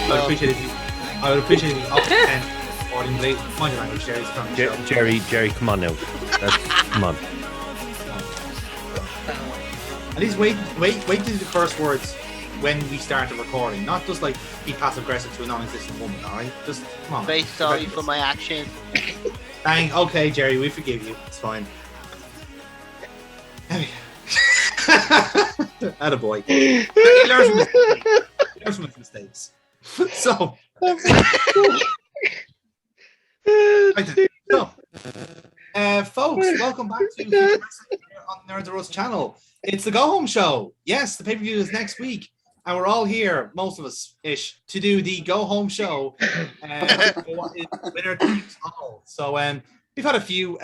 would appreciate it. I would appreciate it up to 10 accordingly. Mind your language, Jerry. It's a comedy show. Jerry, come on now. Come on. At least wait to do the first words when we start the recording. Not just like be passive aggressive to a non-existent woman, alright? Just come on. Very sorry for my actions. Okay, Jerry, we forgive you. It's fine. Attaboy. He learns from his mistakes. So, folks, welcome back to Future Wrestling here on Nerds of Us channel. It's the Go Home Show. Yes, the pay-per-view is next week, and we're all here, most of us ish, to do the Go Home Show. What is winner takes all. So, we've had a few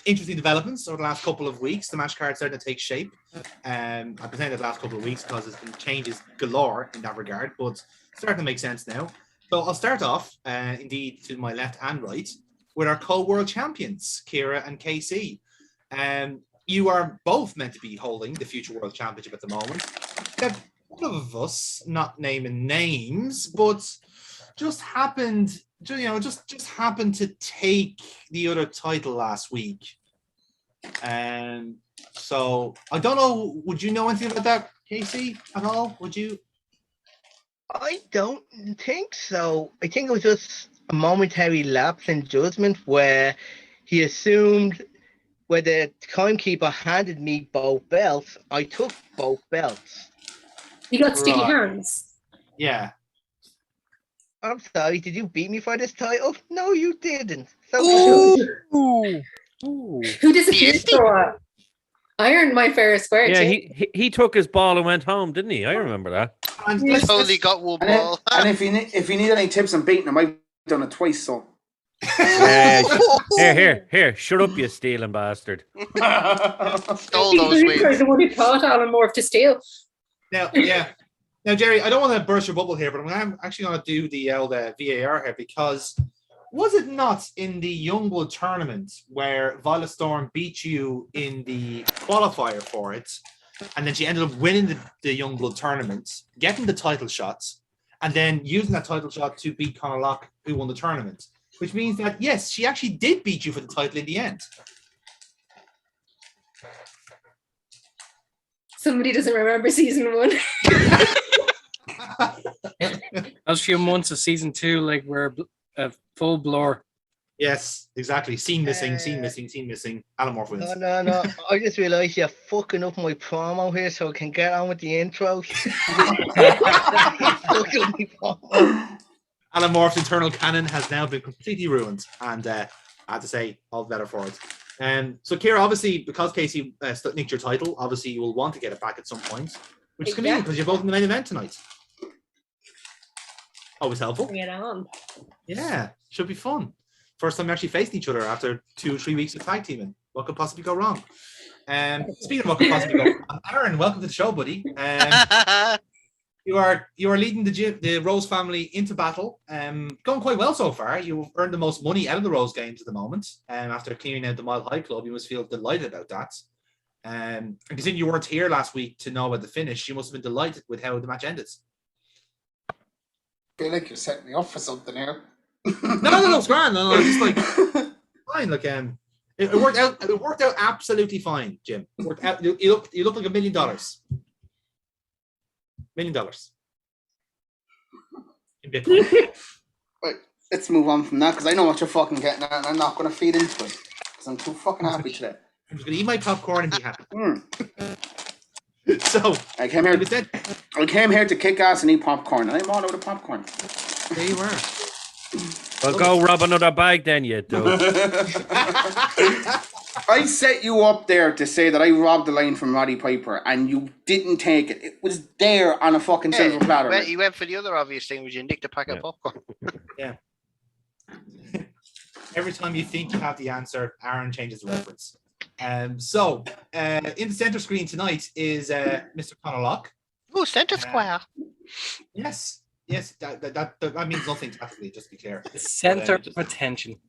interesting developments over the last couple of weeks. The match card starting to take shape. I presented the last couple of weeks because there's been changes galore in that regard, but it's starting to make sense now. So I'll start off, indeed, to my left and right, with our co-world champions, Kira and KC. You are both meant to be holding the Future World Championship at the moment. One of us, not naming names, but just happened to take the other title last week. So I don't know, would you know anything about that, Casey, at all? Would you? I don't think so. I think it was just a momentary lapse in judgment where he assumed when the timekeeper handed me both belts, I took both belts. You got sticky hands. Yeah. I'm sorry, did you beat me for this title? No, you didn't. So Ooh. Who disappeared for it? I earned my fair square. Yeah, too. he took his ball and went home, didn't he? I remember that. He's only got one ball. And if you need any tips on beating him, I've done it twice, so. Here, shut up, you stealing bastard. Stole those wins. The one who taught Alan Moore to steal. Now, Jerry, I don't want to burst your bubble here, but I'm actually going to do the VAR here because was it not in the Youngblood tournament where Violet Storm beat you in the qualifier for it, and then she ended up winning the Youngblood tournament, getting the title shots, and then using that title shot to beat Conor Locke, who won the tournament? Which means that, yes, she actually did beat you for the title in the end. Somebody doesn't remember season 1. Those few months of season 2, like, were a full blur. Yes, exactly. Scene missing. Alan Moore wins. No. I just realised you're fucking up my promo here so I can get on with the intro. Alan Moore's internal canon has now been completely ruined, and I have to say, all the better for it. So, Kira, obviously, because Casey nicked your title, obviously you will want to get it back at some point, which is convenient because you're both in the main event tonight. Always helpful. Bring it on. Yeah, should be fun. First time actually facing each other after 2 or 3 weeks of tag teaming. What could possibly go wrong? Speaking of what could possibly go wrong, Aaron, welcome to the show, buddy. You are leading the Rose family into battle. Going quite well so far. You've earned the most money out of the Rose games at the moment. After clearing out the Mile High Club, you must feel delighted about that. And considering you weren't here last week to know about the finish, you must have been delighted with how the match ended. I feel like you're setting me up for something here. No, it's grand. No, just like fine. Like it worked out. It worked out absolutely fine, Jim. It worked out. You look like $1 million. $1 million. In Bitcoin. Right, let's move on from that because I know what you're fucking getting at, and I'm not going to feed into it because I'm too fucking happy today. I'm just going to eat my popcorn and be happy. So I came here to kick ass and eat popcorn, and I'm all out of popcorn. There you are. Well, go rob another bag then, you do. I set you up there to say that I robbed the line from Roddy Piper, and you didn't take it. It was there on a fucking silver platter. You went for the other obvious thing, which you nicked a pack of popcorn. Yeah. Every time you think you have the answer, Aaron changes the reference. So, in the center screen tonight is Mr. Conor Locke. Oh, center square. Yes, that means nothing tactically, just to be clear. The center of attention.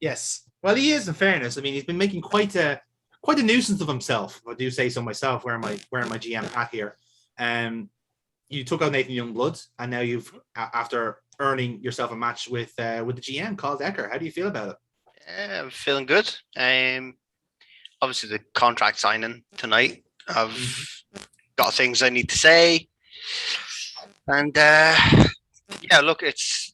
Yes. Well, he is, in fairness. I mean, he's been making quite a nuisance of himself, if I do say so myself, wearing my GM hat here. you took out Nathan Youngblood, and now you've after earning yourself a match with the GM, Carl Decker. How do you feel about it? Yeah, I'm feeling good. Obviously the contract signing tonight. I've got things I need to say, and yeah, look, it's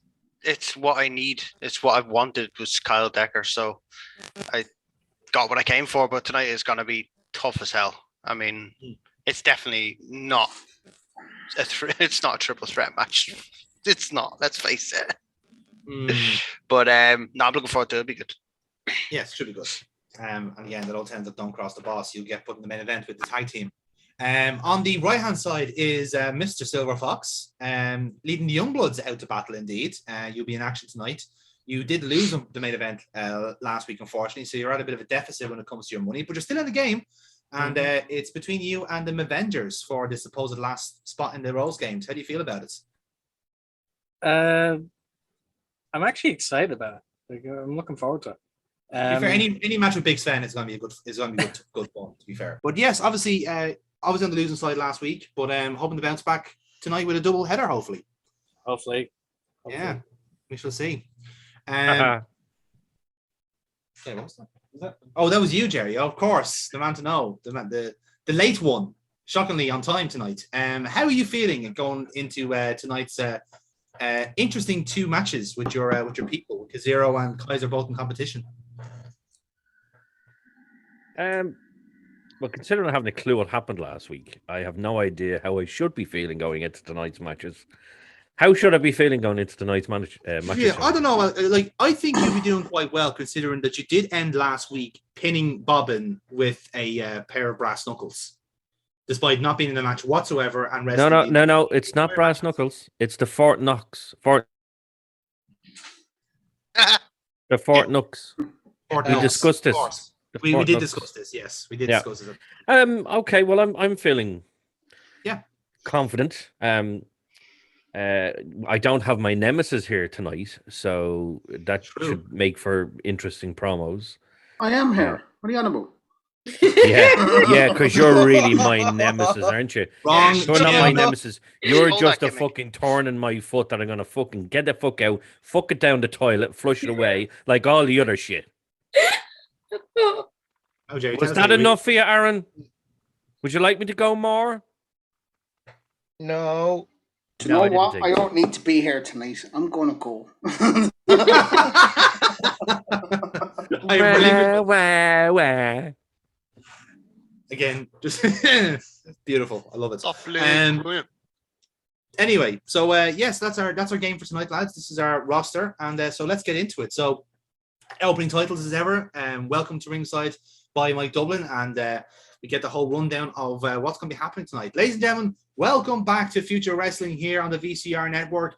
what I need. It's what I've wanted was Kyle Decker. So I got what I came for, but tonight is going to be tough as hell. I mean, it's definitely not. It's not a triple threat match. It's not. Let's face it. But no, I'm looking forward to it. It'll be good. Yes, should be good. And again, that all tends that don't cross the boss, you'll get put in the main event with the tag team. On the right hand side is Mr. Silver Fox, leading the Youngbloods out to battle. Indeed, you'll be in action tonight. You did lose the main event last week, unfortunately, so you're at a bit of a deficit when it comes to your money, but you're still in the game. And it's between you and the Avengers for the supposed last spot in the Rose games. How do you feel about it? I'm actually excited about it. Like, I'm looking forward to it. To be fair, any match with Big Sven is going to be good fun. To be fair, but yes, obviously, I was on the losing side last week, but hoping to bounce back tonight with a double header, hopefully. Hopefully. Yeah, we shall see. Uh-huh. Okay, what was that? Oh, that was you, Jerry. Oh, of course, the man to know, the late one. Shockingly on time tonight. How are you feeling going into tonight's interesting two matches with your people? Kazero and Kaiser both in competition. Well, considering I haven't a clue what happened last week, I have no idea how I should be feeling going into tonight's matches. How should I be feeling going into tonight's matches? Yeah, I don't know. Like, I think you'll be doing quite well considering that you did end last week pinning Bobbin with a pair of brass knuckles, despite not being in the match whatsoever. And No. It's not brass knuckles. It's the Fort Knox. The Fort Knox. We discussed this. We did discuss this. Yes, we did discuss it. Okay. Well, I'm feeling confident. I don't have my nemesis here tonight, so that should make for interesting promos. I am here. What are you on about? Yeah, because you're really my nemesis, aren't you? Wrong. You're not my nemesis. You're Hold just that a gimmick. fucking thorn in my foot that I'm gonna fucking get the fuck out, fuck it down the toilet, flush it away, like all the other shit. Oh, Jerry, Was that enough for you, Aaron? Would you like me to go more? No. Do you know what? I don't need to be here tonight. I'm gonna go. Again, just beautiful. I love it. Softly. Anyway, so yes, that's our game for tonight, lads. This is our roster, and so let's get into it. So, opening titles as ever, welcome to Ringside by Mike Dublin, and we get the whole rundown of what's going to be happening tonight. Ladies and gentlemen, welcome back to Future Wrestling here on the VCR Network.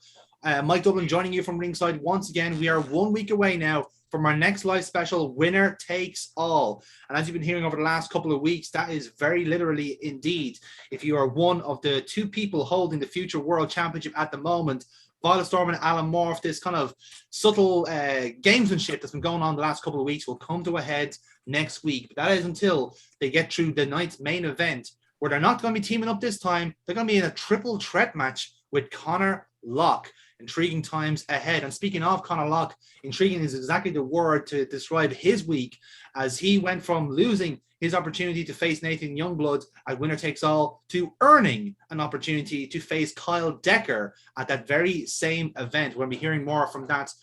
Mike Dublin joining you from Ringside once again. We are 1 week away now from our next live special, Winner Takes All. And as you've been hearing over the last couple of weeks, that is very literally indeed, if you are one of the two people holding the Future World Championship at the moment, Violet Storm and Alan Morph, this kind of subtle gamesmanship that's been going on the last couple of weeks will come to a head next week. But that is until they get through the night's main event, where they're not going to be teaming up this time. They're going to be in a triple threat match with Connor Locke. Intriguing times ahead. And speaking of Connor Locke, intriguing is exactly the word to describe his week, as he went from losing his opportunity to face Nathan Youngblood at Winner Takes All to earning an opportunity to face Kyle Decker at that very same event. We'll be hearing more from that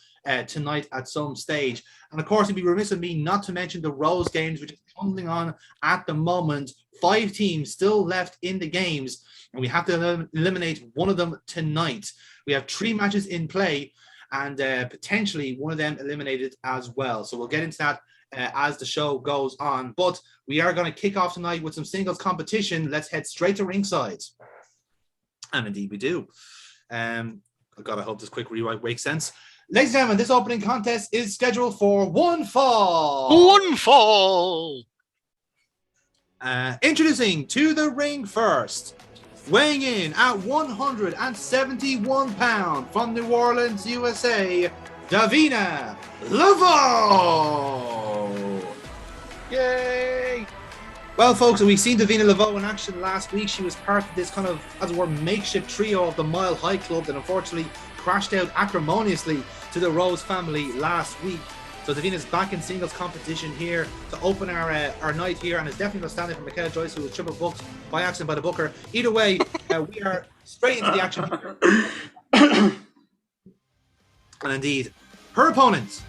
tonight at some stage. And of course, it'd be remiss of me not to mention the Rose Games, which is tumbling on at the moment. 5 teams still left in the games, and we have to eliminate one of them tonight. We have 3 matches in play, and potentially one of them eliminated as well. So we'll get into that as the show goes on. But we are going to kick off tonight with some singles competition. Let's head straight to ringside. And indeed we do. I've got to hope this quick rewrite makes sense. Ladies and gentlemen, this opening contest is scheduled for one fall. One fall. Introducing to the ring first, weighing in at 171 pounds from New Orleans, USA, Davina Laveau. Yay! Well, folks, we've seen Davina Laveau in action last week. She was part of this kind of, as it were, makeshift trio of the Mile High Club that unfortunately crashed out acrimoniously to the Rose family last week. So Davina's back in singles competition here to open our night here, and is definitely going to stand in for Michaela Joyce, who was triple booked by accident by the booker. Either way, we are straight into the action. And indeed, her opponent,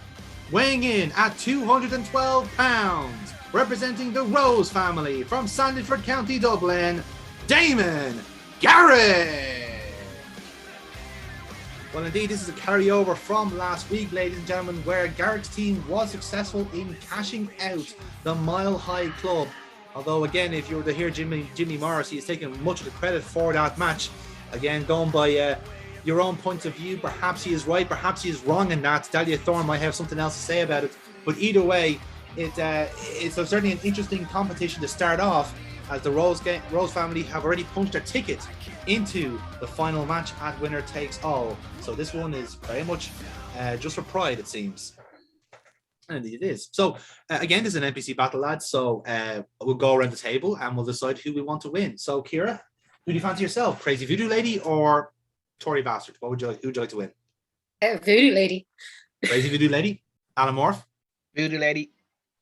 weighing in at 212 pounds, representing the Rose family from Sandiford County, Dublin, Damon Garrick. Well, indeed, this is a carryover from last week, ladies and gentlemen, where Garrick's team was successful in cashing out the Mile High Club. Although, again, if you were to hear Jimmy Morris, he is taking much of the credit for that match. Again, going by your own point of view, perhaps he is right, perhaps he is wrong in that. Dahlia Thorne might have something else to say about it. But either way, it's certainly an interesting competition to start off, as the Rose family have already punched their ticket into the final match at Winner Takes All. So this one is very much just for pride, it seems. And indeed it is. So again, this is an NPC battle, lads. So we'll go around the table and we'll decide who we want to win. So Ciara, who do you fancy yourself? Crazy Voodoo Lady or Tory Bastard? Who would you like to win? Voodoo Lady. Crazy Voodoo Lady. Alan Morph. Voodoo Lady.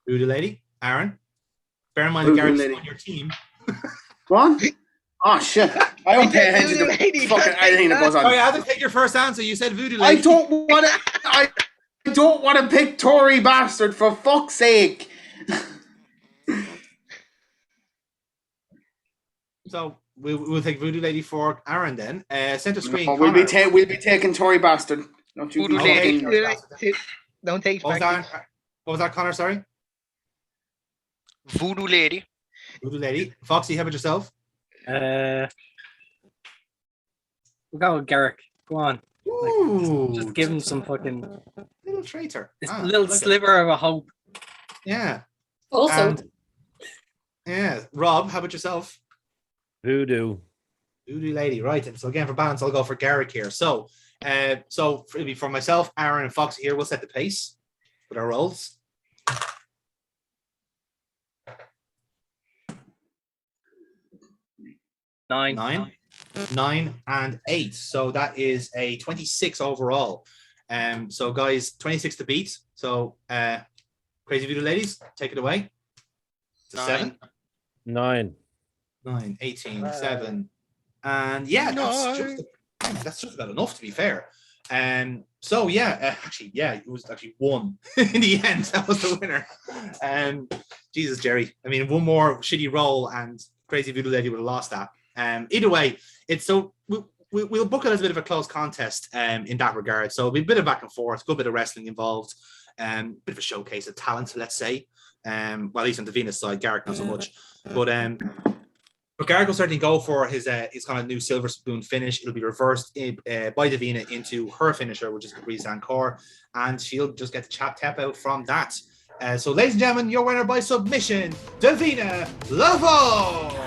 Voodoo Lady. Aaron. Bear in mind, Garrett's on your team. What? Oh shit! I don't pay attention to fucking anything that goes on. Oh, yeah, I had to take your first answer. You said Voodoo Lady. I don't want to pick Tory Bastard, for fuck's sake. So we'll take Voodoo Lady for Aaron then. Center screen. No, we'll be taking Tory Bastard. Don't you Voodoo be Lady. Don't take what was that, Connor? Sorry. Voodoo Lady. Voodoo Lady. Foxy, how about yourself? We'll go with Garrick. Go on. Ooh, Just give him some fucking little traitor. a little sliver of a hope. Yeah. Also, And, yeah. Rob, how about yourself? Voodoo. Voodoo Lady, right. And so again, for balance, I'll go for Garrick here. So for myself, Aaron, and Foxy here, we'll set the pace with our rolls. Nine. 9 and 8. So that is a 26 overall. So guys, 26 to beat. So Crazy Voodoo Ladies, take it away. It's a 7. 9. 9, 18, 7. And yeah, that's just about enough, to be fair. So yeah, it was actually 1 in the end. That was the winner. Jesus, Jerry. I mean, one more shitty roll and Crazy Voodoo Lady would have lost that. Either way, it's so we'll book it as a bit of a close contest in that regard. So it'll be a bit of back and forth, good bit of wrestling involved, bit of a showcase of talent, let's say. Well, at least on Davina's side, Garrick not so much. But Garrick will certainly go for his kind of new silver spoon finish. It'll be reversed by Davina into her finisher, which is Caprice Encore, and she'll just get the tap out from that. So, ladies and gentlemen, your winner by submission, Davina Laveau.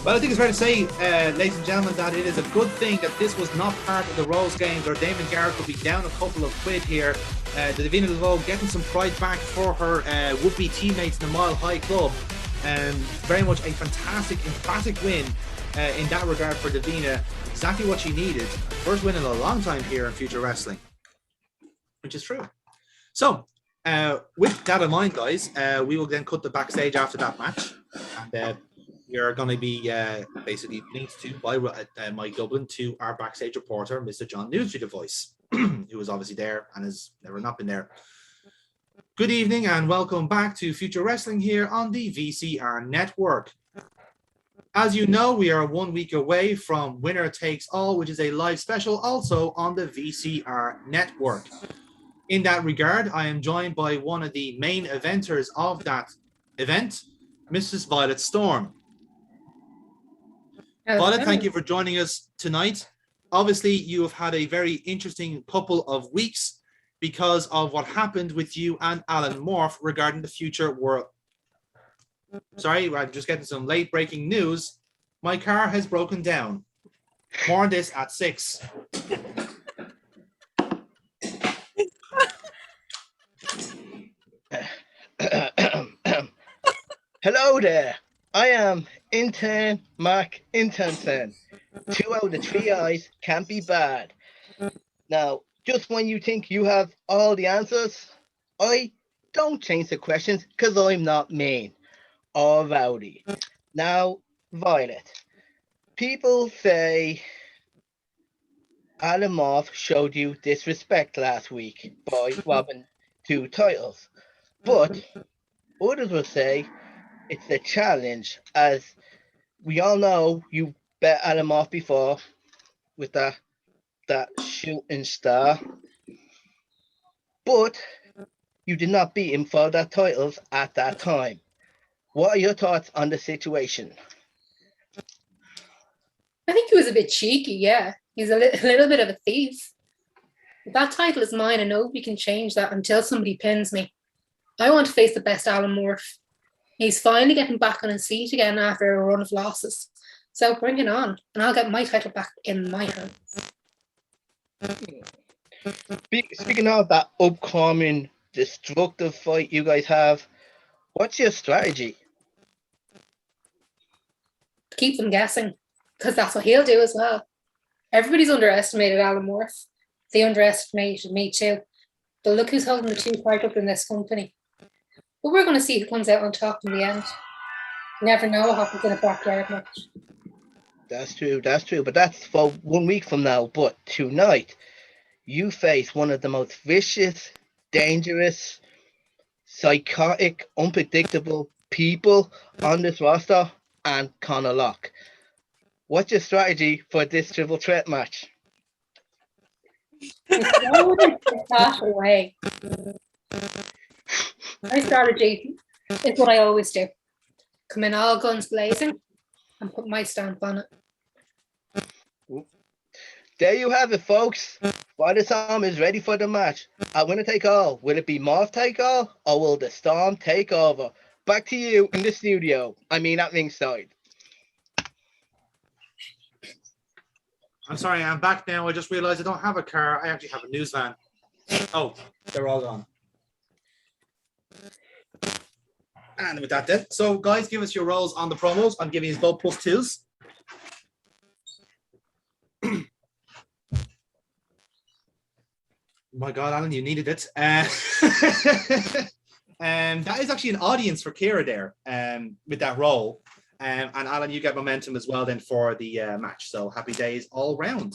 Well, I think it's fair to say, ladies and gentlemen, that it is a good thing that this was not part of the Rose Games, or Damon Garrick will be down a couple of quid here. The Davina Laveau getting some pride back for her would-be teammates in the Mile High Club. Very much a fantastic, emphatic win in that regard for Davina. Exactly what she needed. First win in a long time here in Future Wrestling, which is true. So, with that in mind, guys, we will then cut the backstage after that match. And you're going to be basically linked to by Mike Dublin to our backstage reporter, Mr. John Newsby, the voice, who was obviously there and has never not been there. Good evening and welcome back to Future Wrestling here on the VCR Network. As you know, we are 1 week away from Winner Takes All, which is a live special also on the VCR Network. In that regard, I am joined by one of the main eventers of that event, Mrs. Violet Storm. Violet, thank you for joining us tonight. Obviously, you have had a very interesting couple of weeks because of what happened with you and Alan Morph regarding the future world. Sorry, I'm just getting some late breaking news. My car has broken down. More on this at 6. Hello there. I am intern Mark Internson. 2 out of 3 eyes can't be bad. Now, just when you think you have all the answers, I don't change the questions because I'm not mean or rowdy. Now, Violet, people say Adam Moff showed you disrespect last week by robbing 2 titles. But others will say it's a challenge, as we all know you bet Adam off before with that shooting star. But you did not beat him for that titles at that time. What are your thoughts on the situation? I think he was a bit cheeky, yeah. He's a little bit of a thief. That title is mine and nobody can change that until somebody pins me. I want to face the best Alan Morph. He's finally getting back on his feet again after a run of losses. So bring it on, and I'll get my title back in my hands. Speaking of that upcoming destructive fight you guys have, what's your strategy? Keep them guessing, because that's what he'll do as well. Everybody's underestimated Alan Morph. They underestimated me too. But look who's holding the 2 titles in this company. But we're going to see who comes out on top in the end. You never know what happens in a backyard match. That's true, but that's for 1 week from now. But tonight, you face one of the most vicious, dangerous, psychotic, unpredictable people on this roster, and Conor Locke. What's your strategy for this triple threat match? That away. My strategy is what I always do. Come in all guns blazing and put my stamp on it. There you have it, folks. Father Sam is ready for the match. At Winner Take All, will it be Morph Take All or will the Storm take over? Back to you in the studio. I mean, at ringside. I'm sorry, I'm back now. I just realized I don't have a car. I actually have a news van. Oh, they're all gone. And with that then, so guys, give us your roles on the promos. I'm giving you both +2s. My God, Alan, you needed it. That is actually an audience for Kira there with that role. And Alan, you get momentum as well then for the match. So happy days all round.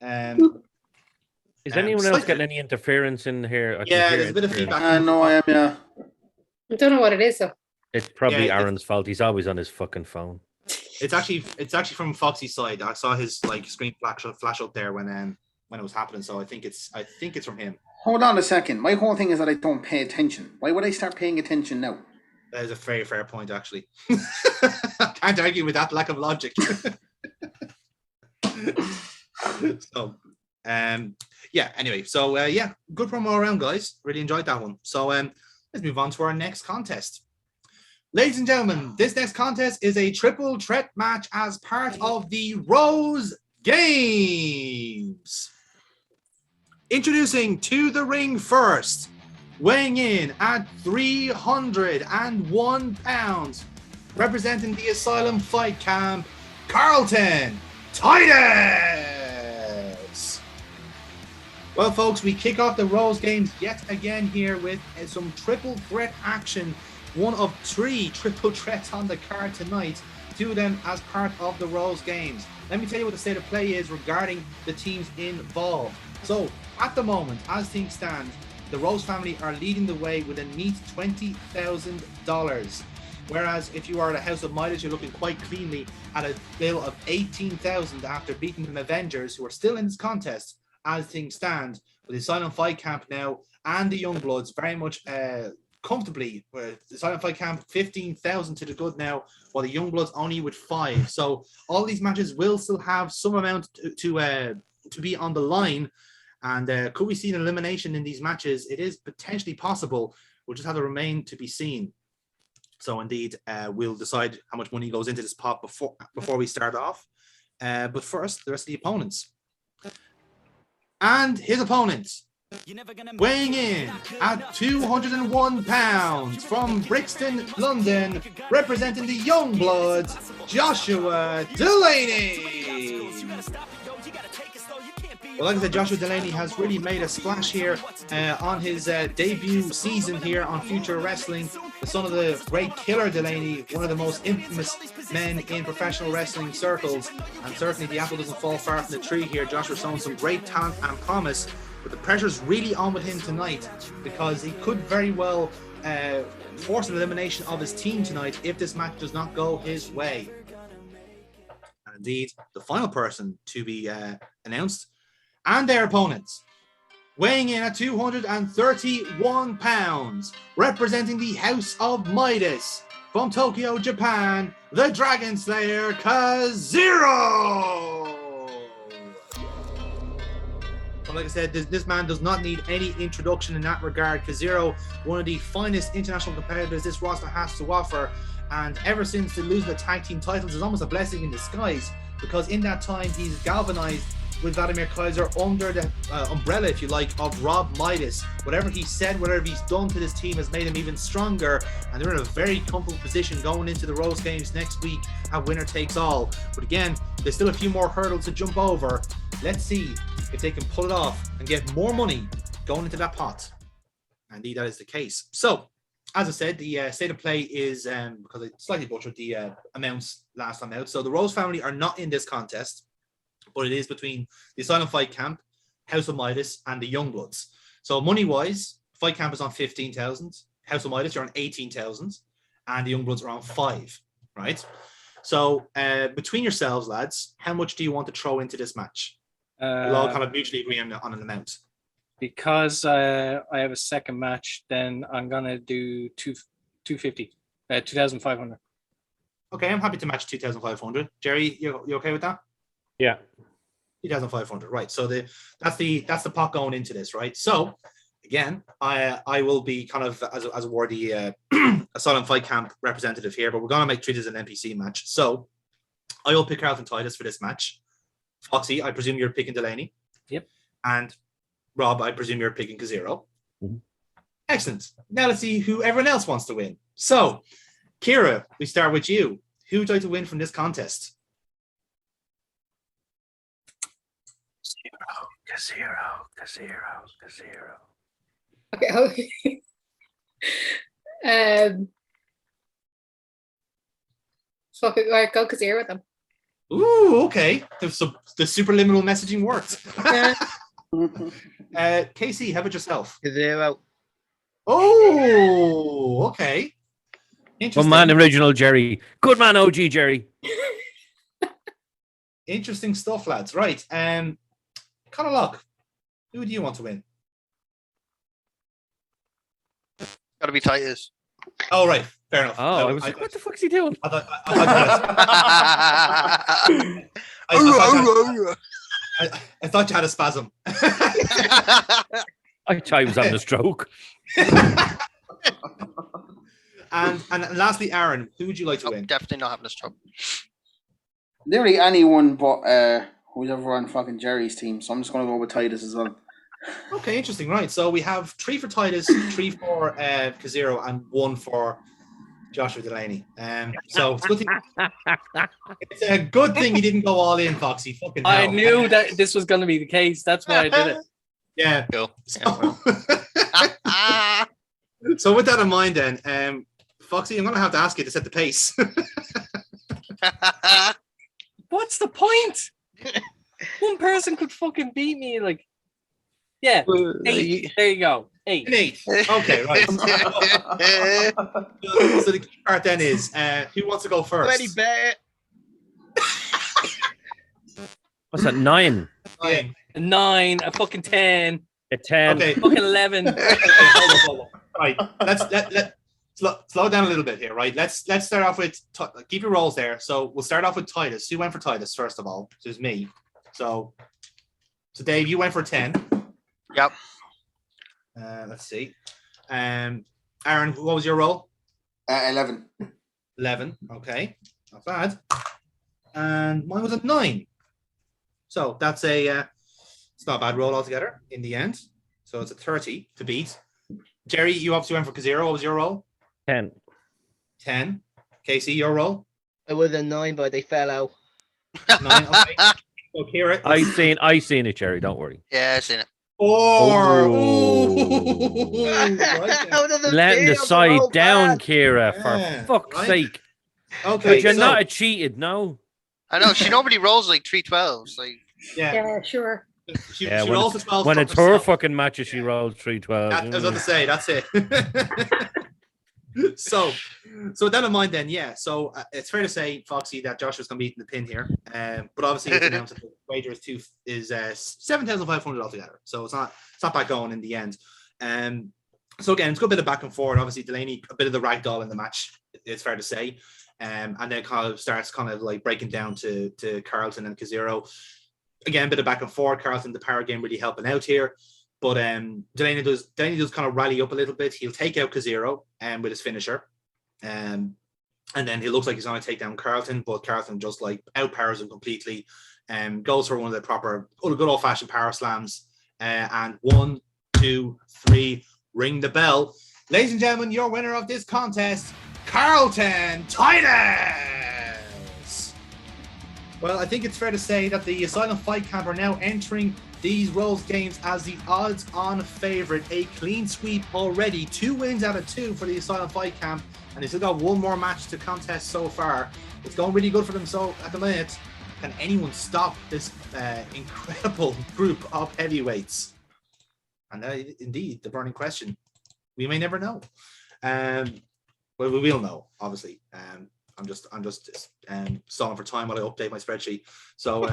Is anyone else getting any interference in here? Yeah, there's a bit of feedback. No, I am, yeah. I don't know what it is though. It's probably Aaron's fault. He's always on his fucking phone. It's actually from Foxy's side. I saw his screen flash up there when it was happening. So I think it's from him. Hold on a second. My whole thing is that I don't pay attention. Why would I start paying attention now? That is a very fair point, actually. Can't argue with that lack of logic. So, yeah. Anyway, so yeah, good promo around, guys. Really enjoyed that one. So, let's move on to our next contest. Ladies and gentlemen, this next contest is a triple threat match as part of the Rose Games. Introducing to the ring first, weighing in at 301 pounds, representing the Asylum Fight Camp, Carlton Titus. Well, folks, we kick off the Rose Games yet again here with some triple threat action. One of 3 triple threats on the card tonight, 2 of them as part of the Rose Games. Let me tell you what the state of play is regarding the teams involved. So, at the moment, as things stand, the Rose family are leading the way with a neat $20,000. Whereas if you are at a House of Mileage, you're looking quite cleanly at a bill of $18,000 after beating the Avengers, who are still in this contest as things stand, with the Asylum Fight Camp now and the Youngbloods very much comfortably. The Silent Fight Camp 15,000 to the good now, while the Youngbloods only with 5. So all these matches will still have some amount to be on the line. And could we see an elimination in these matches? It is potentially possible. We'll just have to remain to be seen. So indeed, we'll decide how much money goes into this pot before we start off. But first, the rest of the opponents. And his opponent, Weighing in at 201 pounds from Brixton, London, representing the young bloods, Joshua Delaney. Well, like I said, Joshua Delaney has really made a splash here on his debut season here on Future Wrestling. The son of the great Killer Delaney, one of the most infamous men in professional wrestling circles. And certainly the apple doesn't fall far from the tree here. Joshua showing some great talent and promise. But the pressure's really on with him tonight because he could very well force an elimination of his team tonight if this match does not go his way. And indeed, the final person to be announced and their opponents, weighing in at 231 pounds, representing the House of Midas from Tokyo, Japan, the Dragon Slayer, Kazero. Well, like I said, this man does not need any introduction in that regard. Kazero, one of the finest international competitors this roster has to offer, and ever since the losing the tag team titles is almost a blessing in disguise, because in that time he's galvanized with Vladimir Kaiser under the umbrella, if you like, of Rob Midas. Whatever he said, whatever he's done to this team has made him even stronger, and they're in a very comfortable position going into the Rose Games next week at winner takes all. But again, there's still a few more hurdles to jump over. Let's see if they can pull it off and get more money going into that pot. And indeed, that is the case. So, as I said, the state of play is, because I slightly butchered the amounts last time out, so the Rose family are not in this contest, but it is between the Asylum Fight Camp, House of Midas, and the Youngbloods. So money-wise, Fight Camp is on 15,000, House of Midas, you're on 18,000, and the Youngbloods are on 5, right? So between yourselves, lads, how much do you want to throw into this match? We'll all kind of mutually agree on an amount. Because I have a second match, then I'm gonna do 250, 2,500. Okay, I'm happy to match 2,500. Jerry, you okay with that? Yeah. 2,500, right? So that's the pot going into this, right? So again, I will be kind of as a word the Asylum Fight Camp representative here, but we're gonna treat it as an NPC match. So I will pick Ralph and Titus for this match. Foxy, I presume you're picking Delaney. Yep. And Rob, I presume you're picking Kazero. Mm-hmm. Excellent. Now let's see who everyone else wants to win. So, Kira, we start with you. Who would you like to win from this contest? Kazero. Okay. Fuck it, right, go Kazir with them. Ooh, okay. The superliminal messaging worked. Casey, how about yourself? Kazero. Oh, okay. Interesting. Good man, original Jerry. Good man, OG Jerry. Interesting stuff, lads. Right. Conor Locke, who do you want to win? Gotta be Titus. Oh, right. Fair enough. Oh, I was like, what the fuck's he doing? I thought you had a spasm. I thought he was having a stroke. and lastly, Aaron, who would you like to win? Definitely not having a stroke. Literally anyone but who's ever on fucking Jerry's team, so I'm just going to go with Titus as well. Okay, interesting. Right, so we have 3 for Titus, 3 for Kazero, and 1 for Joshua Delaney. So it's a good thing you didn't go all in, Foxy. Fucking hell. I knew that this was going to be the case. That's why I did it. Yeah. Cool. So with that in mind, then, Foxy, I'm going to have to ask you to set the pace. What's the point? One person could fucking beat me. Like, yeah, 8. There you go. 8. 8. Okay, right. So the key part then is who wants to go first? Ready, bet. What's that? 9. 9. A 9, a fucking 10, A 10. Okay. fucking 11. Hold on. Right. Let's slow down a little bit here, right? Let's start off with keep your rolls there. So we'll start off with Titus. Who went for Titus first of all? So it's me. So Dave, you went for 10. Yep. Let's see. Aaron, what was your roll? 11. 11. Okay, not bad. And mine was a 9. So that's it's not a bad roll altogether in the end. So it's a 30 to beat. Jerry, you obviously went for Kazero. What was your roll? 10. 10. Casey, your roll? It was a 9, but they fell out. 9. Okay. So Kira, I seen it, Jerry. Don't worry. Yeah, I've seen it. 4. Oh. Ooh. Right How does it Letting the feel? side Oh, down, man. Kira, Yeah, for fuck's right. sake. Okay, But you're so, not a cheated, no? I know she normally rolls like 312s. Like yeah, Yeah, sure. she Yeah, rolls a 12 when for it's her herself. fucking matches, she rolls 312. I was about to say, that's it. So with that in mind, then, yeah. So it's fair to say, Foxy, that Joshua's going to be eating the pin here. But obviously, it's announced that the wager is 7,500 altogether. So it's not bad going in the end. So again, it's got a bit of back and forth. Obviously, Delaney a bit of the ragdoll in the match. It's fair to say. And then kind of starts kind of like breaking down to Carlton and Kazero. Again, a bit of back and forth. Carlton, the power game, really helping out here. But Delaney does kind of rally up a little bit. He'll take out Kazero with his finisher. And then he looks like he's going to take down Carlton, but Carlton just like outpowers him completely and goes for one of the proper, good old-fashioned power slams. And 1, 2, 3, ring the bell. Ladies and gentlemen, your winner of this contest, Carlton Titus. Well, I think it's fair to say that the Asylum Fight Camp are now entering these Rolls games as the odds-on favorite. A clean sweep already. 2 wins out of 2 for the Asylum Fight Camp, and they still got one more match to contest so far. It's going really good for them. So at the minute, can anyone stop this incredible group of heavyweights? And indeed, the burning question. We may never know. Well, we will know, obviously. I'm just stalling for time while I update my spreadsheet. So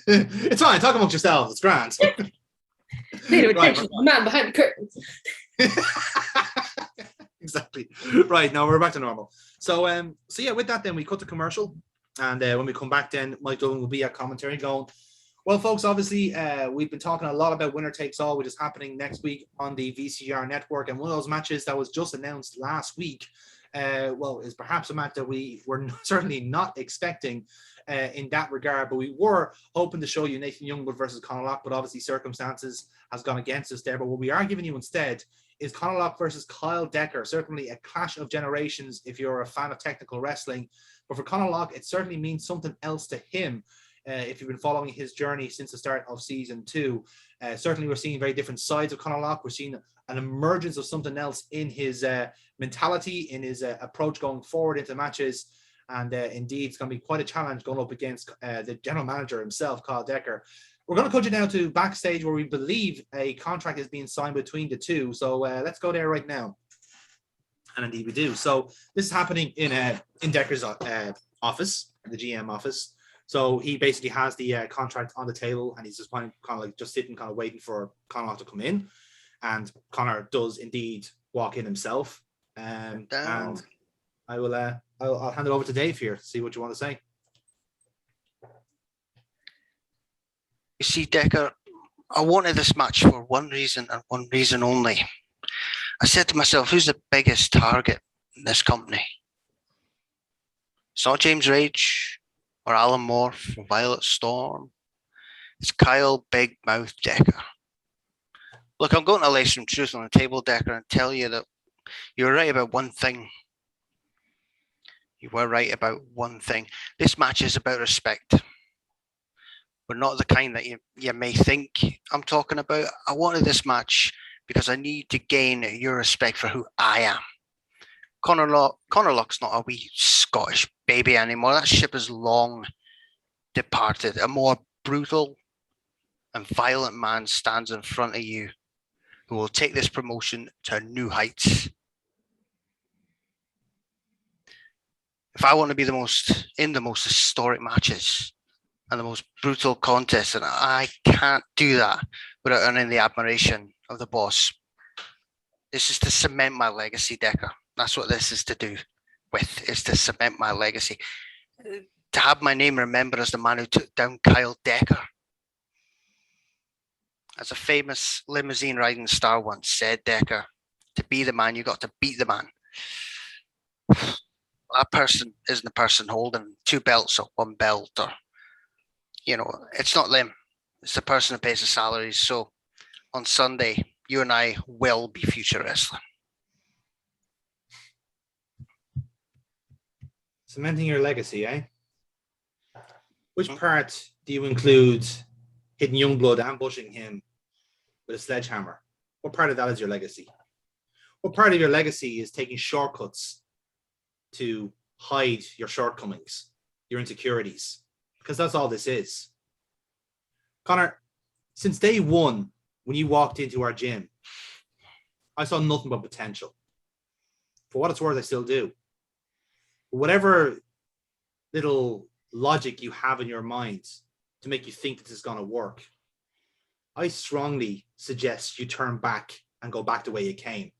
it's fine. Talk amongst yourselves. It's grand. Pay attention, man behind the curtains. Exactly. Right. Now we're back to normal. So yeah, with that, then we cut the commercial, and when we come back, then Mike Dillon will be at commentary going. Well, folks, obviously, we've been talking a lot about Winner Takes All, which is happening next week on the VCR network, and one of those matches that was just announced last week. Is perhaps a match that we were certainly not expecting in that regard, but we were hoping to show you Nathan Youngwood versus Conor Locke, but obviously circumstances has gone against us there. But what we are giving you instead is Conor Locke versus Kyle Decker, certainly a clash of generations if you're a fan of technical wrestling. But for Conor Locke, it certainly means something else to him. If you've been following his journey since the start of season 2, certainly we're seeing very different sides of Conor Locke. We're seeing an emergence of something else in his mentality, in his approach going forward into matches. And indeed, it's going to be quite a challenge going up against the general manager himself, Kyle Decker. We're going to cut you now to backstage where we believe a contract is being signed between the two. So let's go there right now. And indeed we do. So this is happening in Decker's office, the GM office. So he basically has the contract on the table, and he's just kind of like just sitting, kind of waiting for Conor to come in. And Conor does indeed walk in himself. And I will I'll hand it over to Dave here to see what you want to say. You see, Decker, I wanted this match for one reason and one reason only. I said to myself, who's the biggest target in this company? It's not James Rage or Alan Morph or Violet Storm. It's Kyle Big Mouth Decker. Look, I'm going to lay some truth on the table, Decker, and tell you that you were right about one thing. You were right about one thing. This match is about respect. We're not the kind that you may think I'm talking about. I wanted this match because I need to gain your respect for who I am. Conor Locke's not a wee Scottish baby anymore. That ship is long departed. A more brutal and violent man stands in front of you who will take this promotion to new heights. If I want to be the most historic matches and the most brutal contests, and I can't do that without earning the admiration of the boss. This is to cement my legacy, Decker. That's what this is to do with, is to cement my legacy. To have my name remembered as the man who took down Kyle Decker. As a famous limousine riding star once said, Decker, to be the man, you got to beat the man. That person isn't the person holding 2 belts or 1 belt, or, it's not them. It's the person who pays the salaries. So on Sunday, you and I will be future wrestling. Cementing your legacy, eh? Which part do you include hitting Youngblood, ambushing him with a sledgehammer? What part of that is your legacy? What part of your legacy is taking shortcuts to hide your shortcomings, your insecurities? Because that's all this is. Connor, since day one, when you walked into our gym, I saw nothing but potential. For what it's worth, I still do. Whatever little logic you have in your mind to make you think that this is going to work, I strongly suggest you turn back and go back the way you came.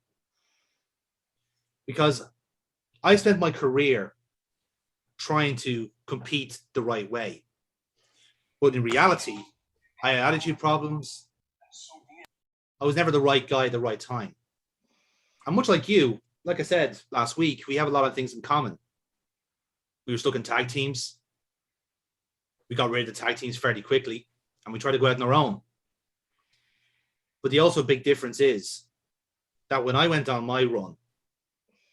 Because I spent my career trying to compete the right way. But in reality, I had attitude problems. I was never the right guy at the right time. And much like you, like I said last week, we have a lot of things in common. We were stuck in tag teams. We got rid of the tag teams fairly quickly, and we tried to go out on our own. But the also big difference is that when I went on my run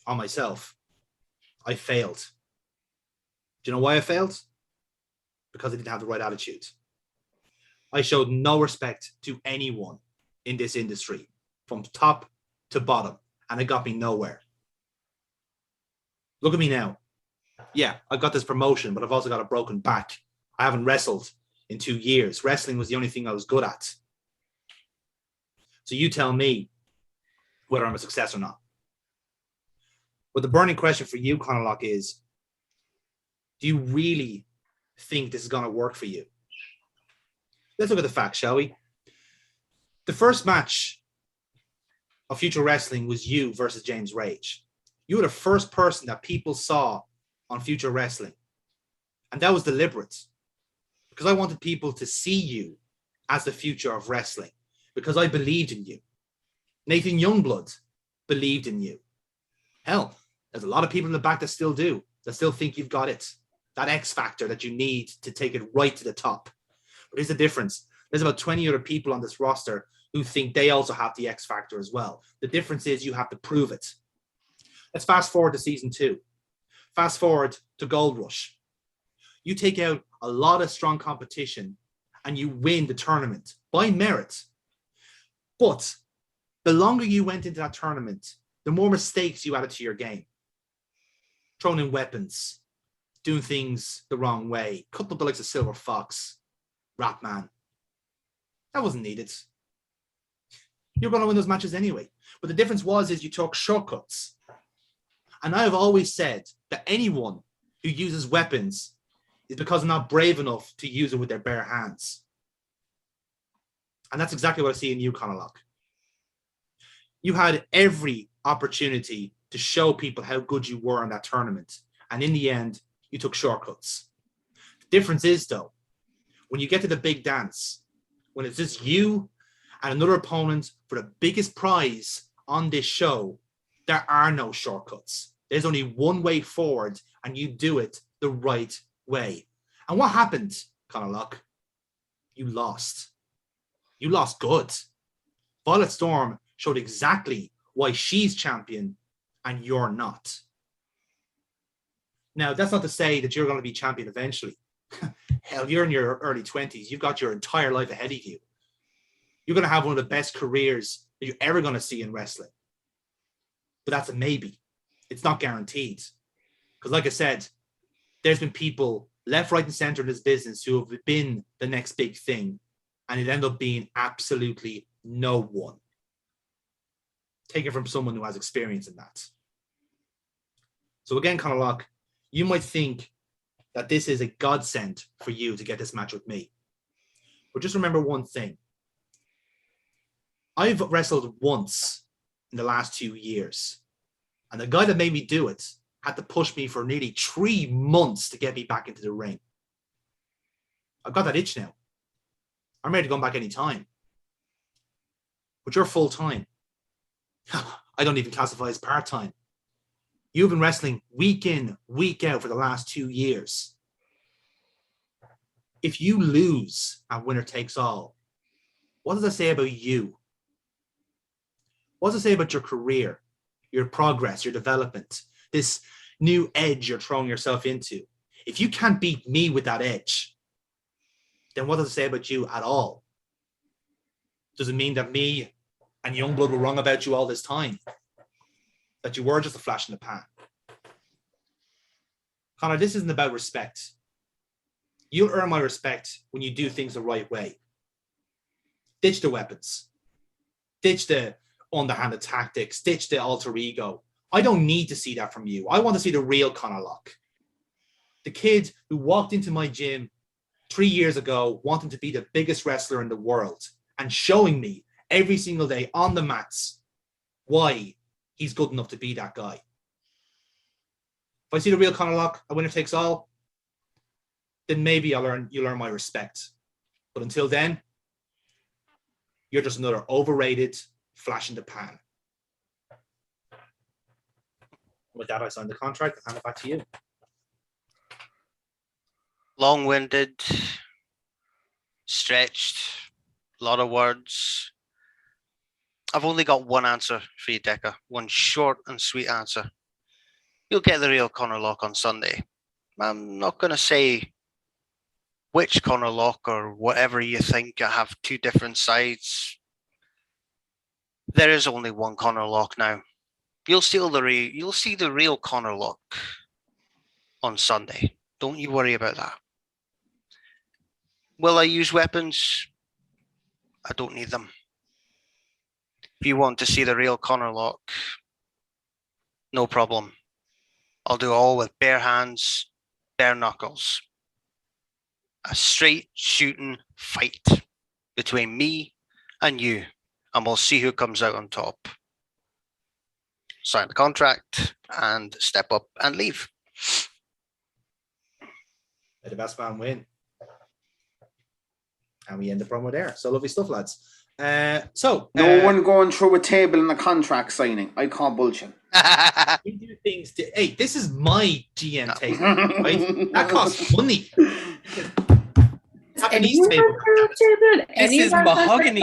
on myself, I failed. Do you know why I failed? Because I didn't have the right attitude. I showed no respect to anyone in this industry, from top to bottom, and it got me nowhere. Look at me now. Yeah, I've got this promotion, but I've also got a broken back. I haven't wrestled in 2 years. Wrestling was the only thing I was good at. So you tell me whether I'm a success or not. But the burning question for you, Conor Locke, is, do you really think this is going to work for you? Let's look at the facts, shall we? The first match of Future Wrestling was you versus James Rage. You were the first person that people saw on Future Wrestling. And that was deliberate, because I wanted people to see you as the future of wrestling, because I believed in you. Nathan Youngblood believed in you. Hell, there's a lot of people in the back that still do, that still think you've got it. That X factor that you need to take it right to the top. But here's the difference. There's about 20 other people on this roster who think they also have the X factor as well. The difference is you have to prove it. Let's fast forward to season 2. Fast forward to Gold Rush. You take out a lot of strong competition and you win the tournament by merit. But the longer you went into that tournament, the more mistakes you added to your game. Throwing in weapons, doing things the wrong way, cutting up the likes of Silver Fox, Ratman. That wasn't needed. You're going to win those matches anyway. But the difference is you took shortcuts. And I have always said that anyone who uses weapons is because they're not brave enough to use it with their bare hands. And that's exactly what I see in you, Conor Locke. You had every opportunity to show people how good you were in that tournament. And in the end, you took shortcuts. The difference is, though, when you get to the big dance, when it's just you and another opponent for the biggest prize on this show, there are no shortcuts. There's only one way forward, and you do it the right way. And what happened, Conor Locke? You lost. You lost good. Violet Storm showed exactly why she's champion and you're not. Now, that's not to say that you're going to be champion eventually. Hell, you're in your early 20s. You've got your entire life ahead of you. You're going to have one of the best careers that you're ever going to see in wrestling. But that's a maybe. It's not guaranteed. Because like I said, there's been people left, right, and center in this business who have been the next big thing, and it ended up being absolutely no one. Take it from someone who has experience in that. So again, Conor Locke, you might think that this is a godsend for you to get this match with me. But just remember one thing. I've wrestled once in the last 2 years. And the guy that made me do it had to push me for nearly 3 months to get me back into the ring. I've got that itch now. I'm ready to go back anytime. But you're full-time. I don't even classify as part-time. You've been wrestling week in, week out for the last 2 years. If you lose at winner takes all, what does that say about you What does it say about your career, your progress, your development, this new edge you're throwing yourself into? If you can't beat me with that edge, then what does it say about you at all? Does it mean that me and Youngblood were wrong about you all this time? That you were just a flash in the pan? Connor, this isn't about respect. You'll earn my respect when you do things the right way. Ditch the weapons. Ditch the underhanded tactics. Ditch the alter ego. I don't need to see that from you. I want to see the real Conor Locke. The kid who walked into my gym 3 years ago wanting to be the biggest wrestler in the world and showing me every single day on the mats why he's good enough to be that guy. If I see the real Conor Locke, a winner takes all, then maybe you'll earn my respect. But until then, you're just another overrated flash in the pan. With that, I signed the contract and hand it back to you. Long-winded, stretched, a lot of words. I've only got one answer for you, Deca. One short and sweet answer. You'll get the real Conor Locke on Sunday. I'm not going to say which Conor Locke or whatever you think. I have two different sides. There is only one Conor Locke now. You'll see the real Conor Locke on Sunday. Don't you worry about that. Will I use weapons? I don't need them. If you want to see the real Conor Locke, no problem. I'll do all with bare hands, bare knuckles. A straight shooting fight between me and you, and we'll see who comes out on top. Sign the contract and step up and leave. Let the best man win. And we end the promo there. So lovely stuff, lads. No one going through a table in a contract signing. I call bullshit. We do things to, hey, this is my GM table, right? That costs money. Japanese table. This is mahogany.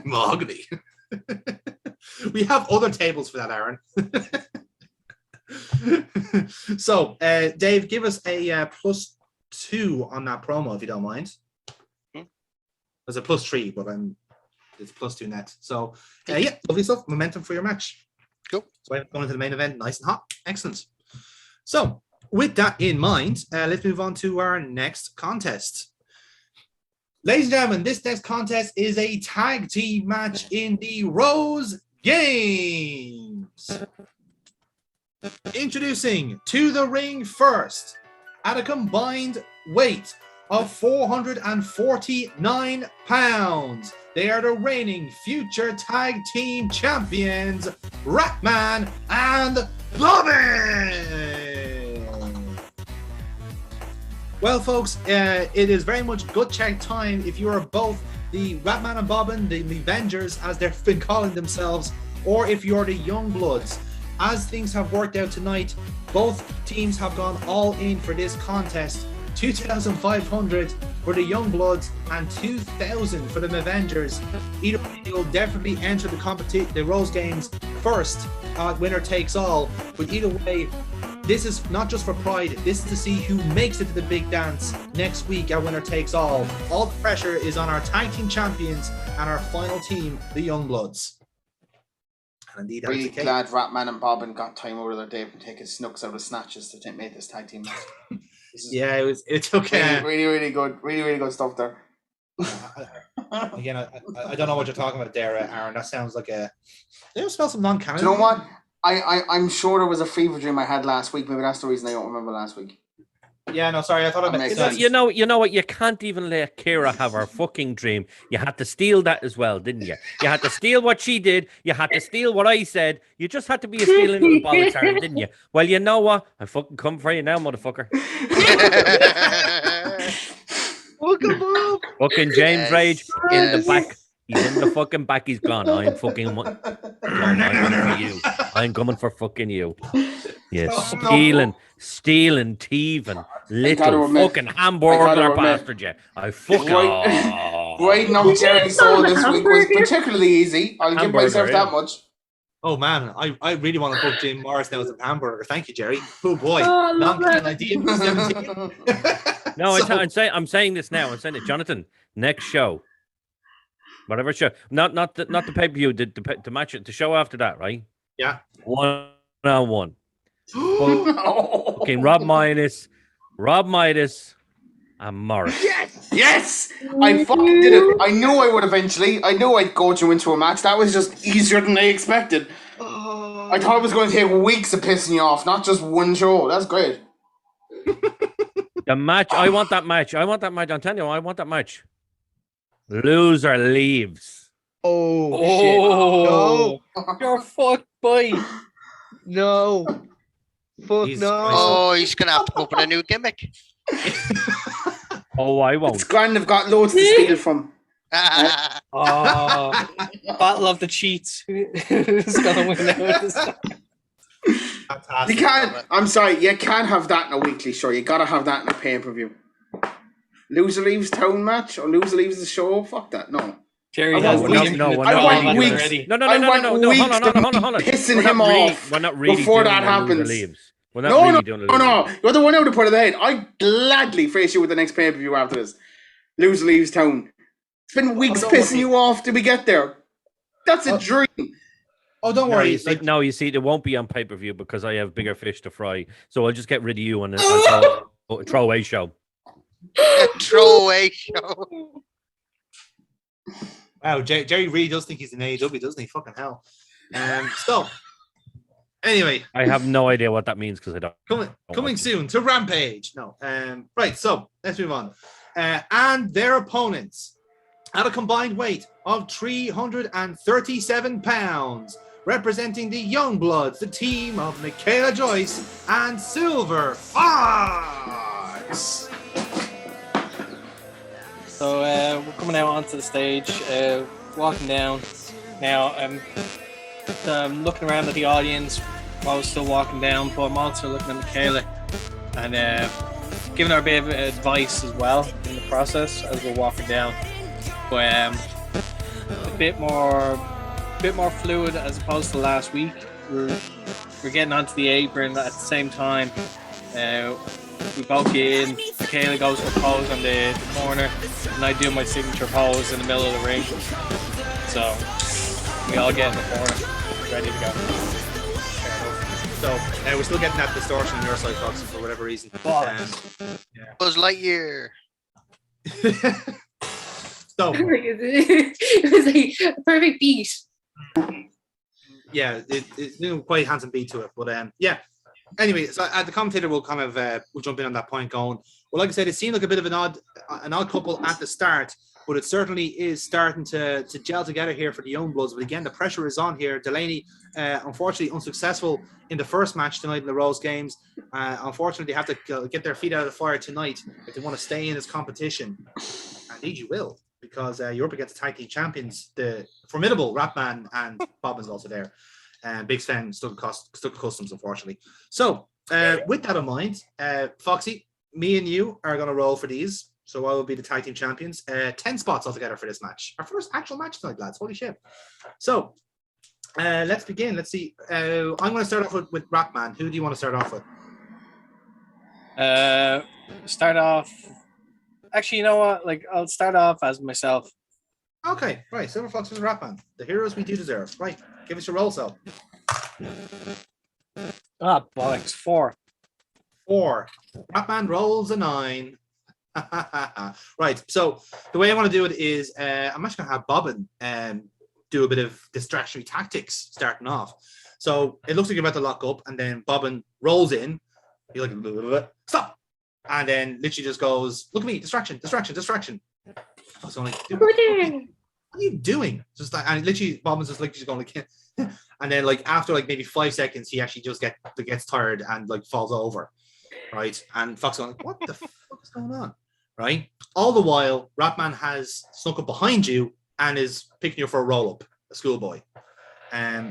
Mahogany. We have other tables for that, Aaron. So, Dave, give us a +2 on that promo, if you don't mind. There's a +3, but it's +2 net. So, yeah, lovely stuff. Momentum for your match. Cool. So, I'm going into the main event nice and hot. Excellent. So, with that in mind, let's move on to our next contest. Ladies and gentlemen, this next contest is a tag team match in the Rose Games. Introducing to the ring first, at a combined weight of 449 pounds, they are the reigning future tag team champions, Ratman and Bobbin. Well, folks, it is very much gut check time if you are both the Ratman and Bobbin, the Avengers, as they've been calling themselves, or if you're the Youngbloods. As things have worked out tonight, both teams have gone all in for this contest. 2,500 for the Youngbloods and 2,000 for the Avengers. Either way, you'll definitely enter the Rose Games first, winner takes all. But either way, this is not just for pride, this is to see who makes it to the big dance next week at winner takes all. All the pressure is on our tag team champions and our final team, the Youngbloods. And indeed, really glad Ratman and Bobbin got time over their day and taking snooks out of snatches to make this tag team match. Yeah, it took really good, really good stuff there. Again, I don't know what you're talking about there, Aaron. That sounds like it smells some non-Canada. Do you know what? I'm sure there was a fever dream I had last week. Maybe that's the reason I don't remember last week. Yeah, no, sorry. I thought I meant you know what? You can't even let Kira have her fucking dream. You had to steal that as well, didn't you? You had to steal what she did. You had to steal what I said. You just had to be a stealing little bollocks, Aaron, didn't you? Well, you know what? I fucking come for you now, motherfucker. Fucking James Rage in the back. He's in the fucking back. He's gone. I'm fucking. I'm coming for you. I'm coming for fucking you. Yes, stealing, thieving, little fucking hamburger bastard. Yeah, I fucking. Grading out Jerry's soul this week was particularly easy. I'll give myself Hamburger, that much. Oh man, I really want to book Jim Morris now as a hamburger. Thank you, Jerry. Oh boy, Oh, I love non-killing that. idea number 17. No, So- I'm saying this now. I'm saying it, Jonathan. Next show, whatever show, not the pay-per-view, the match, the show after that, right? Yeah. 1-on-1. No. Okay, Rob Midas, and Morris. Yes! I fucking did it. I knew I would eventually. I knew I'd coach you into a match. That was just easier than I expected. I thought it was going to take weeks of pissing you off, not just one show. That's great. The match. I want that match. I'm telling you, I want that match. Loser leaves. Oh, you're fucked, boy. No. Fuck Jesus no. Christ. Oh, he's gonna have to come up with a new gimmick. Oh, I It's won't. grand. I've got loads to steal from. Oh, battle of the cheats. Who's gonna win out this time? You Fantastic. can't. I'm sorry. You can't have that in a weekly show. You gotta have that in a pay-per-view. Loser leaves town match or loser leaves the show. Fuck that. No. Jerry I has want the weeks- infinite I want ball weeks. already. No. I want weeks Hold to on. be pissing We're him not really- off We're not really before doing that a loser happens. leaves. We're not No, really doing a loser no. leaves. You're the one out to put it ahead. I gladly face you with the next pay-per-view after this. Loser leaves town. It's been weeks don't pissing worry. you off till we get there. That's a dream. Oh, don't No, worry. you see, Like, no, you see, it won't be on pay-per-view because I have bigger fish to fry. So I'll just get rid of you on a throwaway show. A throwaway show. wow, Jerry really does think he's in AEW, doesn't he? Fucking hell. So, anyway, I have no idea what that means because I don't. coming soon to Rampage. No. Right, so let's move on. And their opponents at a combined weight of 337 pounds, representing the Youngbloods, the team of Michaela Joyce and Silver Fox. So we're coming out onto the stage, walking down. Now I'm looking around at the audience while we're still walking down, but I'm also looking at Michaela and giving her a bit of advice as well in the process as we're walking down. But a bit more fluid as opposed to last week. We're getting onto the apron at the same time. We both get in. Michaela goes for a pose on the corner, and I do my signature pose in the middle of the ring. So we all get in the corner, ready to go. So we're still getting that distortion on your side, Fox, for whatever reason. Buzz Lightyear. So It was like a perfect beat. yeah, it's quite handsome beat to it, but yeah. Anyway, so the commentator will kind of will jump in on that point, going, well, like I said, it seemed like a bit of an odd couple at the start, but it certainly is starting to gel together here for the Youngbloods. But again, the pressure is on here. Delaney, unfortunately, unsuccessful in the first match tonight in the Rose Games. Unfortunately, they have to get their feet out of the fire tonight if they want to stay in this competition. Indeed, you will, because you're up against the tag team champions, the formidable Rapman, and Bob is also there. Big Sven stuck to customs, unfortunately. So, with that in mind, Foxy, me and you are going to roll for these. So I will be the tag team champions. 10 spots altogether for this match. Our first actual match tonight, lads. Holy shit. So, let's begin. Let's see. I'm going to start off with Rapman. Who do you want to start off with? Start off. Actually, you know what? Like, I'll start off as myself. Okay, right. Silver Fox and Rapman. The heroes we do deserve. Right. Give us your roll, so. Ah, bollocks. 4. 4. Rapman rolls a 9. Right. So the way I want to do it is I'm actually going to have Bobbin do a bit of distractionary tactics starting off. So it looks like you're about to lock up, and then Bobbin rolls in. You're like, blah, blah, blah, stop. And then literally just goes, look at me, distraction. So I'm like, dude, what are you doing? Just like, and literally Bobbin's just like, she's going like, and then like after like maybe 5 seconds, he actually just gets tired and like falls over. Right. And Fox going like, what the fuck is going on? Right. All the while, Rapman has snuck up behind you and is picking you for a roll up, a schoolboy.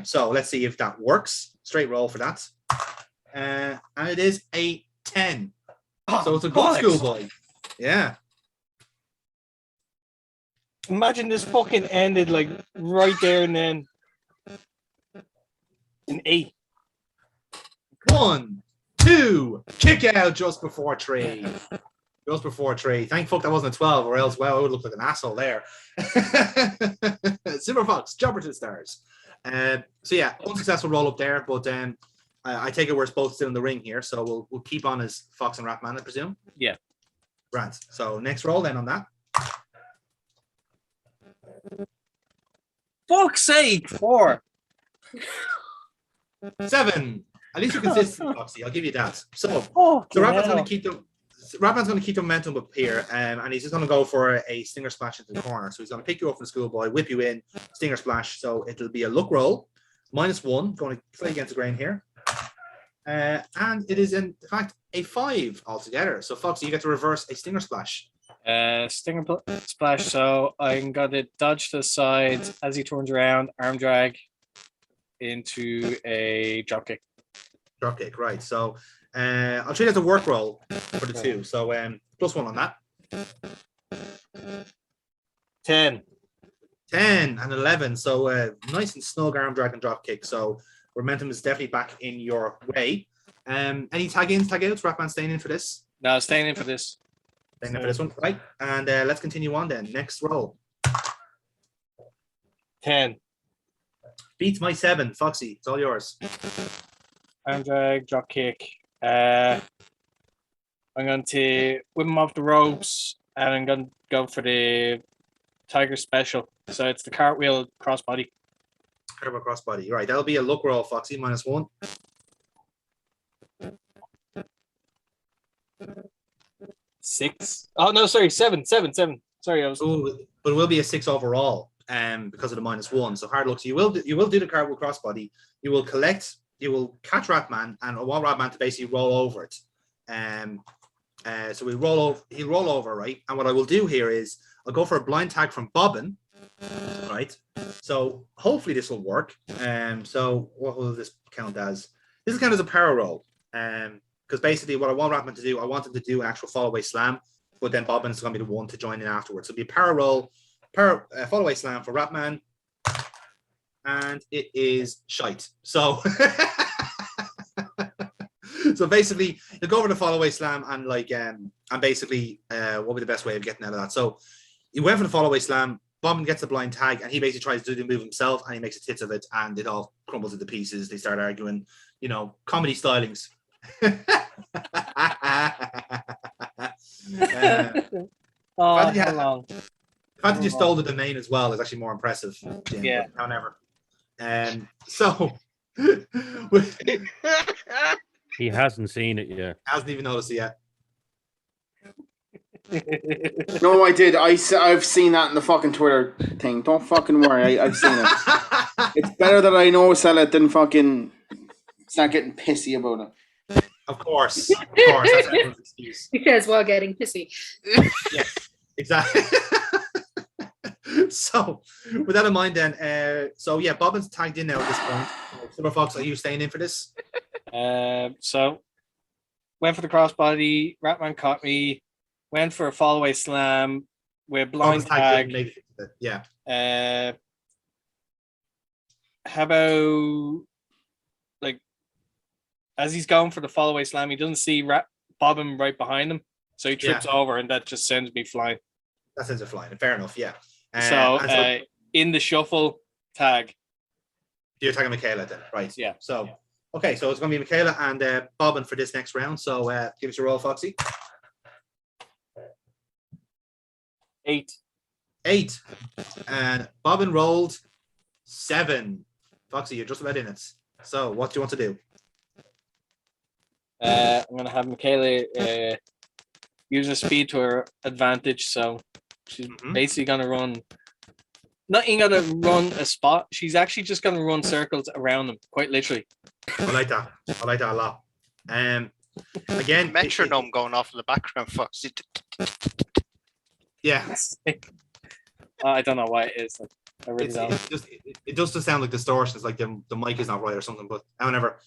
So let's see if that works. Straight roll for that. And it is a 10. So it's a good schoolboy. Yeah. Imagine this fucking ended like right there and then. An 8. 1, 2, kick out just before 3. Just before 3. Thank fuck that wasn't a 12, or else, well, I would look like an asshole there. Silver Fox, jumper to the stars. So yeah, unsuccessful roll up there, but I take it we're both still in the ring here, so we'll keep on as Fox and Ratman, I presume. Yeah. Right. So next roll then on that. Fuck's sake, 4. 7. At least you're consistent, Foxy. I'll give you that. So Oh, Ratman's going to keep the momentum up here, and he's just going to go for a stinger splash into the corner. So he's going to pick you up from the schoolboy, whip you in, stinger splash. So it'll be a luck roll, -1, going to play against the grain here. And it is in fact a 5 altogether. So Foxy, you get to reverse a stinger splash. Stinger splash. So I'm gonna dodge to the side as he turns around, arm drag into a drop kick. Drop kick, right. So I'll treat it as a work roll for the 2. So +1 on that. 10. 10 and 11. So nice and snug arm drag and drop kick. So momentum is definitely back in your way. Any tag ins, tag outs? Ratman staying in for this? No, staying in for this. Staying in for this one, right? And let's continue on then. Next roll. 10. Beats my 7. Foxy, it's all yours. Arm drag, drop kick. I'm going to whip him off the ropes, and I'm going to go for the Tiger special. So it's the cartwheel crossbody. Cartwheel crossbody. Right, that'll be a luck roll, Foxy, -1. 6. Oh no, sorry, 7. Sorry, I was. Ooh, but it will be a 6 overall, because of the -1. So hard luck. So you will do the cartwheel crossbody. You will catch Ratman, and I want Ratman to basically roll over it. So he'll roll over, right? And what I will do here is I'll go for a blind tag from Bobbin, right? So hopefully this will work. So what will this count as? This will count as a power roll. Because basically what I want Ratman to do, I want him to do an actual fall away slam, but then Bobbin's going to be the one to join in afterwards. So it'll be a power roll, fall away slam for Ratman, and it is shite. So so basically you go over the fall away slam, and basically what would be the best way of getting out of that? So he went for the fall away slam, Bobbin gets a blind tag, and he basically tries to do the move himself, and he makes a tits of it, and it all crumbles into pieces. They start arguing, comedy stylings. Oh, the how long? fact that you stole the domain as well is actually more impressive. Jim, Yeah. However. So He hasn't seen it yet. hasn't even noticed it yet. No, I did. I've seen that in the fucking Twitter thing. Don't fucking worry. I've seen it. It's better that I know sell it than fucking start getting pissy about it. Of course. That's everyone's excuse. He says while getting pissy. Yeah, exactly. So, with that in mind, then, Bobbin's tagged in now at this point. Silver Fox, are you staying in for this? So went for the crossbody. Ratman caught me. Went for a fall away slam with blind Bobbin's tagged in, tag. yeah. How about as he's going for the fall away slam, he doesn't see Bobbin right behind him, so he trips over, and that just sends me flying. That sends it flying. Fair enough. Yeah. So in the shuffle tag. You're tagging Michaela then, right? Yeah. So, okay, so it's going to be Michaela and Bobbin for this next round. So give us your roll, Foxy. 8. 8. And Bobbin rolled 7. Foxy, you're just about in it. So what do you want to do? I'm going to have Michaela use her speed to her advantage. So she's basically going to run. Not even going to run a spot. She's actually just going to run circles around them, quite literally. I like that a lot. Again, metronome going off in the background, Fox. Yeah. I don't know why it is. I really don't. It does just sound like distortions, like the mic is not right or something. But however,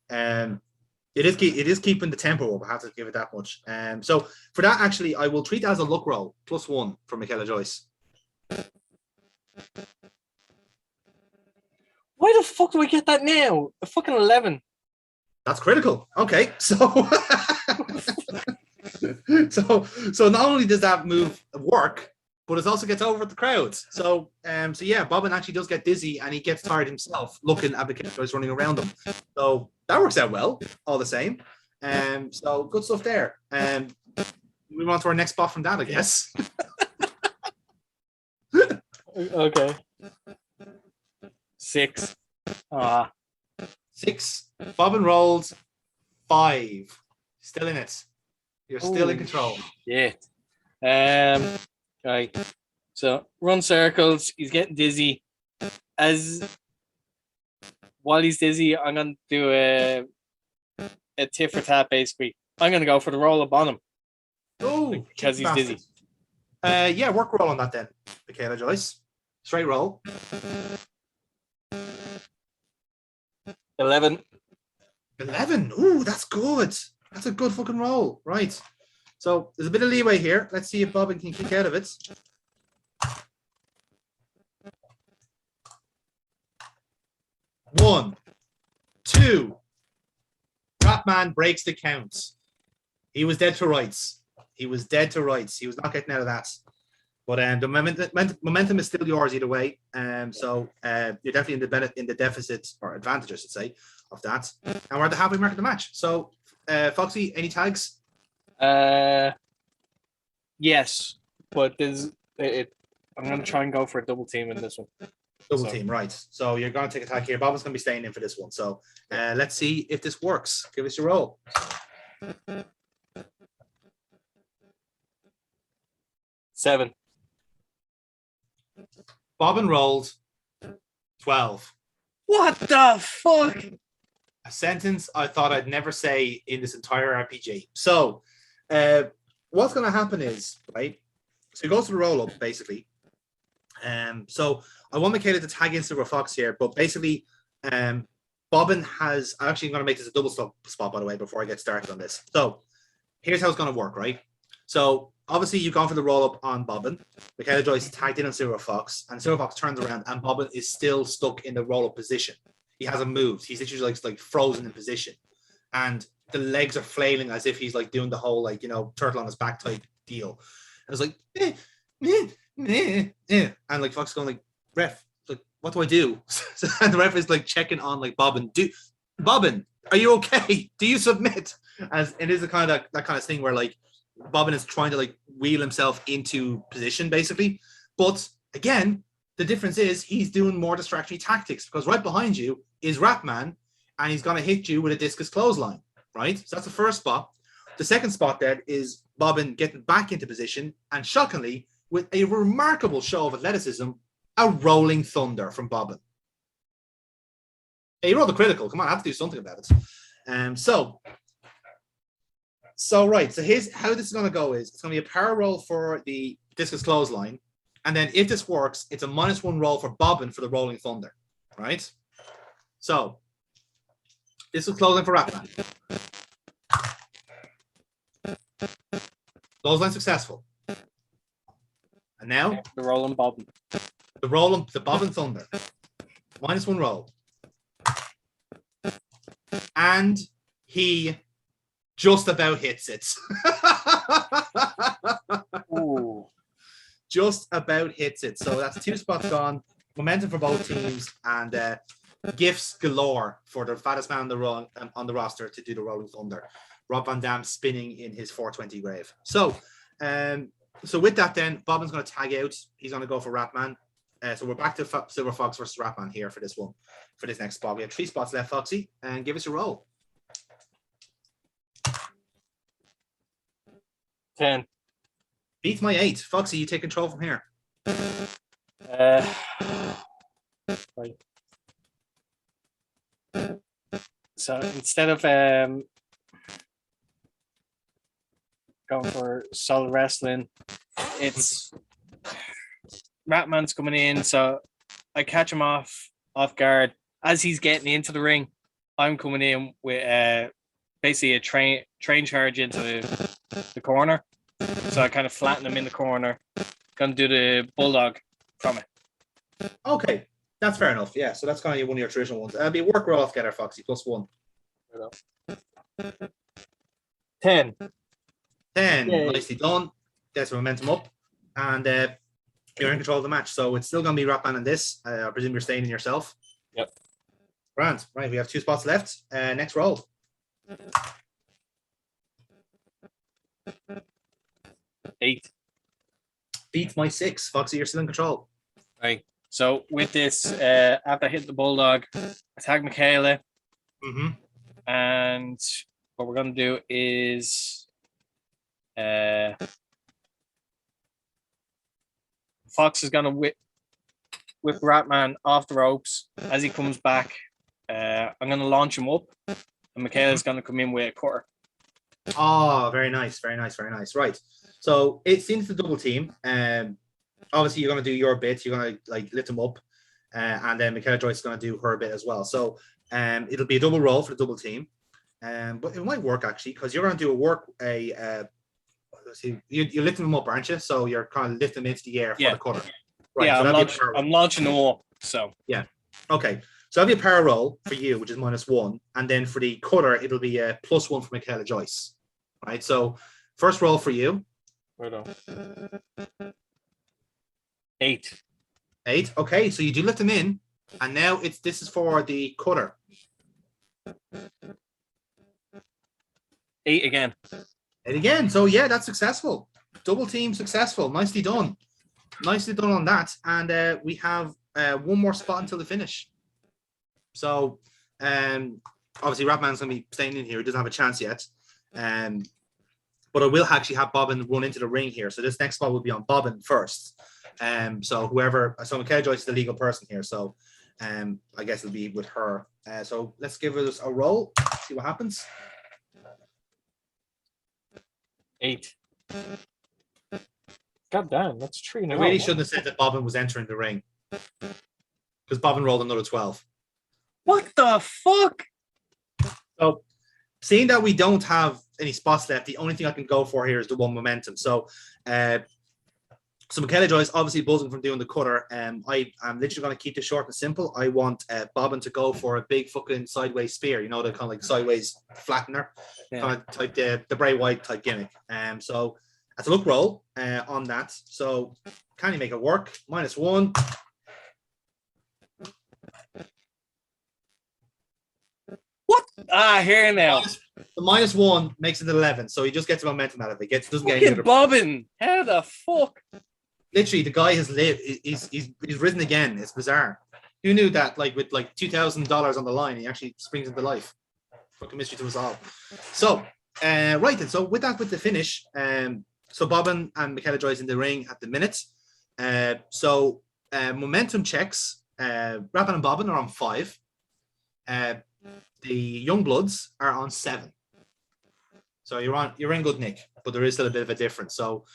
it is keeping the tempo up. I have to give it that much. So for that, actually, I will treat that as a luck roll +1 for Michaela Joyce. Why the fuck do I get that now? A fucking 11. That's critical. Okay, so so not only does that move work, but it also gets over the crowds. So yeah, Bobbin actually does get dizzy and he gets tired himself looking at the guys running around him. So that works out well, all the same. So good stuff there. Move on to our next spot from that, I guess. Okay. 6. 6. Bobbin rolls 5. Still in it. You're still in control. Yeah. Right. So run circles. He's getting dizzy. While he's dizzy, I'm gonna do a tit for tat. Basically, I'm gonna go for the roll up on him. Oh, because he's dizzy. Yeah, work roll on that then, Michaela Joyce. Straight roll. 11. 11. Ooh, that's good. That's a good fucking roll. Right. So there's a bit of leeway here. Let's see if Bobbin can kick out of it. One, 2. Ratman breaks the count. He was dead to rights. He was dead to rights. He was not getting out of that. But the momentum is still yours either way. So you're definitely in the deficit or advantage, I should say, of that. And we're at the halfway mark of the match. So, Foxy, any tags? Yes, but I'm going to try and go for a double team in this one. Double team, right. So you're going to take a tag here. Bobbin's going to be staying in for this one. So let's see if this works. Give us your roll. 7. Bobbin rolled 12. What the fuck? A sentence I thought I'd never say in this entire RPG. So what's going to happen is, right, so he goes to the roll up, basically. So I want Michaela to tag in Silver Fox here, but basically Bobbin has, I'm actually going to make this a double spot, by the way, before I get started on this. So here's how it's going to work, right? So obviously you've gone for the roll up on Bobbin. Michaela Joyce tagged in on Silver Fox, and Silver Fox turns around and Bobbin is still stuck in the roll up position. He hasn't moved. He's literally like frozen in position. And the legs are flailing as if he's like doing the whole like, turtle on his back type deal. And it's like, and like Fox going like, ref, like, what do I do? And the ref is like checking on like Bobbin. Bobbin, are you okay? Do you submit? As it is a kind of that kind of thing where like Bobbin is trying to like wheel himself into position basically. But again, the difference is he's doing more distractory tactics because right behind you is Ratman and he's going to hit you with a discus clothesline, right? So that's the first spot. The second spot then is Bobbin getting back into position and shockingly, with a remarkable show of athleticism, a rolling thunder from Bobbin. Hey, you rolled the critical. Come on, I have to do something about it. So right, so here's how this is going to go is it's going to be a power roll for the discus clothesline. And then if this works, it's a -1 roll for Bobbin for the rolling thunder, right? So this is clothesline for Ratman. Clothesline successful. And now the rolling Bobbin. The Bobbin thunder. -1 roll. And he just about hits it. Ooh. Just about hits it. So that's 2 spots gone. Momentum for both teams and gifts galore for the fattest man on the roster to do the rolling thunder. Rob Van Dam spinning in his 420 grave. So with that then, Bobbin's going to tag out. He's going to go for Ratman. So we're back to Silver Fox versus Ratman here for this one. For this next spot. We have 3 spots left, Foxy. And give us your roll. 10. Beats my 8. Foxy, you take control from here. Right. So instead of going for solid wrestling, it's Ratman's coming in, so I catch him off guard as he's getting into the ring. I'm coming in with basically a train charge into the corner. So I kind of flatten him in the corner. Gonna do the bulldog from it. Okay, that's fair enough. Yeah, so that's kind of one of your traditional ones. It'll be a work roll together, Foxy, +1. 10. 10, Yay. nicely done. Gets the momentum up, and you're in control of the match. So it's still going to be Ratman in this. I presume you're staying in yourself. Yep. Grand. Right, we have 2 spots left. Next roll. 8. Beats my 6. Foxy, you're still in control. Right. So with this, after I hit the bulldog, attack Michaela, Mm-hmm. and what we're gonna do is Fox is gonna whip Ratman off the ropes as he comes back. I'm gonna launch him up, and Michaela's gonna come in with a cutter. Oh, very nice, very nice, very nice. Right. So it seems the double team. Obviously you're going to do your bit. You're going to like lift them up, and then Michaela Joyce is going to do her bit as well. So it'll be a double roll for the double team, but it might work actually because you're going to do let's see, you're lifting them up, aren't you? So you're kind of lifting them into the air for the cutter. Right. Yeah, So I'm launching them up. So yeah. Okay. So that'll be a power roll for you, which is -1, and then for the cutter, it'll be a +1 for Michaela Joyce. Right. So first roll for you. Right on. 8. 8. Okay, so you do lift them in, and now this is for the cutter. 8 again. 8 again. So yeah, that's successful. Double team successful. Nicely done. Nicely done on that. And we have one more spot until the finish. So obviously Ratman's gonna be staying in here. He doesn't have a chance yet. But I will actually have Bobbin run into the ring here. So this next spot will be on Bobbin first. So Michaela Joyce is the legal person here. So I guess it'll be with her. So let's give it a roll, see what happens. 8. God damn, that's 3 I really shouldn't have said that Bobbin was entering the ring. Because Bobbin rolled another 12. What the fuck? So seeing that we don't have any spots left, the only thing I can go for here is the one momentum. So Michaela Joyce obviously buzzing from doing the cutter. I'm literally going to keep this short and simple. I want Bobbin to go for a big fucking sideways spear, you know, the kind of like sideways flattener, kind of type the Bray Wyatt type gimmick. So that's a look roll on that. So can you make it work? -1. What? Here now. The -1 makes it 11, so he just gets the momentum out of it. Doesn't get Fucking Bobbin. How the fuck? Literally, the guy has lived. He's risen again. It's bizarre. Who knew that? Like with like $2,000 on the line, he actually springs into life. Fucking mystery to us all. So right then. So with the finish, so Bobbin and Michaela Joyce in the ring at the minute. So momentum checks. Rappin and Bobbin are on 5. The Young Bloods are on 7. So you're in good nick, but there is still a bit of a difference. So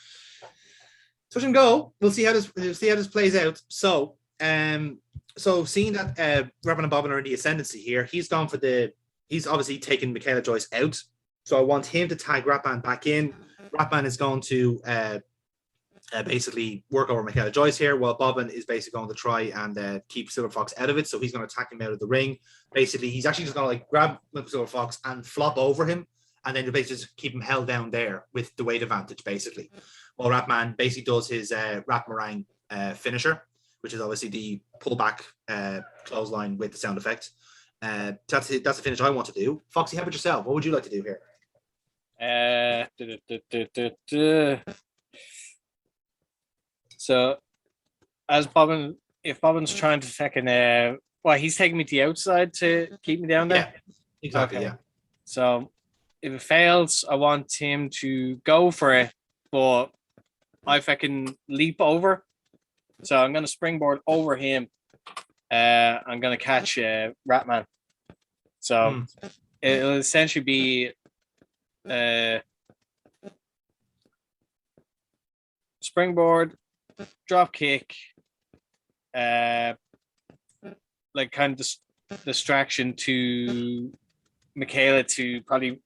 touch and go. We'll see how this plays out. So seeing that Rappin and Bobbin are in the ascendancy here, he's obviously taken Michaela Joyce out. So I want him to tag Ratman back in. Ratman is going to basically work over Michaela Joyce here, while Bobbin is basically going to try and keep Silver Fox out of it. So he's going to attack him out of the ring. Basically, he's actually just going to like grab Silver Fox and flop over him, and then basically just keep him held down there with the weight advantage, basically. While Ratman basically does his Rat Meringue finisher, which is obviously the pullback clothesline with the sound effect. That's the finish I want to do. Foxy, how about yourself? What would you like to do here? So, if Bobbin's trying to second, he's taking me to the outside to keep me down there? Yeah, exactly, okay. Yeah. So, if it fails, I want him to go for it, but if I can leap over. So, I'm going to springboard over him. I'm going to catch Ratman. So, it'll essentially be springboard, drop kick, like kind of distraction to Michaela to probably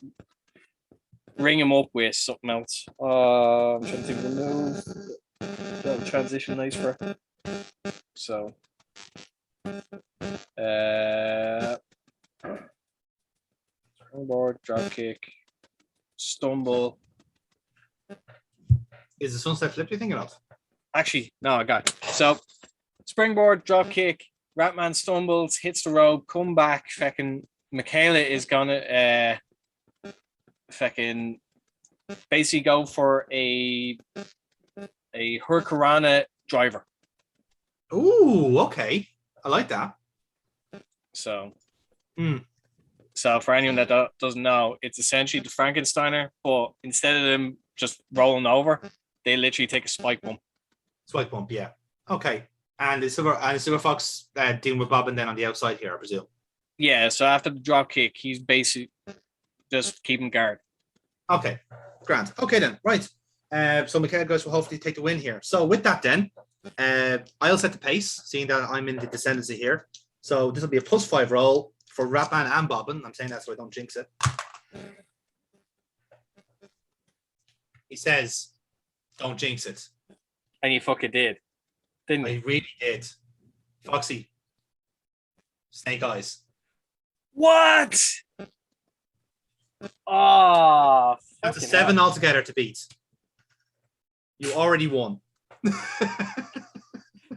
ring him up with something else. I'm trying to think of the move. That'll transition nice for her. So, springboard, drop kick, stumble. Is the sunset flip you're thinking of? Actually, no, I got it. So, springboard, drop kick, Ratman stumbles, hits the rope, come back. Fucking Michaela is gonna fucking basically go for a Hurricanrana driver. Ooh, okay. I like that. So, Hmm. so for anyone that doesn't know, it's essentially the Frankensteiner, but instead of them just rolling over, they literally take a spike bump. Spike bump, yeah. Okay. And the Silver Fox dealing with Bobbin then on the outside here, I presume. Yeah, so after the drop kick, he's basically just keeping guard. Okay. Grand. Okay then. Right. So Michaela guys will hopefully take the win here. So with that then, I'll set the pace, seeing that I'm in the descendancy here. So this will be a +5 roll for Ratman and Bobbin. I'm saying that so I don't jinx it. He says, don't jinx it. And you fucking did, didn't you? I really did. Foxy. Snake eyes. What? Oh, That's a fucking 7 hell. altogether to beat. You already won.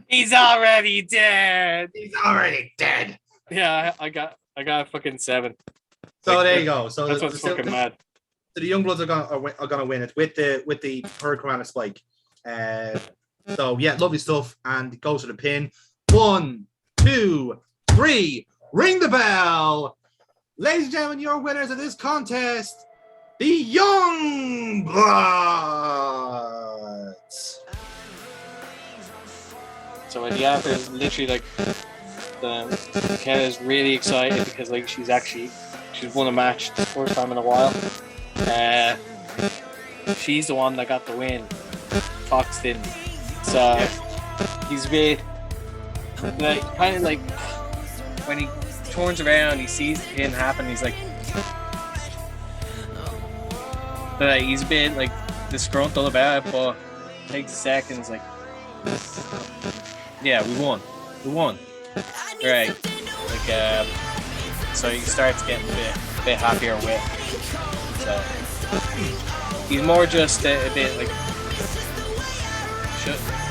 He's already dead. He's already dead. Yeah, I got a fucking 7. So Like, there you go. So That's what's fucking mad. So the Youngbloods are gonna win it with the Hurricanrana spike. So yeah, lovely stuff, and it goes to the pin. 1, 2, 3. Ring the bell, ladies and gentlemen. Your winners of this contest, the Youngbloods. So at the after is literally like Michaela is really excited because like she's won a match the first time in a while. She's the one that got the win. Fox didn't. So he's a bit like kind of like when he turns around, he sees the pin happen. He's like, but he's a bit like disgruntled about it, but takes a second. It's like, yeah, we won. Right. Like so he starts getting a bit happier with it. So he's more just a bit like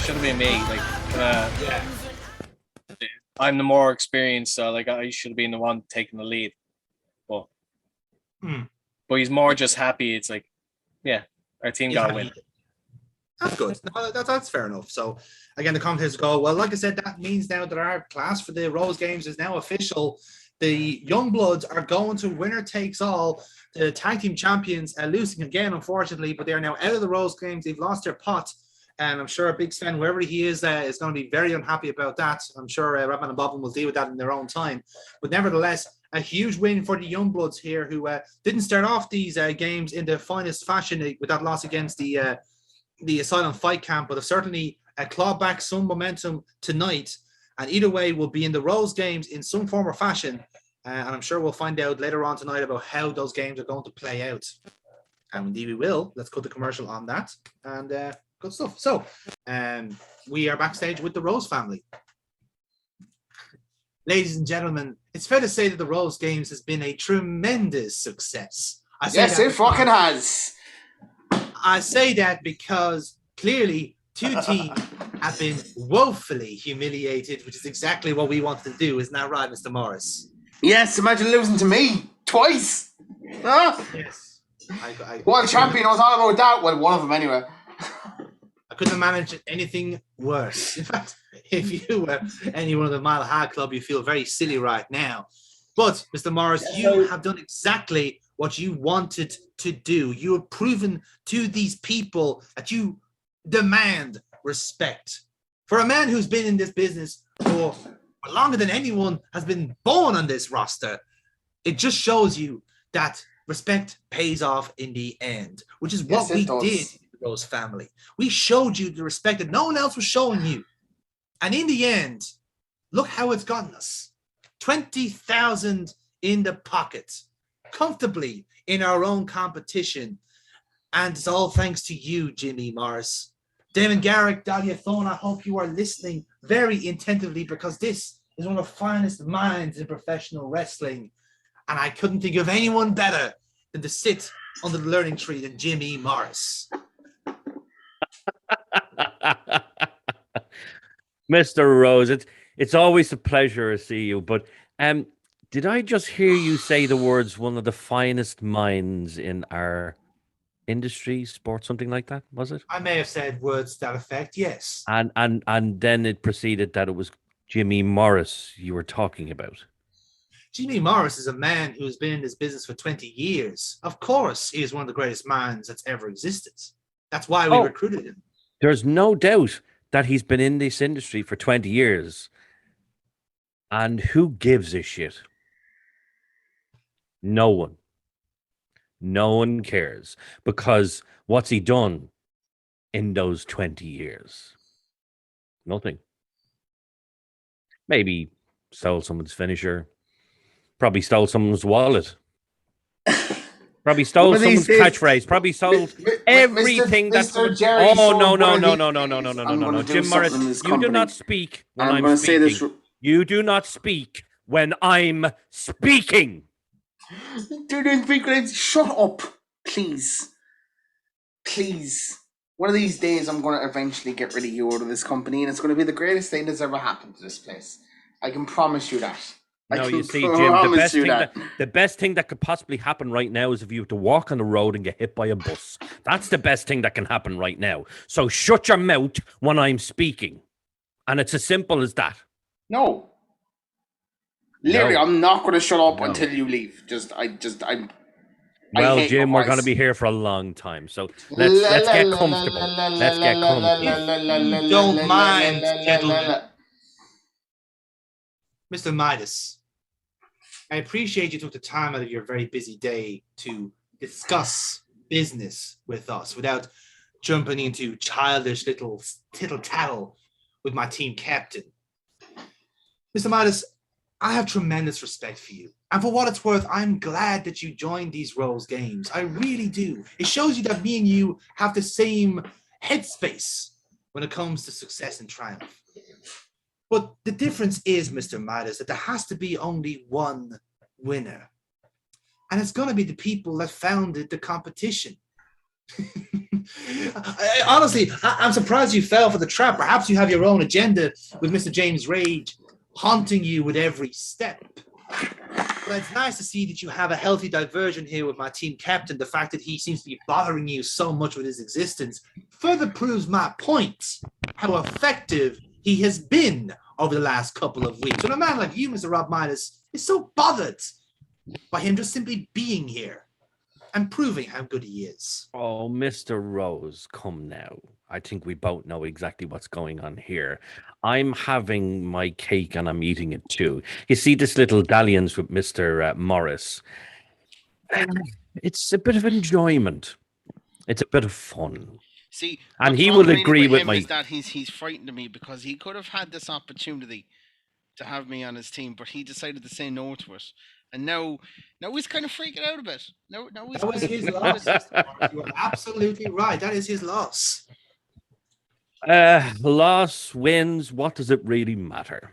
should have been me. Like yeah. I'm the more experienced, so like I should have been the one taking the lead. But but he's more just happy. It's like, yeah, our team got a win. That's good. No, that's fair enough. So again, the commentators go, well, like I said, that means now that our class for the Rose Games is now official. The Youngbloods are going to winner takes all. The tag team champions losing again, unfortunately, but they are now out of the Rose Games. They've lost their pot. And I'm sure Big Sven, wherever he is going to be very unhappy about that. I'm sure Ratman and Bobbin will deal with that in their own time. But nevertheless, a huge win for the Youngbloods here, who didn't start off these games in the finest fashion with that loss against the Asylum Fight Camp, but have certainly clawed back some momentum tonight. And either way, will be in the Rose Games in some form or fashion. And I'm sure we'll find out later on tonight about how those games are going to play out. And indeed we will. Let's cut the commercial on that. And good stuff. So we are backstage with the Rose family. Ladies and gentlemen, it's fair to say that the Rose Games has been a tremendous success. Yes, it fucking has. I say that because clearly two teams have been woefully humiliated, which is exactly what we wanted to do. Isn't that right, Mr. Morris? Yes, imagine losing to me twice. Huh? Yes. World champion was all about that. Well, one of them anyway. I couldn't have managed anything worse. In fact, if you were anyone of the Mile High Club, you feel very silly right now. But, Mr. Morris, you have done exactly what you wanted to do. You have proven to these people that you demand respect. For a man who's been in this business for longer than anyone has been born on this roster, it just shows you that respect pays off in the end, which is what we did in the Rose family. We showed you the respect that no one else was showing you. And in the end, look how it's gotten us. 20,000 in the pocket, comfortably in our own competition. And it's all thanks to you, Jimmy Morris. Damon Garrick, Dahlia Thorne, I hope you are listening very attentively because this is one of the finest minds in professional wrestling. And I couldn't think of anyone better than to sit under the learning tree than Jimmy Morris. Mr. Rose, it's always a pleasure to see you. But did I just hear you say the words "one of the finest minds in our industry, sport," something like that? Was it? I may have said words to that effect, yes. And then it proceeded that it was Jimmy Morris you were talking about. Jimmy Morris is a man who has been in this business for 20 years. Of course, he is one of the greatest minds that's ever existed. That's why we recruited him. There's no doubt that he's been in this industry for 20 years. And who gives a shit? No one. No one cares. Because what's he done in those 20 years? Nothing. Maybe stole someone's finisher. Probably stole someone's wallet. Probably stole someone's catchphrase. Probably sold everything that's. Oh no! Jim Morris, you do not speak when I'm speaking. You do not speak when I'm speaking. Shut up, please. Please. One of these days, I'm going to eventually get rid of you out of this company, and it's going to be the greatest thing that's ever happened to this place. I can promise you that. No, you see, Jim, the best thing that could possibly happen right now is if you have to walk on the road and get hit by a bus. That's the best thing that can happen right now. So shut your mouth when I'm speaking. And it's as simple as that. No. Literally, I'm not going to shut up until you leave. Well, Jim, we're going to be here for a long time. So let's get comfortable. Let's get comfortable. Don't mind, gentlemen. Mr. Midas, I appreciate you took the time out of your very busy day to discuss business with us without jumping into childish little tittle-tattle with my team captain. Mr. Midas, I have tremendous respect for you. And for what it's worth, I'm glad that you joined these Rose games. I really do. It shows you that me and you have the same headspace when it comes to success and triumph. But the difference is, Mr. Midas, that there has to be only one winner. And it's going to be the people that founded the competition. Honestly, I'm surprised you fell for the trap. Perhaps you have your own agenda with Mr. James Rage haunting you with every step. But it's nice to see that you have a healthy diversion here with my team captain. The fact that he seems to be bothering you so much with his existence further proves my point, how effective he has been over the last couple of weeks. And a man like you, Mr. Rob Midas, is so bothered by him just simply being here and proving how good he is. Oh, Mr. Rose, come now. I think we both know exactly what's going on here. I'm having my cake and I'm eating it too. You see this little dalliance with Mr. Morris. It's a bit of enjoyment. It's a bit of fun. See, and he will agree with me. Is that he's frightened of me because he could have had this opportunity to have me on his team, but he decided to say no to it. And now he's kind of freaking out a bit. Now he's that was his loss. You are absolutely right. That is his loss. Loss, wins, what does it really matter?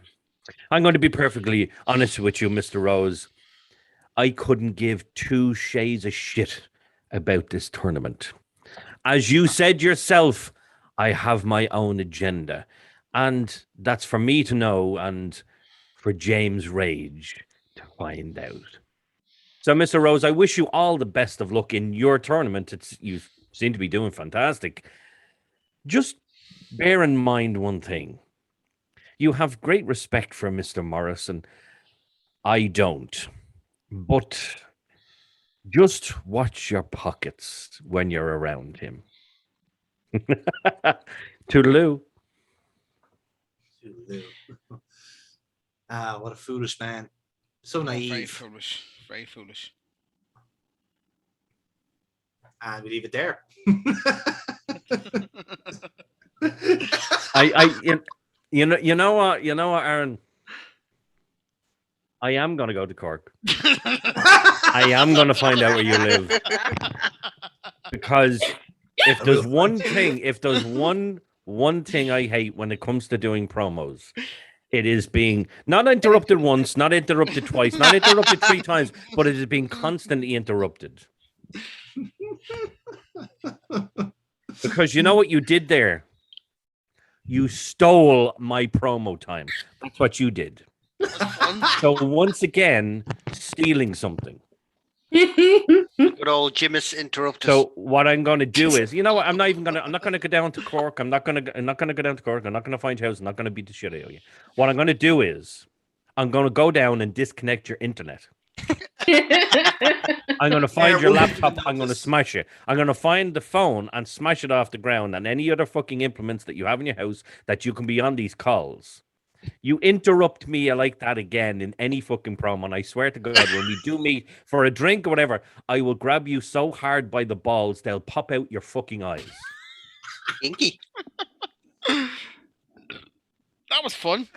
I'm going to be perfectly honest with you, Mr. Rose. I couldn't give two shades of shit about this tournament. As you said yourself, I have my own agenda. And that's for me to know and for James Rage to find out. So, Mr. Rose, I wish you all the best of luck in your tournament. You seem to be doing fantastic. Just bear in mind one thing. You have great respect for Mr. Morris, and I don't. But just watch your pockets when you're around him. Toodaloo. Toodaloo. What a foolish man. So naive. Very foolish. Very foolish. And we leave it there. You know what, Aaron? I am going to go to Cork. I am going to find out where you live. Because if there's one one thing I hate when it comes to doing promos. It is being not interrupted once, not interrupted twice, not interrupted 3 times, but it is being constantly interrupted. Because you know what you did there? You stole my promo time. That's what you did. So once again, stealing something. Good old Jimis interrupted. So what I'm going to do is, you know what? I'm not going to go down to Cork. I'm not going to go down to Cork. I'm not going to find your house. I'm not going to beat the shit out of you. What I'm going to do is, I'm going to go down and disconnect your internet. I'm going to find your laptop. I'm going to smash it. I'm going to find the phone and smash it off the ground and any other fucking implements that you have in your house that you can be on these calls. You interrupt me like that again in any fucking promo, and I swear to God, when we do meet for a drink or whatever, I will grab you so hard by the balls they'll pop out your fucking eyes. Inky. That was fun.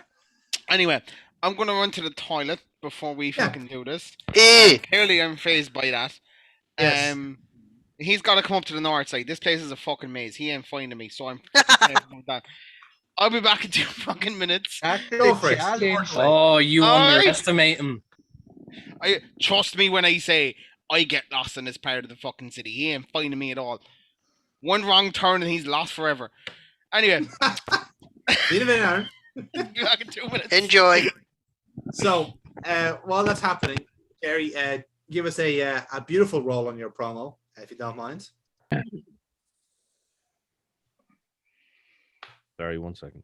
Anyway, I'm going to run to the toilet before we fucking do this. Clearly, I'm phased by that. Yes. He's got to come up to the north side. This place is a fucking maze. He ain't finding me, so I'm fucking phased about that. I'll be back in 2 fucking minutes. Go for it. Oh, you underestimate him. Trust me when I say I get lost in this part of the fucking city. He ain't finding me at all. One wrong turn and he's lost forever. Anyway. See you in a minute, Aaron. Be back in 2 minutes. Enjoy. So, while that's happening, Gary, give us a beautiful roll on your promo, if you don't mind. Sorry, 1 second.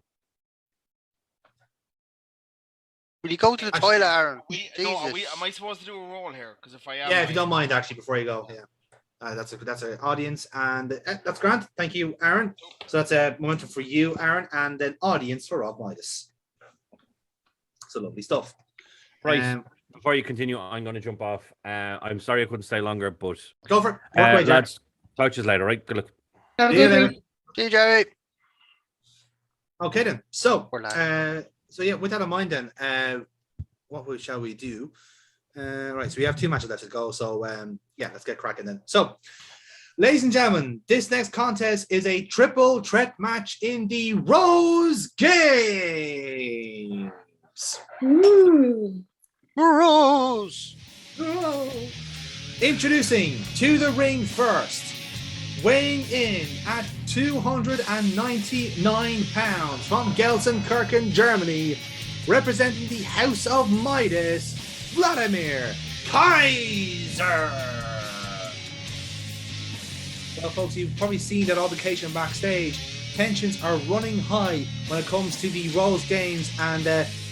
Will you go to the toilet, Aaron? Am I supposed to do a roll here? Because if I am, Yeah, if you don't mind, actually, before you go, yeah. That's an audience, and that's grand. Thank you, Aaron. So that's a momentum for you, Aaron, and an audience for Rob Midas. So lovely stuff. Right. Before you continue, I'm going to jump off. I'm sorry I couldn't stay longer, but go for it. Work away, lads, talk to you later, right? Good luck. See you later. See you, Jerry. Okay then. So yeah, with that in mind, then, shall we do? Right, so we have 2 matches left to go. So yeah, let's get cracking then. So, ladies and gentlemen, this next contest is a triple threat match in the Rose Games. Rose. Introducing to the ring first, weighing in at 299 pounds from Gelsenkirchen, Germany, representing the House of Midas, Vladimir Kaiser. Well, folks, you've probably seen that altercation backstage. Tensions are running high when it comes to the Rose Games and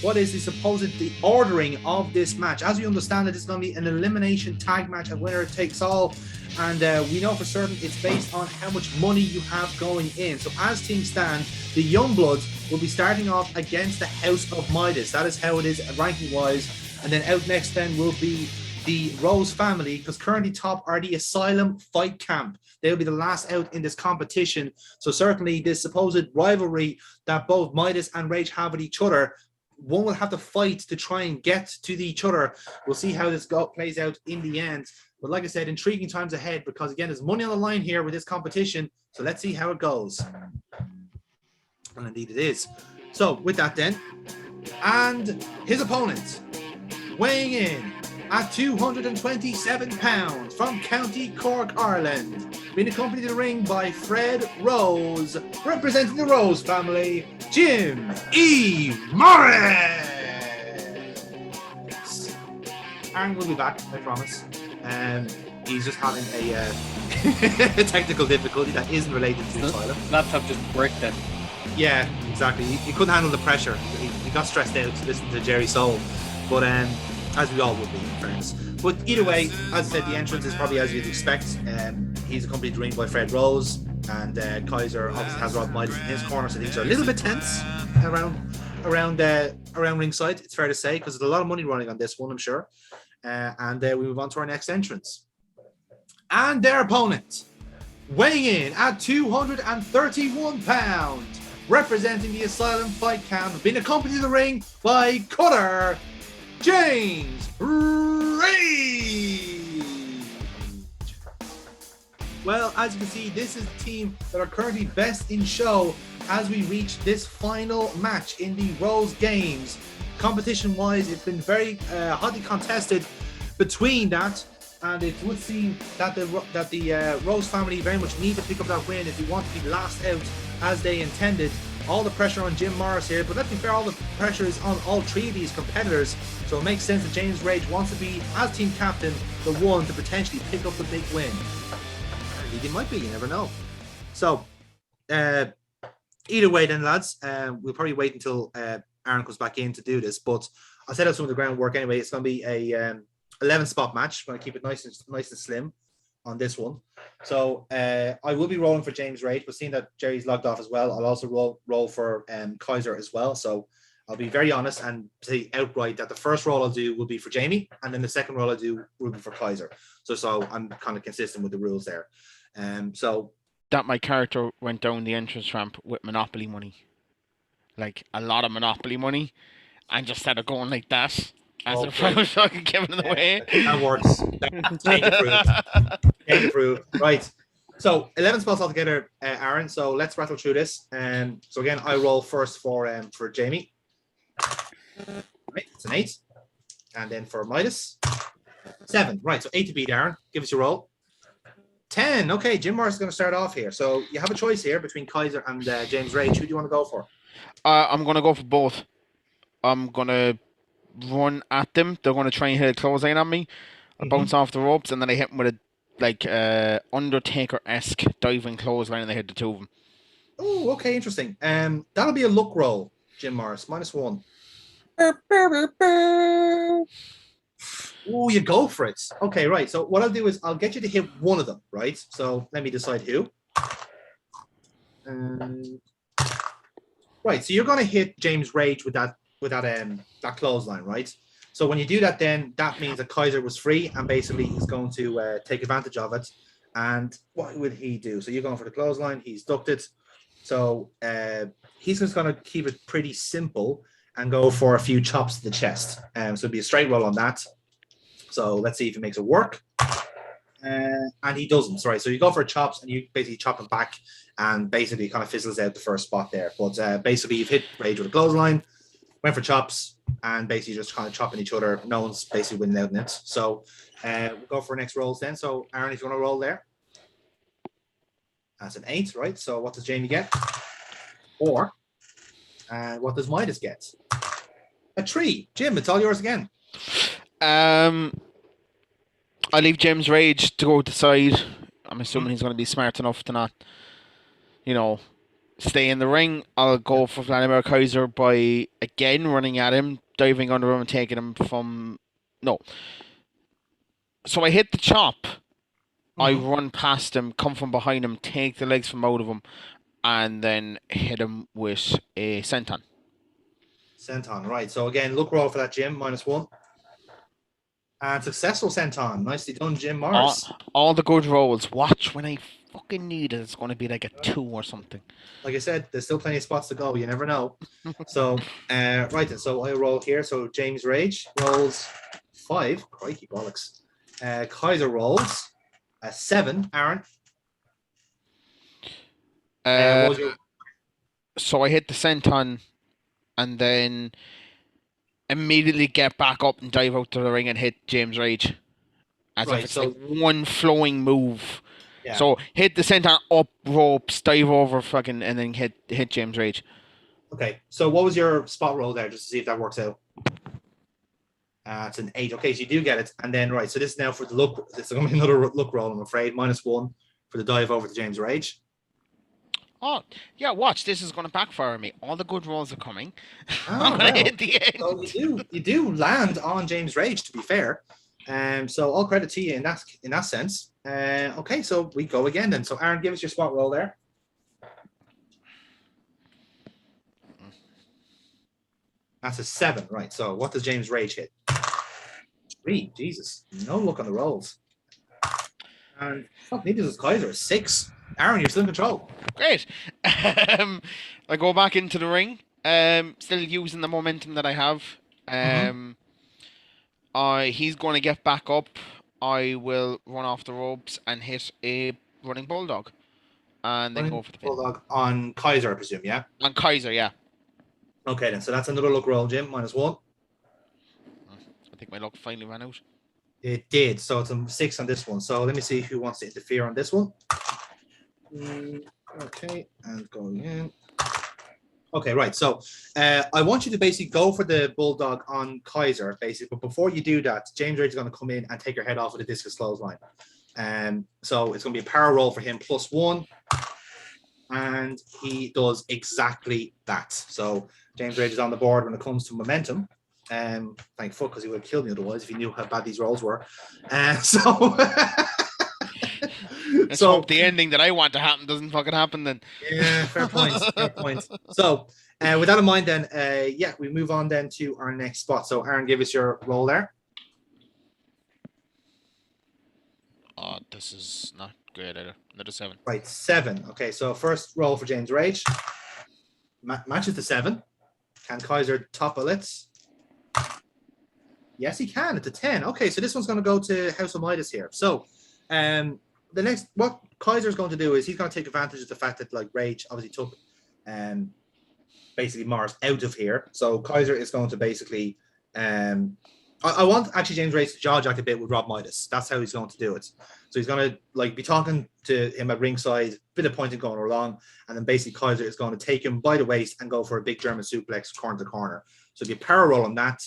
what is the ordering of this match. As we understand it, it's going to be an elimination tag match, a winner takes all. And we know for certain it's based on how much money you have going in. So as things stand, the Youngbloods will be starting off against the House of Midas. That is how it is ranking-wise. And then out next then will be the Rose family, because currently top are the Asylum Fight Camp. They'll be the last out in this competition. So certainly this supposed rivalry that both Midas and Rage have with each other, one will have to fight to try and get to each other. We'll see how this plays out in the end. But like I said, intriguing times ahead, because again, there's money on the line here with this competition. So let's see how it goes. And indeed it is. So with that then, and his opponent, weighing in at 227 pounds from County Cork, Ireland, being accompanied to the ring by Fred Rose, representing the Rose family, Jim E. Morris. Aaron will be back, I promise. He's just having a technical difficulty that isn't related to the toilet. Laptop just worked then. Yeah, exactly. He couldn't handle the pressure. He got stressed out to listen to Jerry Soul. But as we all would be, in fairness. But either way, as I said, the entrance is probably as you'd expect. He's accompanied to the ring by Fred Rose, and Kaiser obviously has Rob Midas in his corner, so things are a little bit tense around ringside. It's fair to say, because there's a lot of money running on this one, I'm sure. And we move on to our next entrance, and their opponent, weighing in at 231 pounds, representing the Asylum Fight Camp, being accompanied to the ring by Cutter James Rage. Well, as you can see, this is the team that are currently best in show as we reach this final match in the Rose Games. Competition-wise, it's been very hotly contested between that, and it would seem that the Rose family very much need to pick up that win if they want to be last out as they intended. All the pressure on Jim Morris here, but let's be fair, all the pressure is on all three of these competitors, so it makes sense that James Rage wants to be, as team captain, the one to potentially pick up the big win. He might be, you never know. So, either way then, lads, we'll probably wait until Aaron comes back in to do this, but I'll set out some of the groundwork anyway. It's going to be a 11-spot match. I'm going to keep it nice and slim on this one. So I will be rolling for James Rage, but seeing that Jerry's logged off as well, I'll also roll for Kaiser as well. So I'll be very honest and say outright that the first roll I'll do will be for Jamie, and then the second roll I'll do will be for Kaiser. So I'm kind of consistent with the rules there. So that my character went down the entrance ramp with Monopoly money, like a lot of Monopoly money, and just started going like that as a pro fucking giving it away. That works. Change approved. Right. So 11 spots altogether, Aaron. So let's rattle through this. So again, I roll first for Jamie. Right, it's an 8, and then for Midas, 7. Right, so 8 to beat, Aaron. Give us your roll. 10. Okay, Jim Morris is going to start off here. So you have a choice here between Kaiser and James Rage. Who do you want to go for? I'm going to go for both. I'm going to run at them. They're going to try and hit a clothesline on me. I bounce off the ropes, and then I hit them with a Undertaker-esque diving clothesline, and they hit the two of them. Oh, okay, interesting. That'll be a luck roll, Jim Morris, -1. Oh, you go for it. Okay, right. So what I'll do is I'll get you to hit one of them, right? So let me decide who. Right. So you're going to hit James Rage with that clothesline, right? So when you do that, then that means that Kaiser was free and basically he's going to take advantage of it. And what would he do? So you're going for the clothesline. He's ducked it. So he's just going to keep it pretty simple and go for a few chops to the chest. So it'll be a straight roll on that. So let's see if he makes it work. And he doesn't. Sorry. So you go for chops and you basically chop him back and basically kind of fizzles out the first spot there. But basically you've hit Rage with a clothesline, went for chops, and basically just kind of chopping each other. No one's basically winning out in it. So we'll go for next rolls then. So Aaron, if you want to roll there. That's an 8, right? So what does Jamie get? 4. And what does Midas get? A 3. Jim, it's all yours again. I leave James Rage to go to the side. I'm assuming he's going to be smart enough to not, stay in the ring. I'll go for Vladimir Kaiser by, again, running at him, diving under him and taking him from... No. So I hit the chop. I run past him, come from behind him, take the legs from out of him, and then hit him with a senton. Senton, right. So again, look roll for that, Jim, -1. And successful senton. Nicely done, Jim Morris. All the good rolls. Watch when I fucking need it. It's going to be like a 2 or something. Like I said, there's still plenty of spots to go. You never know. So, right then. So I roll here. So James Rage rolls 5. Crikey bollocks. Kaiser rolls 7. Aaron. So I hit the senton and then immediately get back up and dive out to the ring and hit James Rage. As if it's like one flowing move. Yeah. So hit the senton, up ropes, dive over fucking, and then hit James Rage. Okay. So what was your spot roll there, just to see if that works out? It's an 8. Okay, so you do get it. And then, right, so this is now for the look. It's going to be another look roll, I'm afraid. -1 for the dive over to James Rage. Oh, yeah, watch. This is going to backfire on me. All the good rolls are coming. Oh, I'm going to hit the end. So you do land on James Rage, to be fair. So all credit to you in that sense. Okay, so we go again then. So Aaron, give us your spot roll there. That's a 7, right? So what does James Rage hit? 3. Jesus, no luck on the rolls. And fuck, neither does Kaiser. 6. Aaron, you're still in control. Great. I go back into the ring. Still using the momentum that I have. He's going to get back up. I will run off the ropes and hit a running bulldog. and then go for the pin. Bulldog on Kaiser, I presume, yeah? On Kaiser, yeah. Okay, then. So that's another luck roll, Jim. -1. I think my luck finally ran out. It did. So it's a 6 on this one. So let me see who wants to interfere on this one. Okay, and going in. Okay, right. So I want you to basically go for the Bulldog on Kaiser, basically. But before you do that, James Rage is going to come in and take your head off with a discus clothesline. So it's going to be a power roll for him +1. And he does exactly that. So James Rage is on the board when it comes to momentum. Thank fuck, because he would have killed me otherwise if he knew how bad these rolls were. So Let's hope the ending that I want to happen doesn't fucking happen then. Yeah, fair point. Fair point. So with that in mind, then yeah, we move on then to our next spot. So Aaron, give us your roll there. Oh, this is not great either. Another 7. Right, 7. Okay, so first roll for James Rage. Matches the 7. Can Kaiser topple it? Yes, he can. It's a 10. Okay, so this one's going to go to House of Midas here. So the next, what Kaiser's going to do is he's going to take advantage of the fact that like Rage obviously took basically Morris out of here. So Kaiser is going to basically I want actually James Rage to jaw jack a bit with Rob Midas. That's how he's going to do it. So he's going to like be talking to him at ringside, bit of pointing going along, and then basically Kaiser is going to take him by the waist and go for a big German suplex corner to corner. So the power roll on that,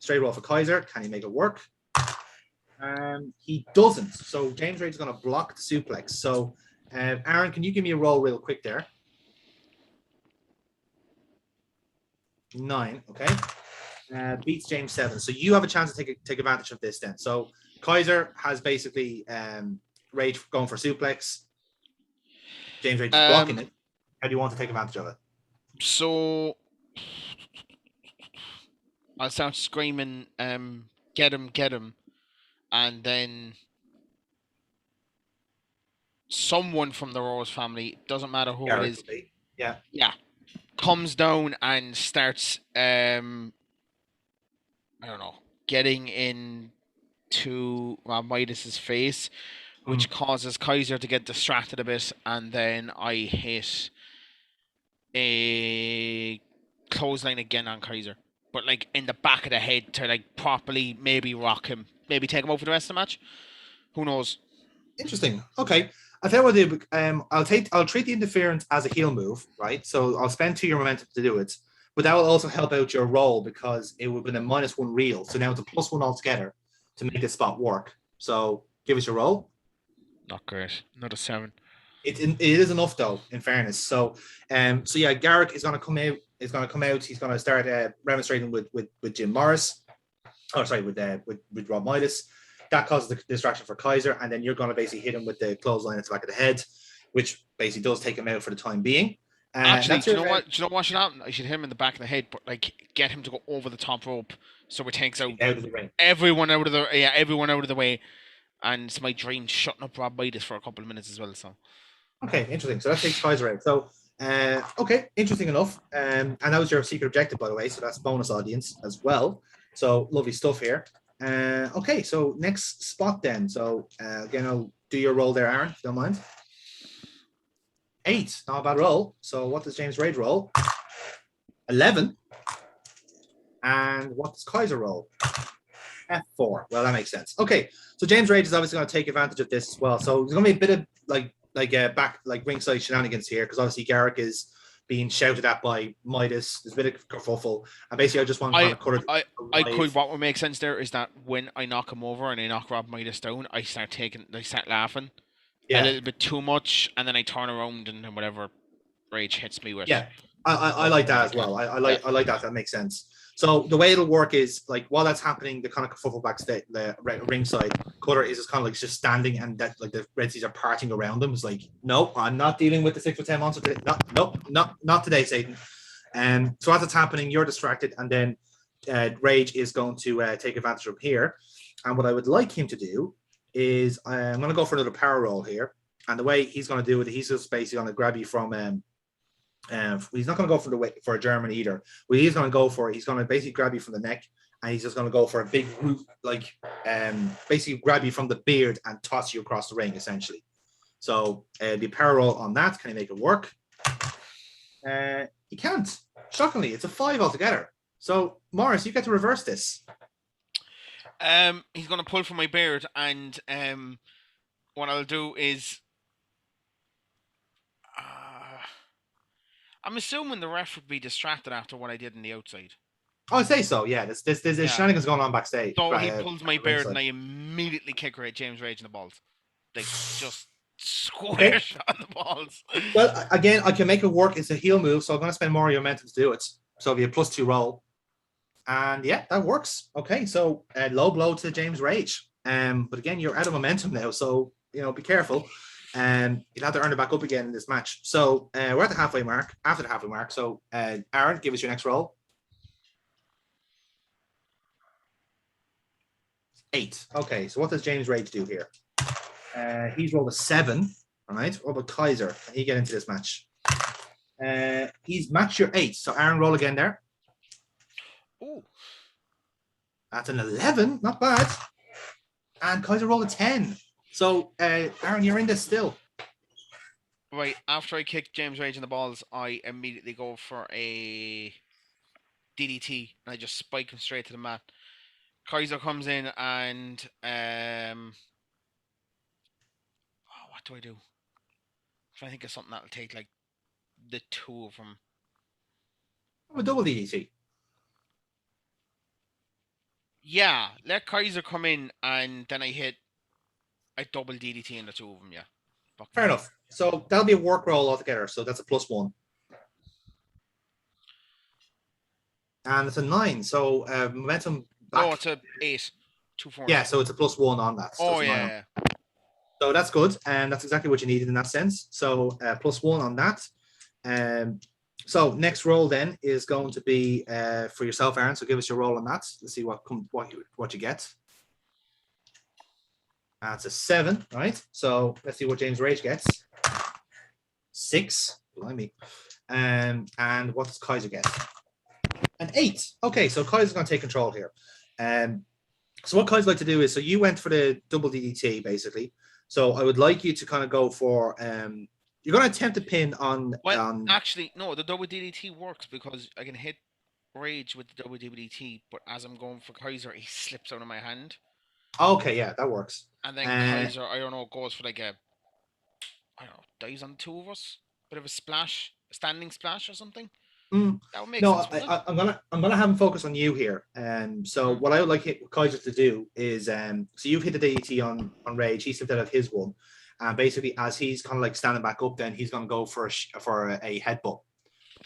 straight roll for Kaiser. Can he make it work? He doesn't. So James Rage is going to block the suplex. So Aaron, can you give me a roll real quick there? 9. Okay. Beats James 7. So you have a chance to take advantage of this then. So Kaiser has basically Rage going for suplex. James Rage is blocking it. How do you want to take advantage of it? So I'll start screaming, get him. And then someone from the Rose family, doesn't matter who it is, yeah, comes down and starts I don't know, getting into Midas's face, which causes Kaiser to get distracted a bit, and then I hit a clothesline again on Kaiser, but like in the back of the head to like properly maybe rock him, maybe take him out for the rest of the match. Who knows? Interesting. Okay. I'll tell you what I'll do. I'll treat the interference as a heel move, right? So I'll spend 2 your momentum to do it. But that will also help out your roll because it would have been a -1 reel. So now it's a +1 altogether to make this spot work. So give us your roll. Not great. Not a 7. It is enough though, in fairness. So so yeah, Garrick is going to come out. He's going to start remonstrating with Jim Morris. Oh, sorry, with Rob Midas. That causes the distraction for Kaiser, and then you're going to basically hit him with the clothesline at the back of the head, which basically does take him out for the time being. Actually, do you know what should happen? I should hit him in the back of the head, but like get him to go over the top rope so it takes out of the ring. everyone out of the way, and it's my dream shutting up Rob Midas for a couple of minutes as well. So okay, interesting. So that takes Kaiser out. So okay, interesting enough. And that was your secret objective, by the way. So that's bonus audience as well. So lovely stuff here. Okay, so next spot then. So again, I'll do your roll there, Aaron, if you don't mind. 8, not a bad roll. So what does James Rage roll? 11. And what does Kaiser roll? F4. Well, that makes sense. Okay, so James Rage is obviously going to take advantage of this as well. So there's going to be a bit of back ringside shenanigans here because obviously Garrick is being shouted at by Midas. There's a bit of kerfuffle, and basically I just want to kind of cut it. What would make sense there is that when I knock him over and I knock Rob Midas down, I start laughing a little bit too much, and then I turn around and then whatever Rage hits me with. Yeah, I like that as well. I like that. That makes sense. So the way it'll work is like while that's happening, the kind of kerfuffle backstage, the ringside, Cutter is just kind of like just standing, and that like the Red Seas are parting around him. It's like, no, I'm not dealing with the 6'10" monster today. Not today, Satan. So as it's happening, you're distracted, and then Rage is going to take advantage of here. And what I would like him to do is I'm going to go for another power roll here. And the way he's going to do it, he's just basically going to grab you from. He's not going to go for a German either. What he's going to go for, he's going to basically grab you from the neck, and he's just going to go for a big root, like basically grab you from the beard and toss you across the ring, essentially. So the power roll on that, can you make it work? You can't. Shockingly, it's a 5 altogether. So Morris, you get to reverse this. He's gonna pull from my beard, and what I'll do is, I'm assuming the ref would be distracted after what I did in the outside. I'd say so. Yeah, there's Yeah. shenanigans going on backstage. So he pulls my beard, ringside. and I immediately kick her at James Rage in the balls, like just square Okay. shot in the balls. Well, again, I can make it work. It's a heel move, so I'm going to spend more of your momentum to do it. So it'll be a +2 roll. And yeah, that works. Okay, so low blow to James Rage. But again, you're out of momentum now, so be careful. You'll have to earn it back up again in this match. So we're at the halfway mark, after the halfway mark. So Aaron, give us your next roll. 8. Okay, so what does James Rage do here? He's rolled a 7. All right, what about Kaiser? Can he get into this match? He's matched your 8. So Aaron, roll again there. Oh, That's an 11. Not bad. And Kaiser rolled a 10. So Aaron, you're in this still. right. After I kick James Rage in the balls, I immediately go for a DDT, and I just spike him straight to the mat. Kaiser comes in, and what do I do? I'm trying to think of something that'll take like the 2 of them. A double DDT. Yeah, let Kaiser come in, and then I hit a double DDT in the 2 of them. Yeah. Fair enough. So that'll be a work roll altogether. So that's a +1. And it's a 9. So momentum back. Oh, it's a 8. 2 4. Yeah, so it's a +1 on that. So Oh it's a 9. yeah. So that's good. And that's exactly what you needed in that sense. So +1 on that. So next roll then is going to be for yourself, Aaron. So give us your roll on that. Let's see what you get. That's a 7, right? So let's see what James Rage gets. 6. Blimey. And what does Kaiser get? An 8. Okay, so Kaiser's going to take control here. So what Kaiser like to do is, so you went for the double DDT basically. So I would like you to kind of go for you're going to attempt to pin on. Well, actually, no. The double DDT works because I can hit Rage with the double DDT, but as I'm going for Kaiser, he slips out of my hand. Okay, yeah, that works. And then Kaiser, I don't know, goes for like dives on the 2 of us. Bit of a splash, a standing splash or something. That would make sense. I'm gonna have him focus on you here. So what I would like Kaiser to do is so you've hit the DDT on Rage. He slipped out of his one, and basically as he's kind of like standing back up, then he's gonna go for a headbutt,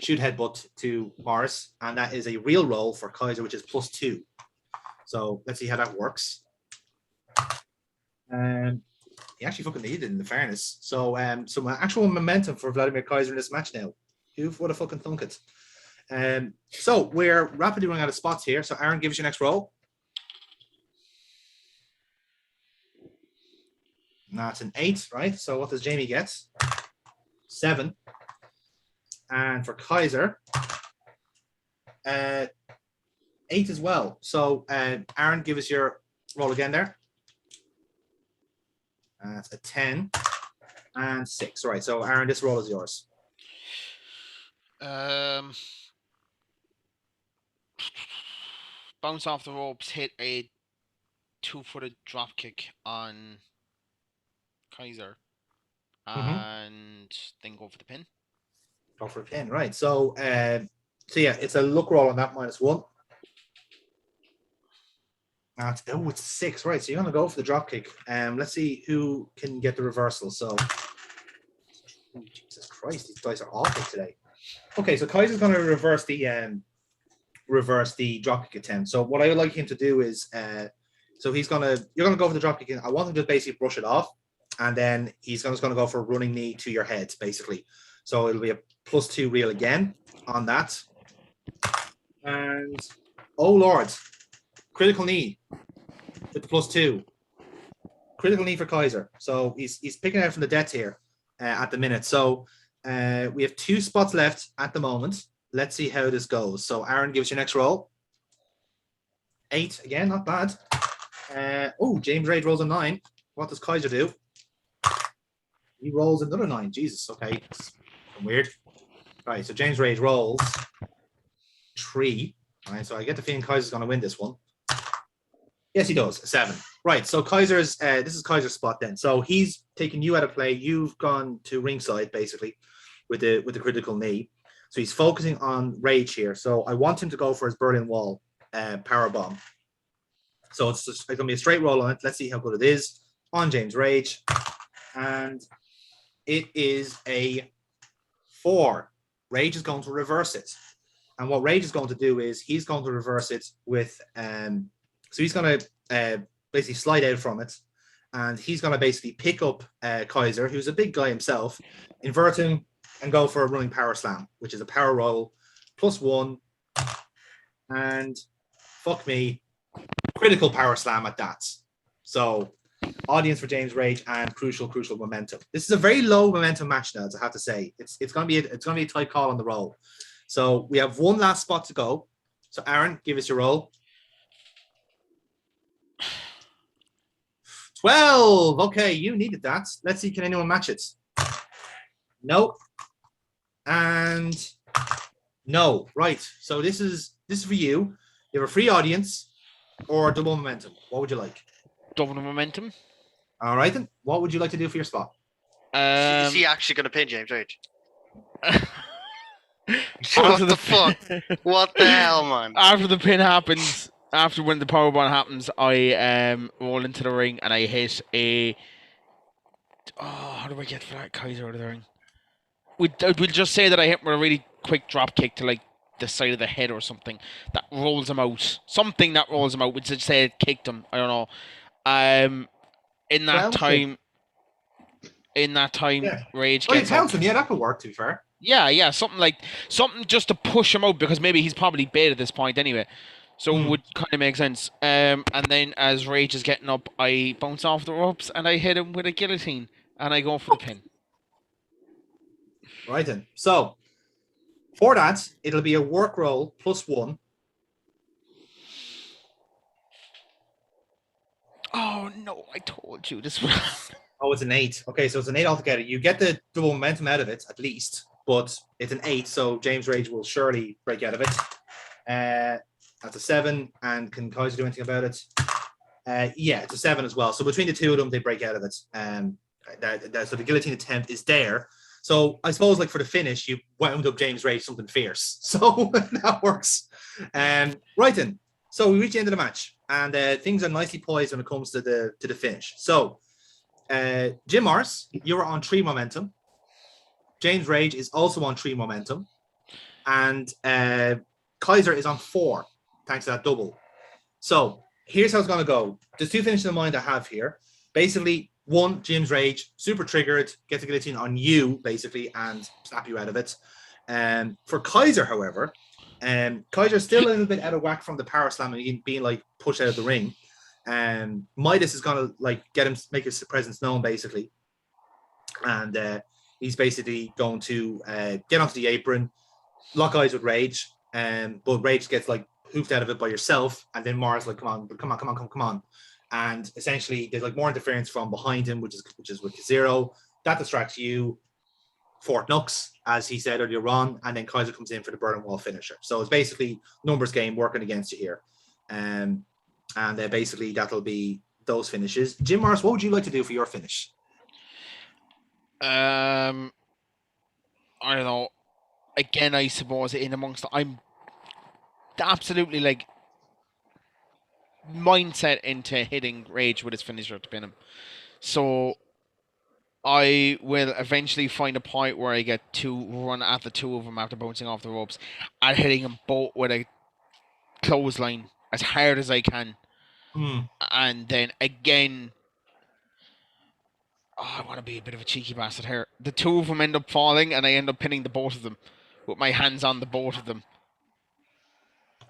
shoot headbutt to Morris, and that is a real roll for Kaiser, which is +2. So let's see how that works. He actually fucking needed it, in the fairness. So some actual momentum for Vladimir Kaiser in this match now. Who would have fucking thunk it? So we're rapidly running out of spots here. So Aaron, give us your next roll. And that's an 8, right? So what does Jamie get? 7. And for Kaiser, 8 as well. So Aaron, give us your roll again there. That's a 10 and 6. All right. So Aaron, this roll is yours. Bounce off the ropes, hit a 2-footed drop kick on Kaiser, and then go for the pin. Go for a pin, right? So, yeah, it's a luck roll on that -1. It's 6, right? So you're gonna go for the drop kick. Let's see who can get the reversal. So, Jesus Christ, these guys are awful today. Okay, so Kaiser's gonna reverse the drop kick attempt. So what I would like him to do is, so you're gonna go for the drop kick. I want him to basically brush it off, and then he's just gonna go for a running knee to your head, basically. So it'll be a +2 reel again on that. And oh Lord, critical knee with the +2. Critical knee for Kaiser. So he's picking out from the depths here at the minute. So we have 2 spots left at the moment. Let's see how this goes. So Aaron, give us your next roll. 8 again, not bad. James Rage rolls a 9. What does Kaiser do? He rolls another 9. Jesus, okay. It's weird. Right, so James Rage rolls 3. All right, so I get the feeling Kaiser's going to win this one. Yes, he does. 7. Right, so Kaiser's, this is Kaiser's spot then. So he's taking you out of play. You've gone to ringside, basically, with the critical knee. So he's focusing on Rage here. So I want him to go for his Berlin Wall power bomb. So it's going to be a straight roll on it. Let's see how good it is on James Rage. And it is a 4. Rage is going to reverse it. And what Rage is going to do is he's going to reverse it with, so he's going to basically slide out from it. And he's going to basically pick up Kaiser, who's a big guy himself, invert him, and go for a running power slam, which is a power roll, +1. And fuck me, critical power slam at that. So audience for James Rage and crucial momentum. This is a very low momentum match now, I have to say. It's gonna be a tight call on the roll. So we have one last spot to go. So Aaron, give us your roll. 12. Okay, you needed that. Let's see, can anyone match it? Nope. And no. Right. So this is for you. You have a free audience or double momentum. What would you like? Double momentum. All right then. What would you like to do for your spot? Is he actually going to pin James Rage? What the fuck? What the hell, man? After the pin happens, after when the powerbomb happens, I roll into the ring and I hit a. Oh, how do I get for that Kaiser out of the ring? We'll just say that I hit with a really quick drop kick to like the side of the head or something that rolls him out. Something that rolls him out. Which say it kicked him. I don't know. In that time, Yeah. Rage Well, gets you up. count him. Yeah, that could work, to be fair. Yeah, something just to push him out because maybe he's probably bait at this point anyway. So it would kind of make sense. And then as Rage is getting up, I bounce off the ropes and I hit him with a guillotine and I go for the pin. Right then. So for that, it'll be a work roll +1. Oh no, I told you this was. Oh, it's an 8. Okay, so it's an 8 altogether. You get the double momentum out of it, at least, but it's an 8, so James Rage will surely break out of it. That's a 7, and can Kaiser do anything about it? Yeah, it's a 7 as well. So between the two of them, they break out of it. So the guillotine attempt is there. So I suppose, like for the finish, you wound up James Rage something fierce. So that works. Right then. So we reach the end of the match, and things are nicely poised when it comes to the finish. So Jim Morris, you are on 3 momentum. James Rage is also on 3 momentum, and Kaiser is on 4, thanks to that double. So here's how it's going to go. There's 2 finishes in mind I have here. Basically, 1, James Rage, super triggered, gets a guillotine on you, basically, and snap you out of it. For Kaiser, however, Kaiser's still a little bit out of whack from the power slam and being like pushed out of the ring. Midas is gonna like make his presence known, basically, and he's basically going to get onto the apron, lock eyes with Rage, but Rage gets like hoofed out of it by yourself, and then Mars like, come on, and essentially there's like more interference from behind him, which is with Zero. That distracts you. Fort Knox, as he said earlier on, and then Kaiser comes in for the Berlin Wall finisher. So it's basically numbers game working against you here. And basically that'll be those finishes. Jim Morris, what would you like to do for your finish? I don't know. Again, I suppose in amongst I'm absolutely like mindset into hitting Rage with his finisher to pin him. So I will eventually find a point where I get to run at the 2 of them after bouncing off the ropes and hitting them both with a clothesline as hard as I can. And then again, I want to be a bit of a cheeky bastard here. The 2 of them end up falling and I end up pinning the both of them with my hands on the both of them.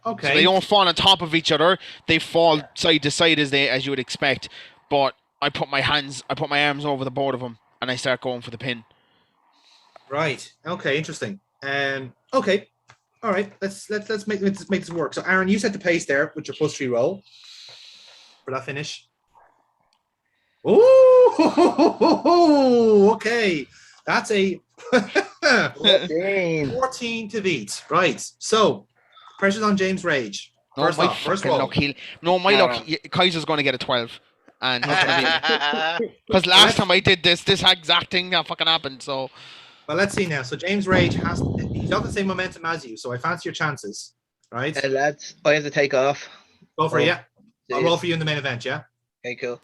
Okay. So they don't fall on top of each other. They fall side to side as you would expect. But I put my arms over the both of them and I start going for the pin. Right. Okay. Interesting. Okay. All right. Let's make this work. So Aaron, you set the pace there with your +3 roll for that finish. Ooh, okay. That's a 14. 14 to beat. Right. So, pressure's on James Rage. No, First my off, first fucking roll. luck. My luck. Kaiser's going to get a 12. And he's going to be. Because last time I did this exact thing that fucking happened. So. Well, let's see now. So James Rage he's got the same momentum as you. So I fancy your chances. Right. Lads, I have to take off. Go for it, yeah. I'll Jeez. roll for you in the main event, yeah? Okay, cool.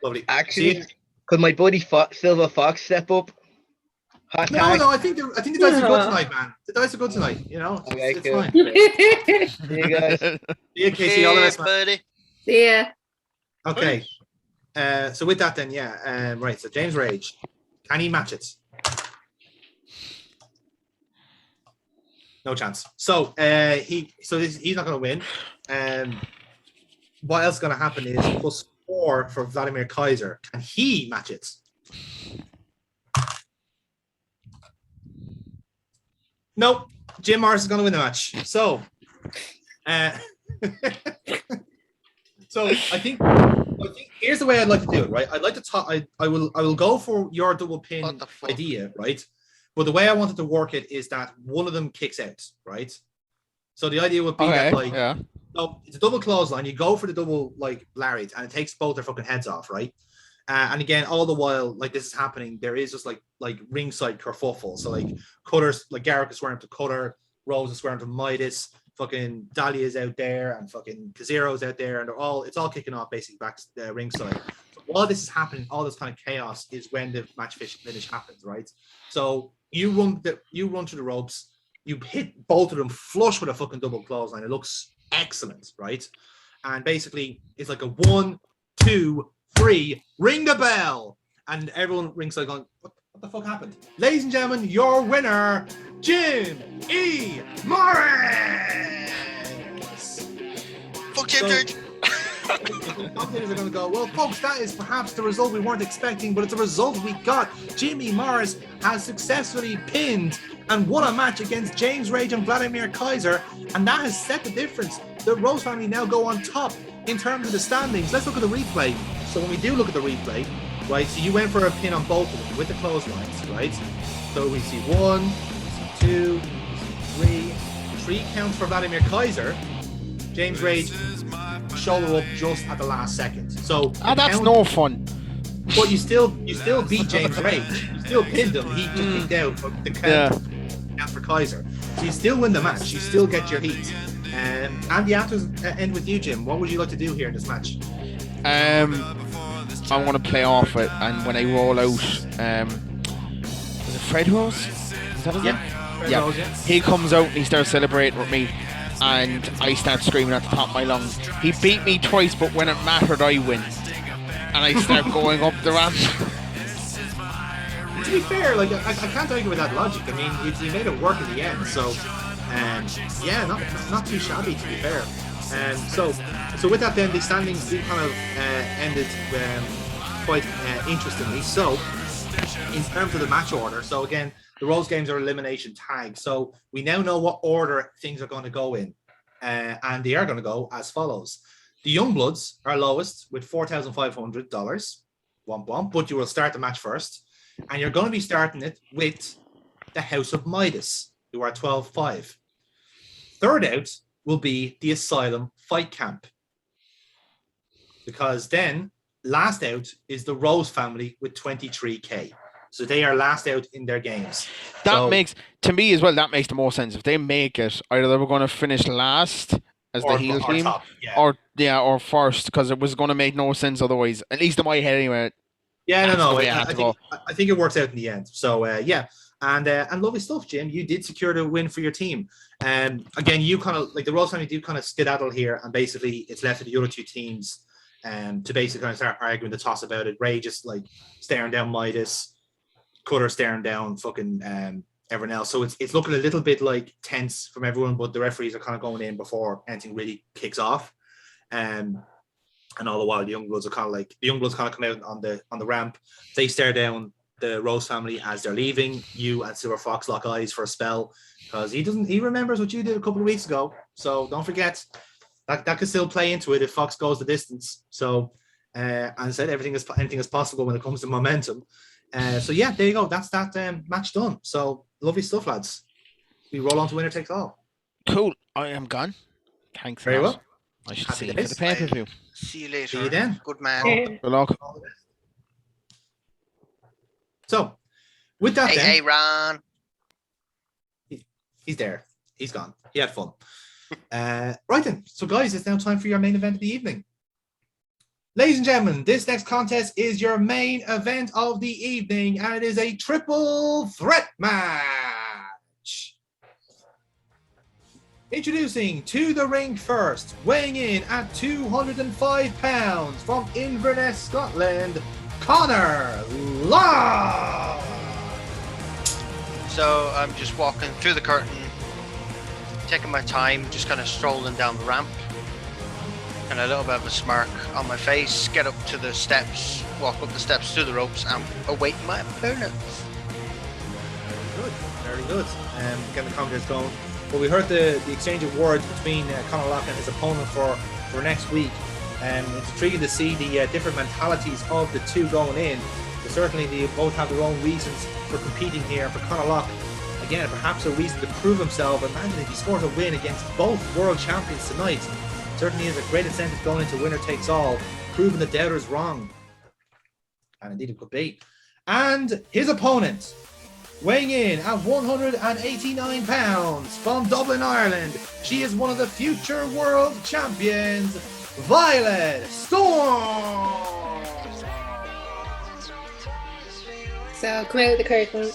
Lovely. Actually, could my buddy Silver Fox step up? Hot No, tag? I think the dice are good tonight, man. The dice are good tonight. You know, Okay, it's cool. fine. See you guys. See you, Casey. All the best, man. buddy. Yeah. Okay. So with that, then, yeah. Right. So James Rage, can he match it? No chance. So he's not going to win. What else is going to happen is +4 for Vladimir Kaiser. Can he match it? Nope. Jim Morris is going to win the match. So, I think here's the way I'd like to do it. Right. I'd like to talk. I will go for your double pin idea. Right. But the way I wanted to work it is that one of them kicks out. Right. So the idea would be that no, it's a double clothesline. You go for the double lariat, and it takes both their fucking heads off, right? And again, all the while, this is happening, there is just like ringside kerfuffle. So Cutter's Garrick is swearing to Cutter, Rose is swearing to Midas, fucking Dahlia's out there, and fucking Kazuro's out there, and it's all kicking off basically back ringside. So while this is happening, all this kind of chaos is when the match finish happens, right? So you run through the ropes, you hit both of them flush with a fucking double clothesline. It looks excellent, right? And basically it's like a 1, 2, 3, ring the bell, and everyone ringside going, what the fuck happened? Ladies and gentlemen, your winner, Jim E. Morris. Fuck Jim Church. The commentators are going to go, well, folks, that is perhaps the result we weren't expecting, but it's a result we got. Jimmy Morris has successfully pinned and won a match against James Rage and Vladimir Kaiser, and that has set the difference. The Rose family now go on top in terms of the standings. Let's look at the replay. So when we do look at the replay, right, so you went for a pin on both of them with the clotheslines, right? So we see 1, we see 2, we see 3 counts for Vladimir Kaiser. James Rage shoulder up just at the last second. So that's no fun. But you still beat James Rage. You still pinned him. He just kicked out the count for Kaiser. So you still win the match. You still get your heat. And the actors end with you, Jim. What would you like to do here in this match? I want to play off it, and when I roll out, was it Fred Rose? Is that his name? Fred Rose, yeah. He comes out and he starts celebrating with me, and I start screaming at the top of my lungs. He beat me twice, but when it mattered, I win. And I start going up the ramp. To be fair, I can't argue with that logic. I mean, you made it work in the end, so yeah, not too shabby, to be fair. So with that, then the standings do kind of ended quite interestingly. So in terms of the match order, so again, the Rose games are elimination tags. So we now know what order things are going to go in, and they are going to go as follows. The Youngbloods are lowest with $4,500, womp womp, but you will start the match first, and you're going to be starting it with the House of Midas, who are 12-5. Third out will be the Asylum Fight Camp, because then last out is the Rose family with 23K. So they are last out in their games. That makes, to me as well, that makes the most sense. If they make it, either they were going to finish last as the heel team, top, yeah. or first, because it was going to make no sense otherwise. At least in my head, anyway. Yeah, no. I think it works out in the end. So yeah, and lovely stuff, Jim. You did secure the win for your team. Again, you kind of the Rose family do kind of skedaddle here, and basically it's left to the other two teams to basically kind of start arguing the toss about it. Ray just staring down Midas, Cutter staring down fucking everyone else. So it's looking a little bit tense from everyone, but the referees are kind of going in before anything really kicks off. And all the while the Youngbloods are kind of come out on the ramp. They stare down the Rose family as they're leaving. You and Silver Fox lock eyes for a spell because he remembers what you did a couple of weeks ago. So don't forget that could still play into it if Fox goes the distance. So and said anything is possible when it comes to momentum. So yeah, there you go. That's that match done. So lovely stuff, lads. We roll on to winner takes all. Cool. I am gone. Thanks Very a lot. well. I shall Happy see you days. for the pay-per-view. See you later. See you then. Good man. Yeah. Good luck. So with that, then Hey, Ron. he's there. He's gone. He had fun. Right then. So guys, it's now time for your main event of the evening. Ladies and gentlemen, this next contest is your main event of the evening, and it is a triple threat match. Introducing to the ring first, weighing in at 205 pounds from Inverness, Scotland, Connor Law. So I'm just walking through the curtain, taking my time, just kind of strolling down the ramp, and a little bit of a smirk on my face. Get up to the steps, walk up the steps to the ropes, and await my opponents. Good, very good. Getting the contest going. Well, we heard the exchange of words between Conor Locke and his opponent for next week. It's intriguing to see the different mentalities of the two going in. But certainly they both have their own reasons for competing here. For Conor Locke, again, perhaps a reason to prove himself. Imagine if he scores a win against both world champions tonight. Certainly is a great incentive going into winner takes all, proving the doubters wrong. And indeed it could be. And his opponent, weighing in at 189 pounds from Dublin, Ireland, she is one of the future world champions, Violet Storm. So come out of the curtain.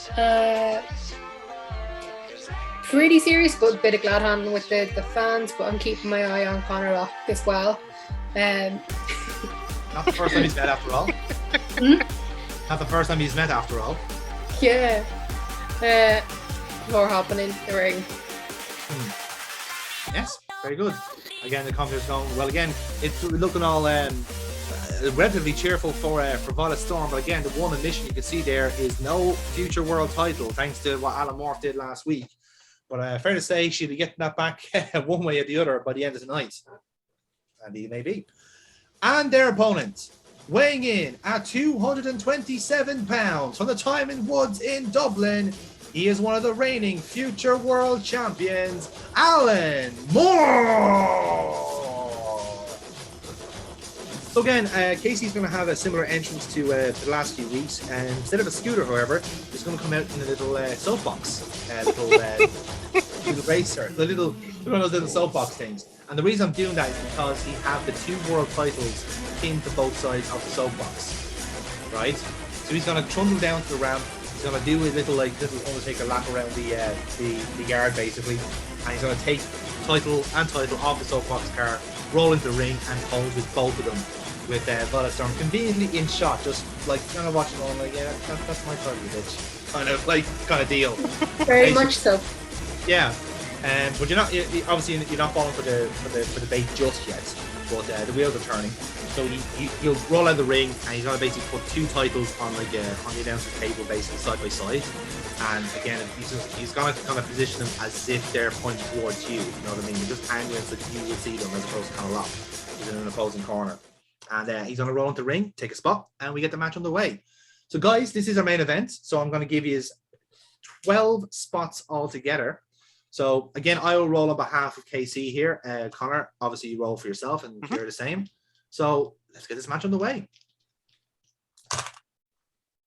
Pretty serious, but a bit of glad handling with the fans. But I'm keeping my eye on Conor Locke as well. Not the first time he's met after all. Not the first time he's met after all. Yeah. More happening in the ring. Yes, very good. Again, the contest going well. Again, it's looking all relatively cheerful for Violet Storm, but again, the one admission you can see there is no future world title, thanks to what Alan Morph did last week. But fair to say, she'll be getting that back one way or the other by the end of the night. And he may be. And their opponent, weighing in at 227 pounds from the Timon Woods in Dublin, he is one of the reigning future world champions, Alan Moore. So again, Casey's going to have a similar entrance to the last few weeks, and instead of a scooter, however, he's going to come out in a little soapbox, little racer, the little one of those little soapbox things. And the reason I'm doing that is because he have the two world titles pinned to both sides of the soapbox, right? So he's going to trundle down to the ramp. He's going to do a little Undertaker lap around the yard basically, and he's going to take title off the soapbox car, roll into the ring, and hold with both of them, with Violet Storm conveniently in shot, just like kind of watching on, like, yeah, that's my title, bitch, kind of deal. Very much so. Yeah, but obviously you're not falling for the bait just yet. But the wheels are turning, so he'll roll out the ring, and he's gonna basically put two titles on on the announcer's table, basically side by side. And again, he's gonna kind of position them as if they're pointing towards you. You know what I mean? They're just angles so that you will see them, as opposed to kind of lock. He's in an opposing corner, and he's gonna roll into the ring, take a spot, and we get the match underway. So guys, this is our main event. So I'm gonna give you 12 spots altogether. So again, I will roll on behalf of KC here. Connor, obviously you roll for yourself, and you're the same. So let's get this match underway.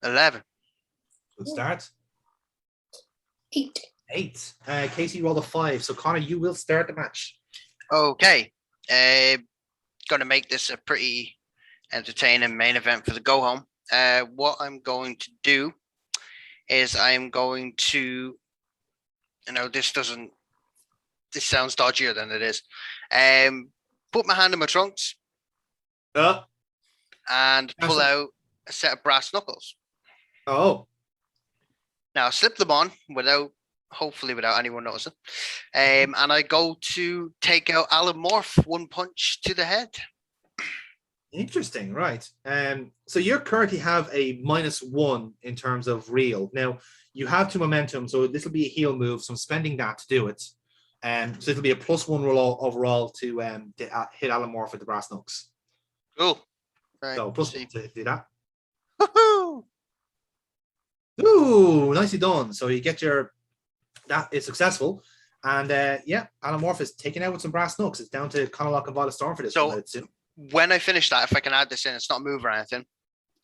11. Good start. 8. Casey rolled a 5. So Connor, you will start the match. Okay. Going to make this a pretty entertaining main event for the go home. What I'm going to do is I'm going to, this sounds dodgier than it is. Put my hand in my trunks and pull out a set of brass knuckles. Oh. Now slip them on hopefully without anyone noticing. And I go to take out Alan Morph, one punch to the head. Interesting, right. So you currently have a -1 in terms of real. Now, you have 2 momentum, so this will be a heel move, so I'm spending that to do it. So it'll be a +1 roll overall to hit Alan Morph with the brass knucks. Cool. Right. So plus see. 1 to do that. Woohoo! Ooh, nicely done. So you get that is successful. And yeah, Alamorph is taken out with some brass knucks. It's down to Conalock and Violet Storm for this So- one. Soon. When I finish that, if I can add this in, it's not a move or anything.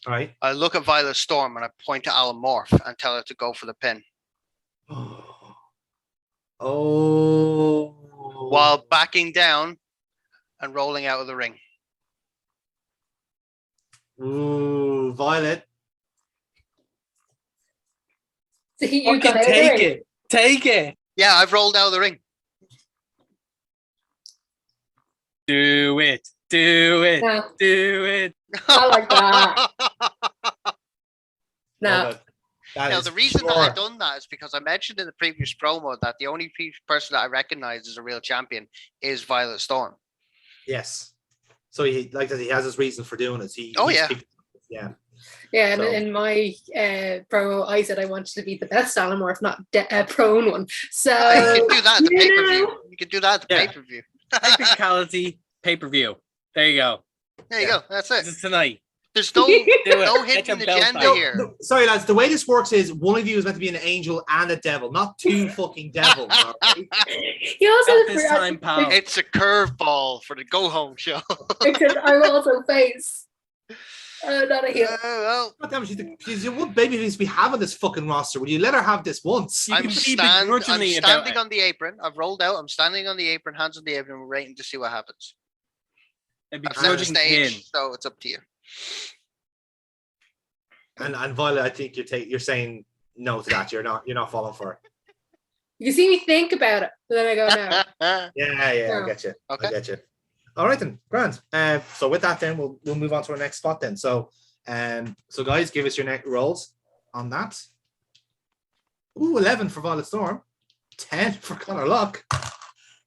All right. I look at Violet Storm and I point to Alamorph and tell her to go for the pin Oh. while backing down and rolling out of the ring. Ooh, Violet. So you Fucking got out of the take ring. it. Take it. Yeah, I've rolled out of the ring. Do it. Do it. No, Do it. I like that. Love No. it. That Now, is the reason that pure. I've done that is because I mentioned in the previous promo that the only person that I recognize as a real champion is Violet Storm. Yes. So he he has his reason for doing it. Oh, he's yeah. Yeah. Yeah, and So- in my promo, I said I wanted to be the best Alamorph, not a prone one. So You can do that at the you pay-per-view. know. You can do that at the Yeah. pay-per-view. Technicality pay-per-view. There you go. There you Yeah. go. That's This it. is tonight. There's no Do it. no Get hidden your belt agenda back. here. No, sorry, lads. The way this works is one of you is meant to be an angel and a devil, not two fucking devils. All right? He also Not this time, pal. It's a curveball for the go home show. because I'm also face. Not a heel. Well, God damn, she's your one baby needs to be having this fucking roster. Will you let her have this once? You I'm, can be I'm begrudgingly about standing it. on the apron. I've rolled out. I'm standing on the apron, hands on the apron. We're waiting to see what happens. And I've set the begrudging pin. stage, so it's up to you. And Violet, I think you're saying no to that. You're not falling for it. You can see me think about it, but then I go no. Yeah, No. I get you. Okay. I get you. All right then, grand. So with that, then we'll move on to our next spot then. So guys, give us your next rolls on that. Ooh, 11 for Violet Storm, 10 for Connor Luck,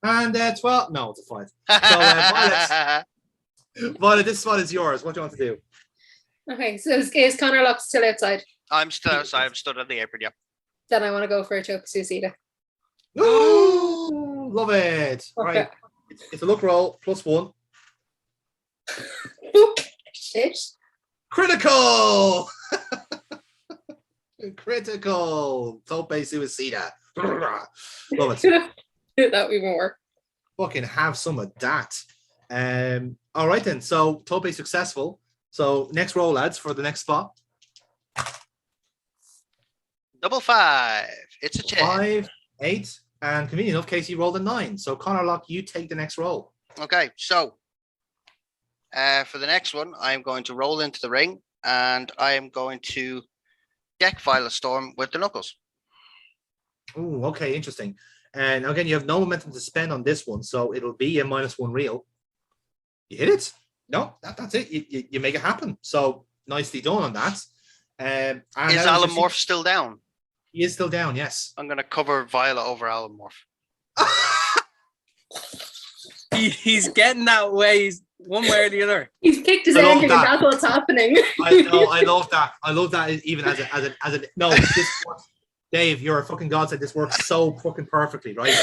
and 12. No, it's a 5. Violet, this spot is yours. What do you want to do? Okay, so is Connor Lock still outside? I'm still outside. I'm stood on the apron. Yeah. Then I want to go for a choke Suicida. Ooh, love it. Okay. Right, it's a look roll +1. Shit. Critical. Critical. Tope Suicida. Love it. That would even work. Fucking have some of that. All right then. So Tope successful. So next roll, lads, for the next spot. Double 5. It's a 10. 5, 8, and convenient enough, Casey rolled a 9. So Connor Lock, you take the next roll. Okay, so for the next one, I'm going to roll into the ring and I am going to deck Violet Storm with the knuckles. Ooh, okay, interesting. And again, you have no momentum to spend on this one, so it'll be a -1 reel. You hit it. No, that's it. You make it happen. So nicely done on that. And Is Alan Morph still down? He is still down, yes. I'm going to cover Violet over Alan Morph. He's getting that way. He's one way or the other. He's picked his I love ending, and that. that's what's happening. I know, I love that. I love that even as a no, this works. Dave, you're a fucking godsend. This works so fucking perfectly, right?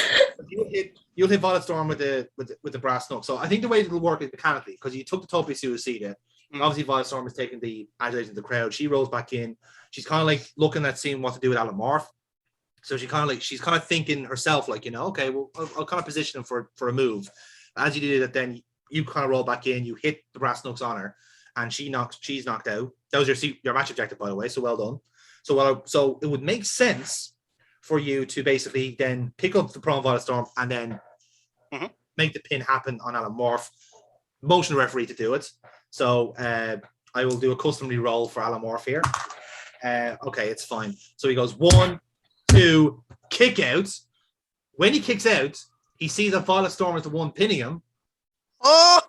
You'll hit Violet Storm with the brass knuck. So I think the way it'll work is mechanically, because you took the Tope Suicida. Obviously, Violet Storm is taking the adulation of the crowd. She rolls back in. She's kind of like looking at seeing what to do with Alan Morph. So she's kind of thinking herself, like, okay, well, I'll kind of position him for a move. As you do that, then you kind of roll back in, you hit the brass knucks on her, and she's knocked out. That was your match objective, by the way, so well done. So it would make sense for you to basically then pick up the prone Violet Storm and then make the pin happen on Alan Morph. Motion referee to do it. So I will do a custom roll for Alan Morph here. Okay, it's fine. So he goes 1, 2, kick out. When he kicks out, he sees that Violet Storm is the one pinning him. Oh!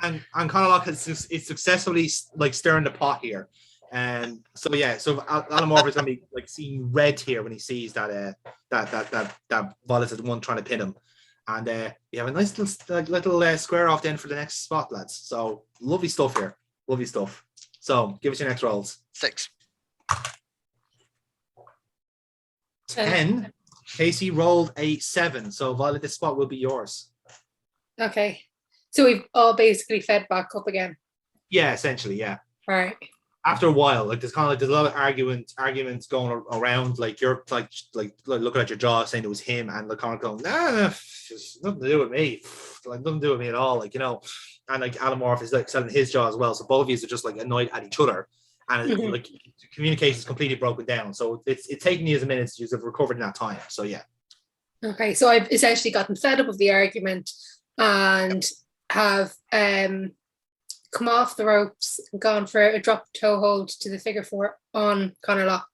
and Conalock is successfully like stirring the pot here. And so Alan Morph is gonna be like seeing red here when he sees that Violet is the one trying to pin him. And you have a nice little square off then for the next spot, lads. So lovely stuff here. Lovely stuff. So give us your next rolls. 6. 10 Casey rolled a 7, so Violet, this spot will be yours. Okay. So we've all basically fed back up again. Yeah, essentially, yeah. All right. After a while, like there's a lot of arguments going around. Like you're like looking at your jaw, saying it was him, and the Connor going, nah, it's nothing to do with me, like nothing to do with me at all, like and like Alan Morph is like selling his jaw as well. So both of you are just like annoyed at each other, and like communication is completely broken down. So it's taking you a minute to have recovered in that time. So yeah. Okay, so I've essentially gotten fed up of the argument and have come off the ropes and gone for a drop toe hold to the figure 4 on Connor Lock.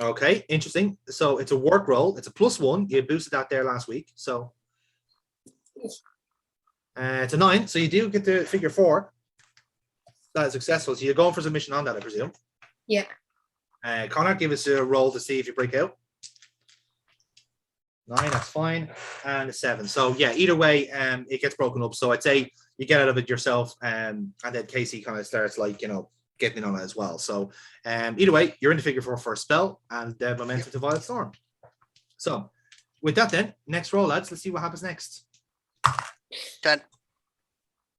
Okay, interesting. So it's a work roll. It's a +1. You boosted that there last week. So it's a 9. So you do get the figure 4. That is successful. So you're going for submission on that, I presume. Yeah. Connor, give us a roll to see if you break out. 9, that's fine. And a 7. So yeah, either way, it gets broken up. So I'd say you get out of it yourself, and then Casey kind of starts like, getting in on it as well. So either way, you're in the figure 4 for a spell, and momentum to Violet Storm. So with that then, next roll, lads, let's see what happens next. 10.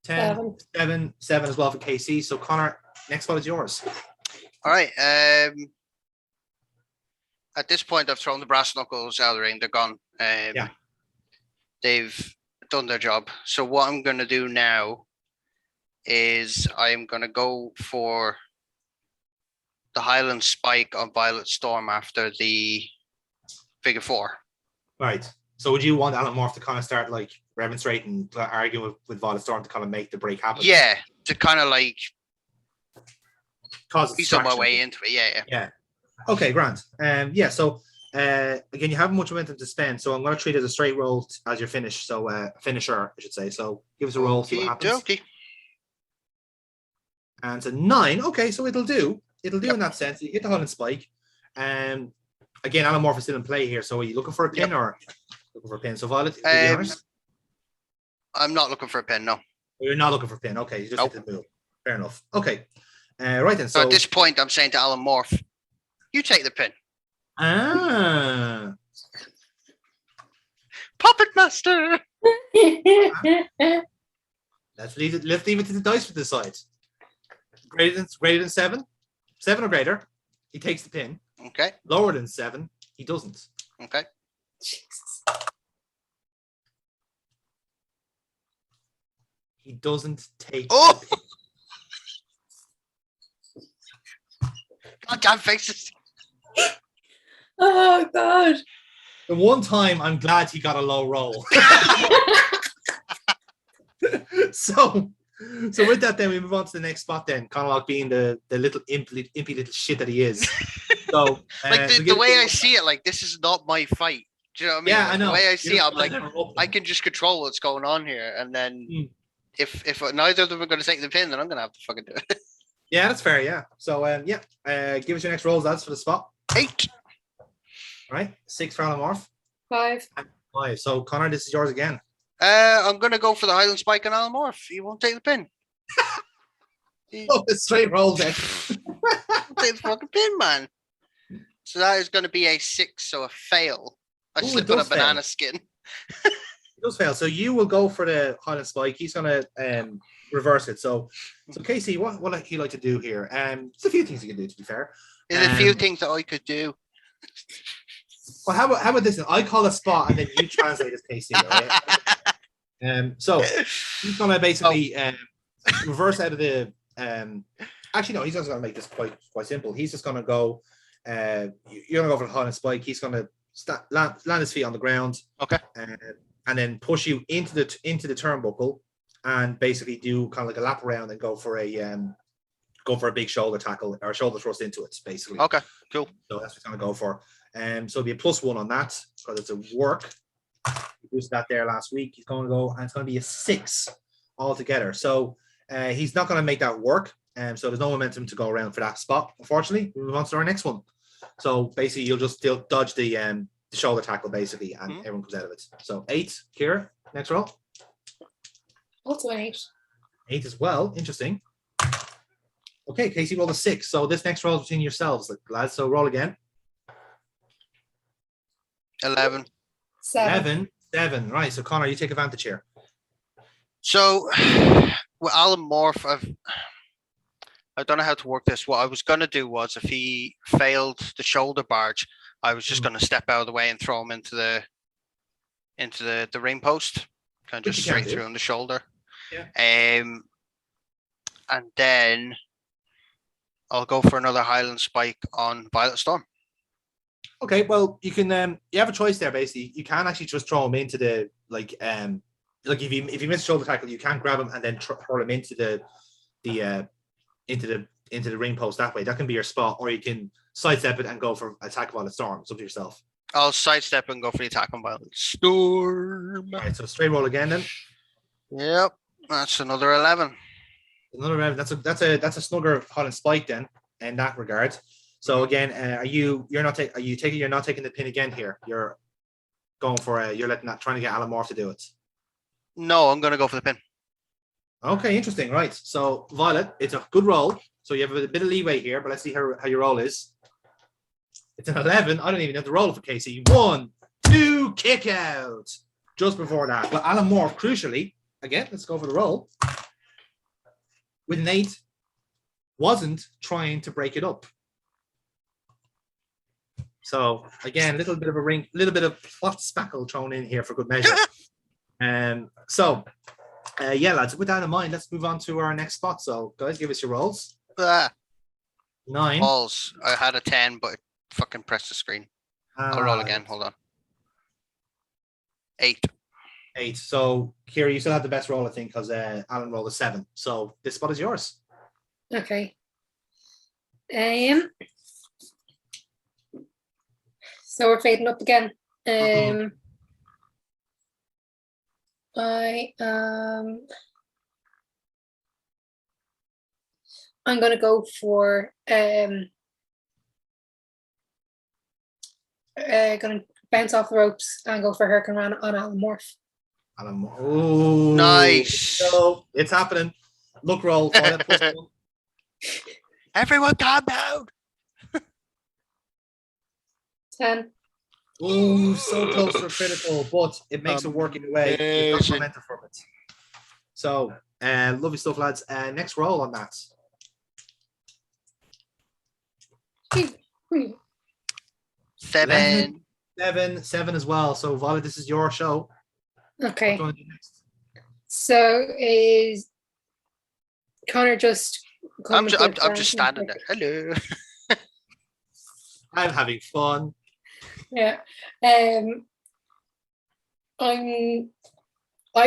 10, 7 as well for Casey. So Connor, next spell is yours. All right. At this point, I've thrown the brass knuckles out of the ring. They're gone. Yeah. They've done their job. So what I'm going to do now is I'm going to go for the Highland Spike on Violet Storm after the figure 4. Right. So would you want Alan Morph to kind of start like remonstrating, arguing with Violet Storm to kind of make the break happen? Yeah, to kind of like cause ease on my way into it. Yeah. Okay, Grant. Yeah. So again, you haven't much momentum to spend, so I'm going to treat it as a straight roll as your finish. So finisher, I should say. So give us a roll, see what happens. Okay. And it's a 9. Okay, so it'll do. It'll do in that sense. You hit the Highland Spike. Again, Alan Morph is still in play here. So are you looking for a pin or looking for a pin? So Violet, I'm not looking for a pin. No. You're not looking for a pin. Okay, you just hit the move. Fair enough. Okay. Right then. So at this point, I'm saying to Alan Morph, you take the pin. Puppet Master. Let's leave it to the dice to decide. Greater than 7? 7 or greater, he takes the pin. Okay. Lower than 7, he doesn't. Okay. Jesus. He doesn't take Oh! the pin. Goddamn faces. Oh God. The one time I'm glad he got a low roll. So with that, then we move on to the next spot. Then Conalogue being the little impy little shit that he is. So like the way I see it, like this is not my fight. Do you know what I mean? Yeah, I know. The way I see it, I'm like, I can just control what's going on here, and then if neither of them are going to take the pin, then I'm going to have to fucking do it. Yeah, that's fair. Yeah. So give us your next rolls, lads, for the spot. 8. Right, 6 for Alan Morph. 5. And 5. So Connor, this is yours again. I'm going to go for the Highland Spike on Alan Morph. He won't take the pin. Oh, it's straight roll then. Take the fucking pin, man. So that is going to be a 6, so a fail. I Ooh, slip it on a does fail. banana skin. It does fail. So you will go for the Highland Spike. He's going to reverse it. So Casey, what would he like to do here? There's a few things he can do, to be fair. There's a few things that I could do. Well, how about this? I call a spot and then you translate as Casey. Right? So he's going to basically reverse out of the. Actually, no, he's just going to make this quite simple. He's just going to go. You're going to go for the Highland Spike. He's going to land his feet on the ground. Okay. And then push you into the turnbuckle, and basically do kind of like a lap around and go for a big shoulder tackle or shoulder thrust into it, basically. Okay, cool. So that's what he's going to go for. So it'll be a +1 on that because it's a work. He boosted that there last week. He's going to go, and it's going to be a 6 altogether. So he's not going to make that work. So there's no momentum to go around for that spot, unfortunately. We move on to our next one. So basically, you'll just still dodge the shoulder tackle, basically, and everyone comes out of it. So 8, Kira, next roll. Also an 8. 8 as well. Interesting. Okay, Casey rolled a 6. So this next roll is between yourselves, lads. So roll again. 11. 7. 7. Right. So Connor, you take advantage here. So with Alan Morph, I don't know how to work this. What I was gonna do was, if he failed the shoulder barge, I was just gonna step out of the way and throw him into the ring post, kind of Which just you can straight do. through on the shoulder. Yeah. And then I'll go for another Highland Spike on Violet Storm. Okay, well, you can you have a choice there. Basically, you can actually just throw him into the like if you miss shoulder tackle, you can grab him and then hurl him into the ring post that way. That can be your spot, or you can sidestep it and go for attack Violet Storm. It's up to yourself. I'll sidestep and go for the attack on Violet Storm. All right, so straight roll again then. Yep, that's another 11. Another round. That's a snugger Highland Spike then in that regard. So again, you're not taking the pin again here. You're going for you're trying to get Alan Morph to do it. No, I'm gonna go for the pin. Okay, interesting. Right. So Violet, it's a good roll. So you have a bit of leeway here, but let's see how your roll is. It's an 11. I don't even have to roll for Casey. 1, 2, kick out. Just before that. But Alan Morph, crucially, again, let's go for the roll. With an 8, wasn't trying to break it up. So again, a little bit of plot spackle thrown in here for good measure. Yeah, lads, with that in mind, let's move on to our next spot. So guys, give us your rolls. 9. Balls. I had a 10, but I fucking pressed the screen. I'll roll again. Hold on. 8. 8. So Kira, you still have the best roll, I think, because Alan rolled a 7. So this spot is yours. Okay. So we're fading up again. I'm gonna go for gonna bounce off the ropes and go for Hurricane Run on Alan Morph. Oh, nice. So it's happening. Look roll. Everyone calm down. 10. Oh, so close to a critical, but it makes it work in a way. You've got momentum from it. So, lovely stuff, lads. Next roll on that. 7. 7 as well. So, Violet, this is your show. Okay. What do you want to do next? So is Connor just? I'm just standing there. Hello. I'm having fun. Yeah. I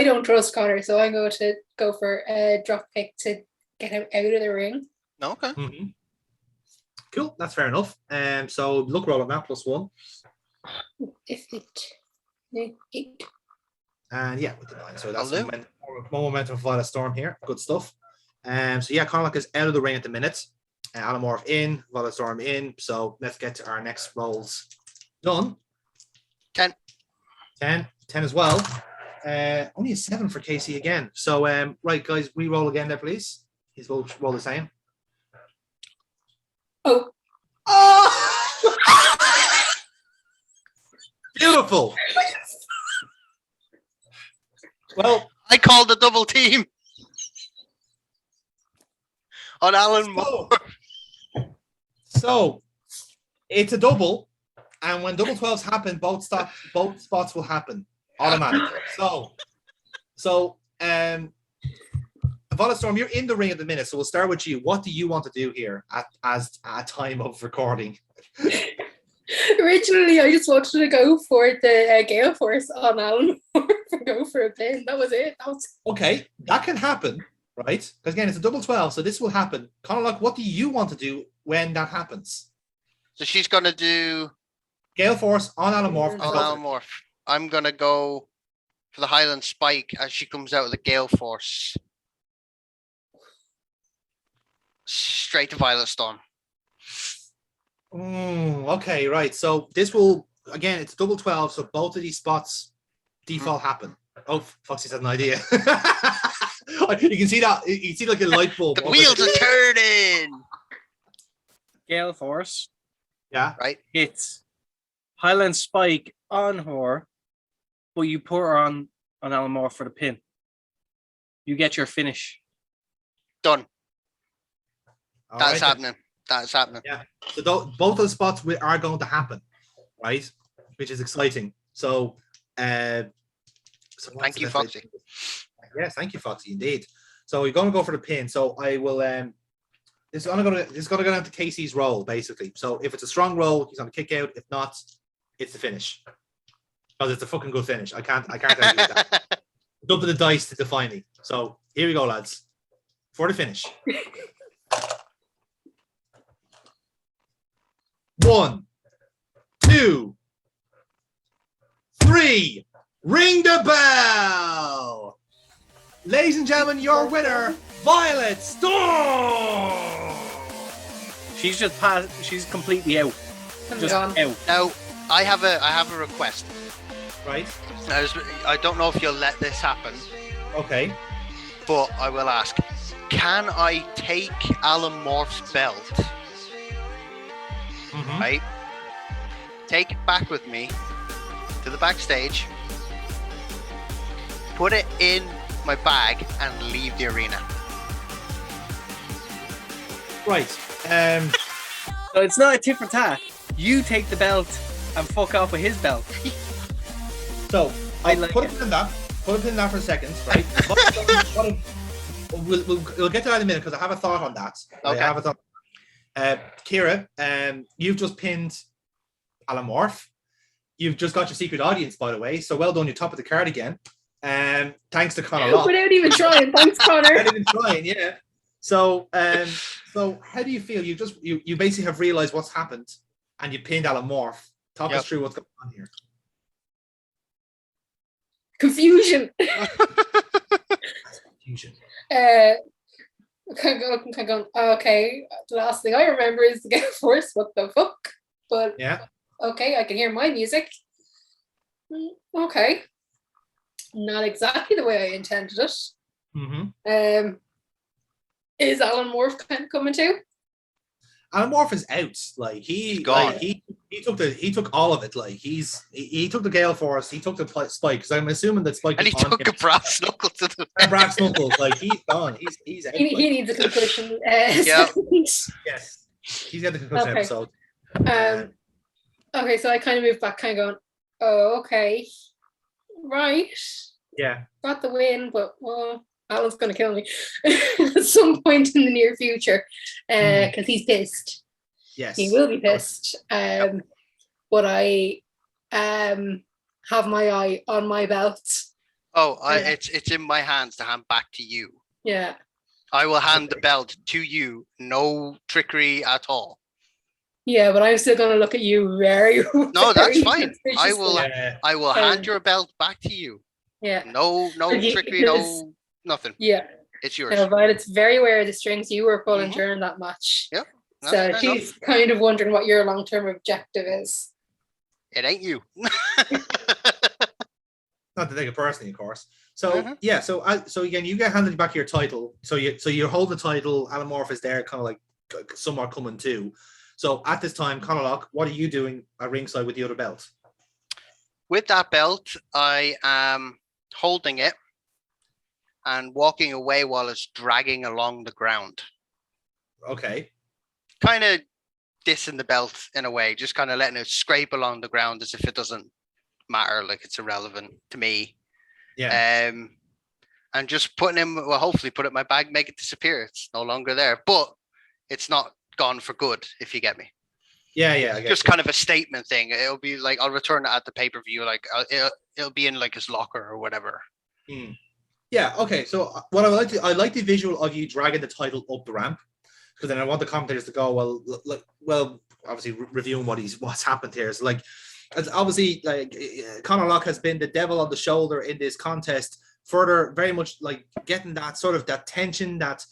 don't trust Connor, so I'm going to go for a drop kick to get him out of the ring. Okay. Mm-hmm. Cool. That's fair enough. So look roll on that +1. If it 8. And yeah, with the 9. So that's more momentum for Violet Storm here. Good stuff. So yeah, Conlock is out of the ring at the minute. Alan Morph in, Violet Storm in. So let's get to our next rolls. Done. 10 as well. Only a 7 for Casey again. So right, guys, re-roll again there, please. He's both roll the same. Oh. Beautiful. Well, I called a double team on Alan Moore. So it's a double, and when double 12s happen, both spots will happen automatically. So Violet Storm, you're in the ring at the minute, so we'll start with you. What do you want to do here at time of recording? Originally, I just wanted to go for the Gale Force on Alan Moore and go for a pin. That was it. Okay, that can happen, right? Because again, it's a double 12, so this will happen. Conlock, what do you want to do when that happens? So she's going to do Gale Force on Alan Morph. on Alan Morph. I'm going to go for the Highland Spike as she comes out of the Gale Force. Straight to Violet Storm. Okay, right. So this will, again, it's double 12, so both of these spots default happen. Oh, Foxy's had an idea. You can see that. You can see like a light bulb. The wheels are turning. Gale Force Yeah. Right. hits Highland Spike on her, but you put her on Alan Moore for the pin. You get your finish. Done. All That's right, happening. That's happening. Yeah. So both those spots are going to happen, right? Which is exciting. So, Thank you, Foxy. Yes, thank you, Foxy. Indeed. So we're going to go for the pin. So I will. This is going to go down to Casey's roll, basically. So if it's a strong roll, he's going to kick out. If not, it's the finish. Because it's a fucking good finish. I can't argue with that. It's up to the dice to define me. So here we go, lads. For the finish. 1, 2, 3. Ring the bell. Ladies and gentlemen, your winner, Violet Storm. She's just passed. She's completely out. I'm Just gone. out. Now, I have a request. Right. I don't know if you'll let this happen, Okay. but I will ask. Can I take Alan Morph's belt, Mhm. right? Take it back with me to the backstage, put it in my bag, and leave the arena. Right. So it's not a tit for tat. You take the belt and fuck off with his belt. So I I'll like put it. a pin in that. Put a pin in that for a second, right? We'll get to that in a minute because I have a thought on that. Okay. I have a thought. Kira, you've just pinned Alan Morph. You've just got your secret audience, by the way. So well done, you're top of the card again. Thanks to Connor Locke. Without even trying. Thanks, Connor. Not even trying, yeah. So how do you feel? You basically have realized what's happened and you pinned Alan Morph. Talk Yep. us through what's going on here. Confusion. Confusion. Kind of going, okay, the last thing I remember is the Gale Force. What the fuck? But Yeah. okay, I can hear my music. Okay. Not exactly the way I intended it. Mm-hmm. Is Alan Morph kind of coming too? Alan Morph is out. Like He's gone. he took all of it. Like he took the Gale Force. He took the Spike. Because I'm assuming that Spike And he is on took him. a brass knuckle to the. And Brax Knuckles. Like he's gone. He's out. He like, needs a concussion. Yeah. yes. He's got the concussion Okay. episode. Okay, so I kind of moved back, kind of going, oh, okay, right, Yeah. got the win, but well, Alan's gonna kill me at some point in the near future, because he's pissed. Yes. He will be pissed. But I have my eye on my belt. Oh, Yeah. it's in my hands to hand back to you. Yeah. I will hand the belt to you. No trickery at all. Yeah, but I'm still gonna look at you very. No, that's very fine. I will. suspiciously. Yeah. I will hand your belt back to you. Yeah. No Okay, trickery. because- No nothing. Yeah. It's yours. Now, Violet's very aware of the strings you were pulling Mhm. during that match. Yep. No, So fair she's kind of wondering what your long-term objective is. It ain't you. Not to take it personally, of course. So Mhm. yeah, so again, you get handed back your title. So you hold the title. Alan Morph is there, kind of like somewhat coming too. So at this time, Conor Locke, what are you doing at ringside with the other belt? With that belt, I am holding it and walking away while it's dragging along the ground. Okay. Kind of dissing the belt in a way, just kind of letting it scrape along the ground as if it doesn't matter, like it's irrelevant to me. Yeah. And just putting him, well, hopefully put it in my bag, make it disappear. It's no longer there, but it's not gone for good, if you get me. Yeah. I get Just you. kind of a statement thing. It'll be like, I'll return it at the pay-per-view, like it'll be in like his locker or whatever. Yeah. Okay. So what I like the visual of you dragging the title up the ramp, because then I want the commentators to go, well, obviously reviewing what's happened here. So like, it's obviously like Conor Locke has been the devil on the shoulder in this contest. Further, very much like getting that sort of that tension, that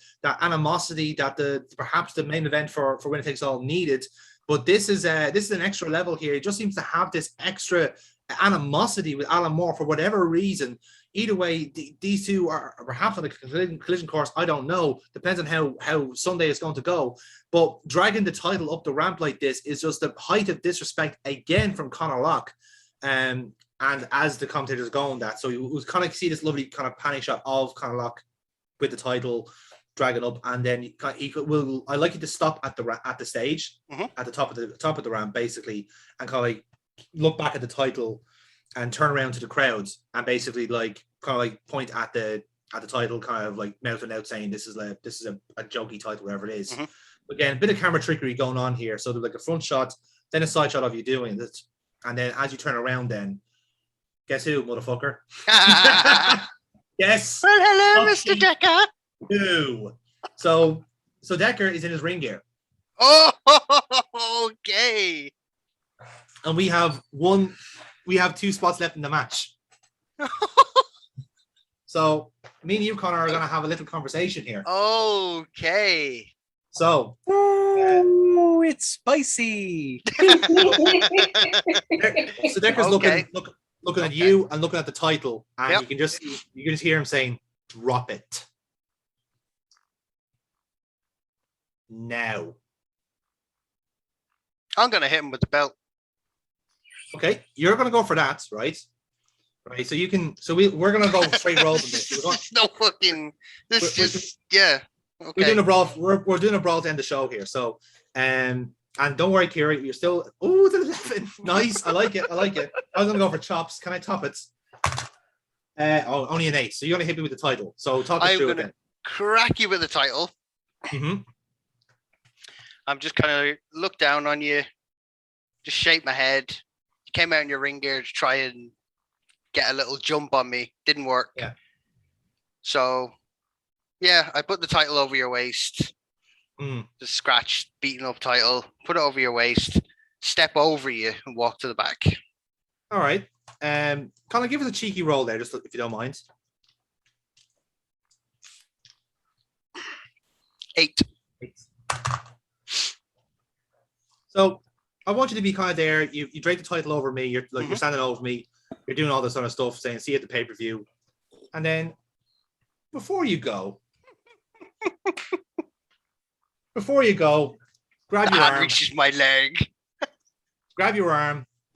animosity that perhaps the main event for Winner Takes All needed. But this is an extra level here. He just seems to have this extra animosity with Alan Moore for whatever reason. Either way, these two are perhaps on a collision course. I don't know. Depends on how Sunday is going to go. But dragging the title up the ramp like this is just the height of disrespect again from Conor Locke. And as the commentators going that, so you was kind of see this lovely kind of panning shot of kind of Locke with the title dragging up, and then he will. I like you to stop at the stage at the top of the ramp basically, and kind of like look back at the title and turn around to the crowds and basically like kind of like point at the title, kind of like mouthing out saying this is a jokey title, whatever it is. Again, a bit of camera trickery going on here. So there's like a front shot, then a side shot of you doing it, and then as you turn around, then guess who, motherfucker? Yes. Well, hello, Mr. Decker. Who? So Decker is in his ring gear. Oh, okay. And we have 2 spots left in the match. So me and you, Connor, are gonna have a little conversation here. Okay. So Oh, it's spicy. so Decker's looking at you and looking at the title, and Yep. you can just hear him saying, "Drop it now." I'm gonna hit him with the belt. Okay, you're gonna go for that, right? Right. So you can. So we're gonna go straight roll with this. No fucking. This is yeah. Okay. We're doing a brawl. We're doing a brawl to end the show here. So, and don't worry, Kira, you're still. Oh, it's 11. Nice. I like it. I was gonna go for chops. Can I top it? Only an 8. So you're gonna hit me with the title. So talk us I'm through it gonna then. crack you with the title. Mm-hmm. I'm just kind of look down on you, just shake my head. You came out in your ring gear to try and get a little jump on me. Didn't work. Yeah. So, yeah, I put the title over your waist. Mm. The scratched, beaten up title. Put it over your waist. Step over you and walk to the back. All right. Can I give us a cheeky roll there, just if you don't mind? 8. So I want you to be kind of there. You drag the title over me. You're like you're standing over me. You're doing all this sort of stuff, saying "See you at the pay-per-view," and then before you go, grab your Hand arm, reaches my leg.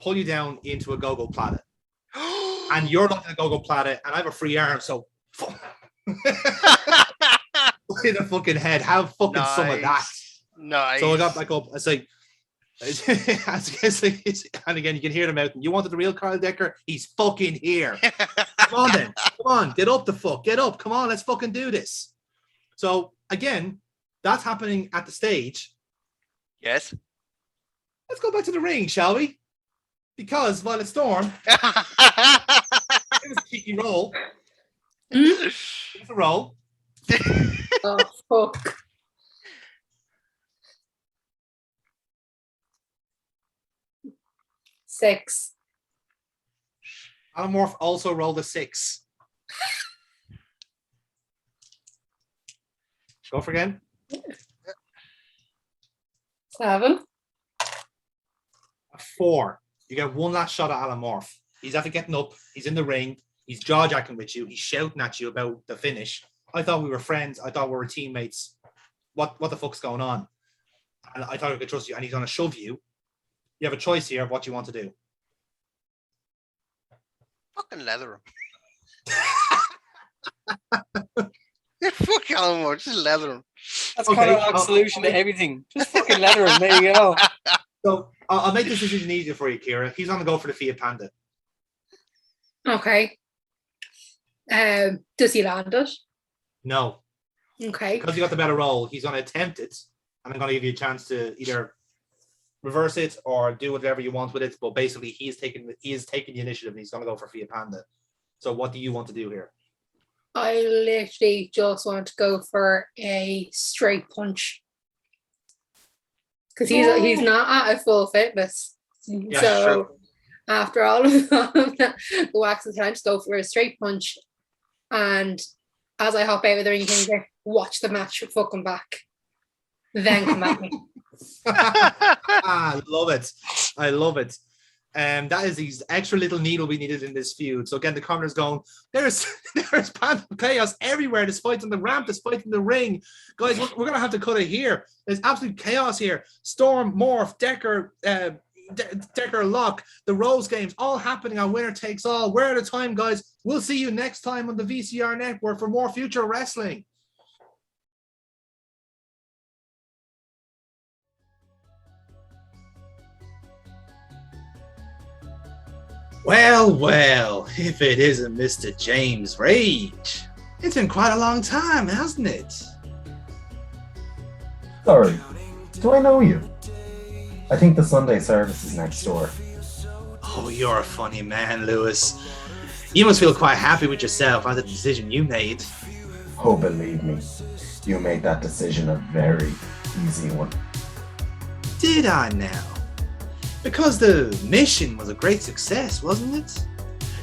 pull you down into a go-go planet, and you're looking at go-go planet, and I have a free arm, so in the fucking head, have fucking some of that. Nice. So I got back up. I say, and again, you can hear them out. You wanted the real Carl Decker? He's fucking here. Come on, then. Come on, get up the fuck. Get up. Come on, let's fucking do this. So again, that's happening at the stage. Yes. Let's go back to the ring, shall we? Because Violet Storm, it was a cheeky roll. It's a roll. Oh, fuck. Six. Alamorph also rolled a 6. Go for again. 7. A 4. You get one last shot at Alamorph. He's after getting up. He's in the ring. He's jaw-jacking with you. He's shouting at you about the finish. I thought we were friends. I thought we were teammates. What the fuck's going on? And I thought I could trust you. And he's going to shove you. You have a choice here of what you want to do. Fucking leather him. Yeah, fuck Alan, just leather him. That's Okay, kind of like I'll- solution to everything. Just fucking leather him. There you go. So I'll make this decision easier for you, Kira. He's going to go for the Fiat Panda. Okay. Does he land it? No. Okay. Because you got the better roll, he's going to attempt it. And I'm going to give you a chance to either reverse it or do whatever you want with it. But basically, he is taking the initiative and he's going to go for Fiat Panda. So what do you want to do here? I literally just want to go for a straight punch. Because he's not at a full fitness. Yeah, so sure. after all of that, the wax and can just go for a straight punch. And as I hop out of the ring, here, watch the match fucking back. Then come at me. I love it. I love it. That is the extra little needle we needed in this feud. So again, the commentators going, there's chaos everywhere. There's fights on the ramp, there's fights in the ring. Guys, we're gonna have to cut it here. There's absolute chaos here. Storm, Morph, Decker, Decker Lock, the Rose Games, all happening on Winner Takes All. We're out of time, guys. We'll see you next time on the VCR Network for more future wrestling. Well, well, if it isn't Mr. James Rage. It's been quite a long time, hasn't it? Sorry, do I know you? I think the Sunday service is next door. Oh, you're a funny man, Lewis. You must feel quite happy with yourself and the decision you made. Oh, believe me, you made that decision a very easy one. Did I now? Because the mission was a great success, wasn't it?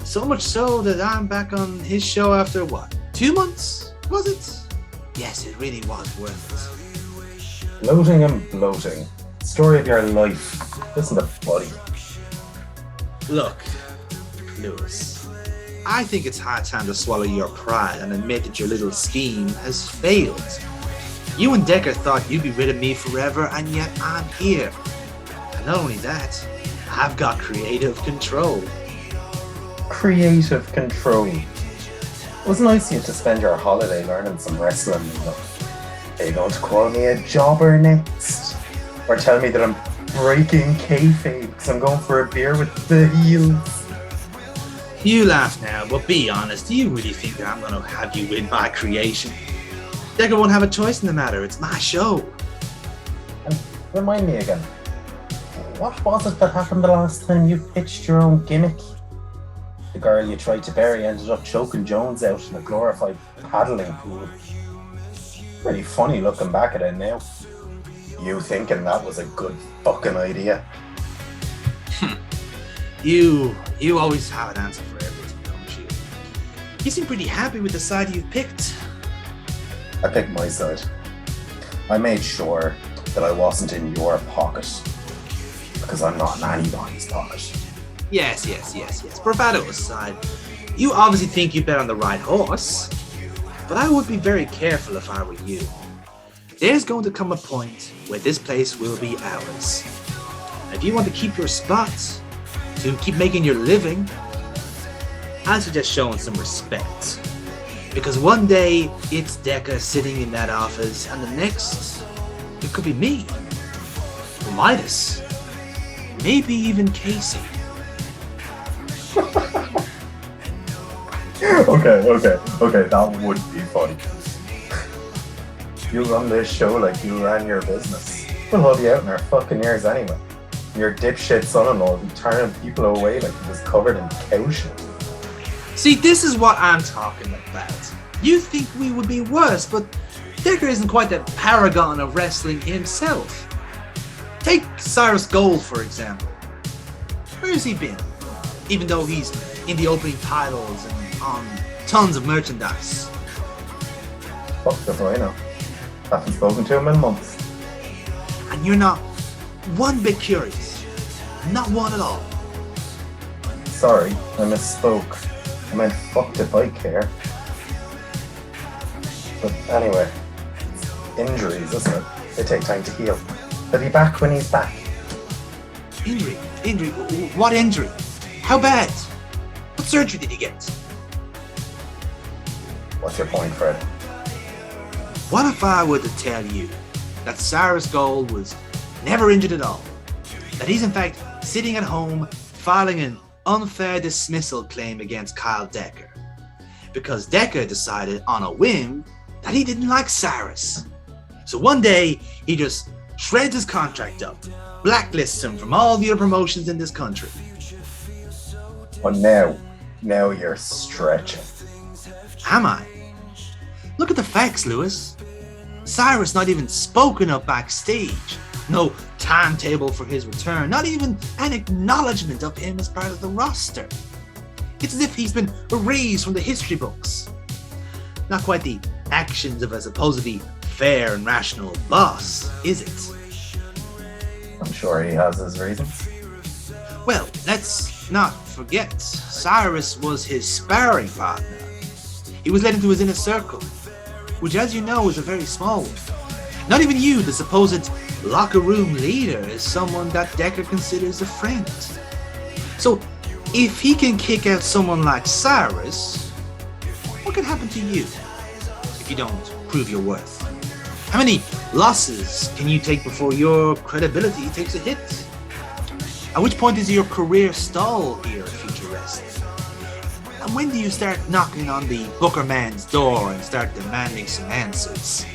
So much so that I'm back on his show after what? 2 months? Was it? Yes, it really was worth it. Bloating and bloating. Story of your life. Listen to Buddy. Look, Lewis, I think it's high time to swallow your pride and admit that your little scheme has failed. You and Decker thought you'd be rid of me forever, and yet I'm here. And not only that, I've got creative control. Creative control. It was nice of you to spend your holiday learning some wrestling. Are you going to call me a jobber next? Or tell me that I'm breaking kayfabe because I'm going for a beer with the heels? You laugh now, but be honest, do you really think that I'm going to have you in my creation? Decker won't have a choice in the matter, it's my show. And remind me again, what was it that happened the last time you pitched your own gimmick? The girl you tried to bury ended up choking Jones out in a glorified paddling pool. Pretty funny looking back at it now. You thinking that was a good fucking idea? You always have an answer for everything, don't you? You seem pretty happy with the side you've picked. I picked my side. I made sure that I wasn't in your pocket. Because I'm not in anybody's pocket. Yes. Bravado aside, you obviously think you bet on the right horse. But I would be very careful if I were you. There's going to come a point where this place will be ours. If you want to keep your spot, to keep making your living, I suggest showing some respect. Because one day, it's Decker sitting in that office, and the next, it could be me. Or Midas. Maybe even Casey. Okay, that would be funny. You run this show like you ran your business. We'll hold you out in our fucking ears anyway. Your dipshit son-in-law will be turning people away like he was covered in cow shit. See, this is what I'm talking about. You think we would be worse, but Decker isn't quite the paragon of wrestling himself. Take Cyrus Gold, for example. Where has he been? Even though he's in the opening titles and on tons of merchandise. Fuck if I know. Haven't spoken to him in months. And you're not one bit curious. Not one at all. Sorry, I misspoke. I meant fucked if I care. But anyway, injuries, isn't it? They take time to heal. He'll be back when he's back. Injury? What injury? How bad? What surgery did he get? What's your point, Fred? What if I were to tell you that Cyrus Gold was never injured at all? That he's in fact sitting at home filing an unfair dismissal claim against Kyle Decker. Because Decker decided on a whim that he didn't like Cyrus. So one day he just shreds his contract up, blacklists him from all the other promotions in this country. But now you're stretching. Am I? Look at the facts, Lewis. Cyrus not even spoken of backstage. No timetable for his return. Not even an acknowledgement of him as part of the roster. It's as if he's been erased from the history books. Not quite the actions of a supposedly fair and rational boss, is it? I'm sure he has his reasons. Well, let's not forget, Cyrus was his sparring partner. He was led into his inner circle, which, as you know, is a very small one. Not even you, the supposed locker room leader is someone that Decker considers a friend. So, if he can kick out someone like Cyrus, what can happen to you if you don't prove your worth? How many losses can you take before your credibility takes a hit? At which point is your career stall here, Future Rest? And when do you start knocking on the Booker man's door and start demanding some answers?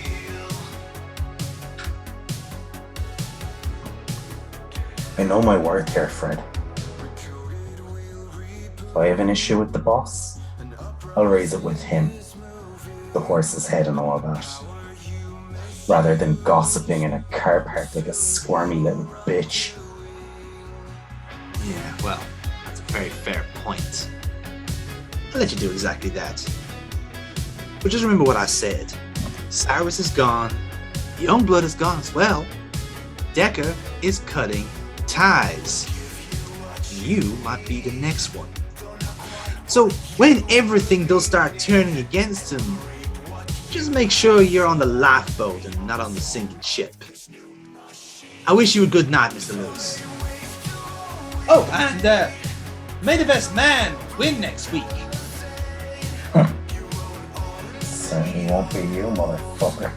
I know my worth here, Fred. If I have an issue with the boss, I'll raise it with him, the horse's head and all that, rather than gossiping in a car park like a squirmy little bitch. Yeah, well, that's a very fair point. I'll let you do exactly that. But just remember what I said. Cyrus is gone, Youngblood is gone as well. Decker is cutting ties. You might be the next one. So when everything does start turning against him, just make sure you're on the lifeboat and not on the sinking ship. I wish you a good night, Mr. Lewis. Oh, and may the best man win next week. Certainly won't be you, motherfucker.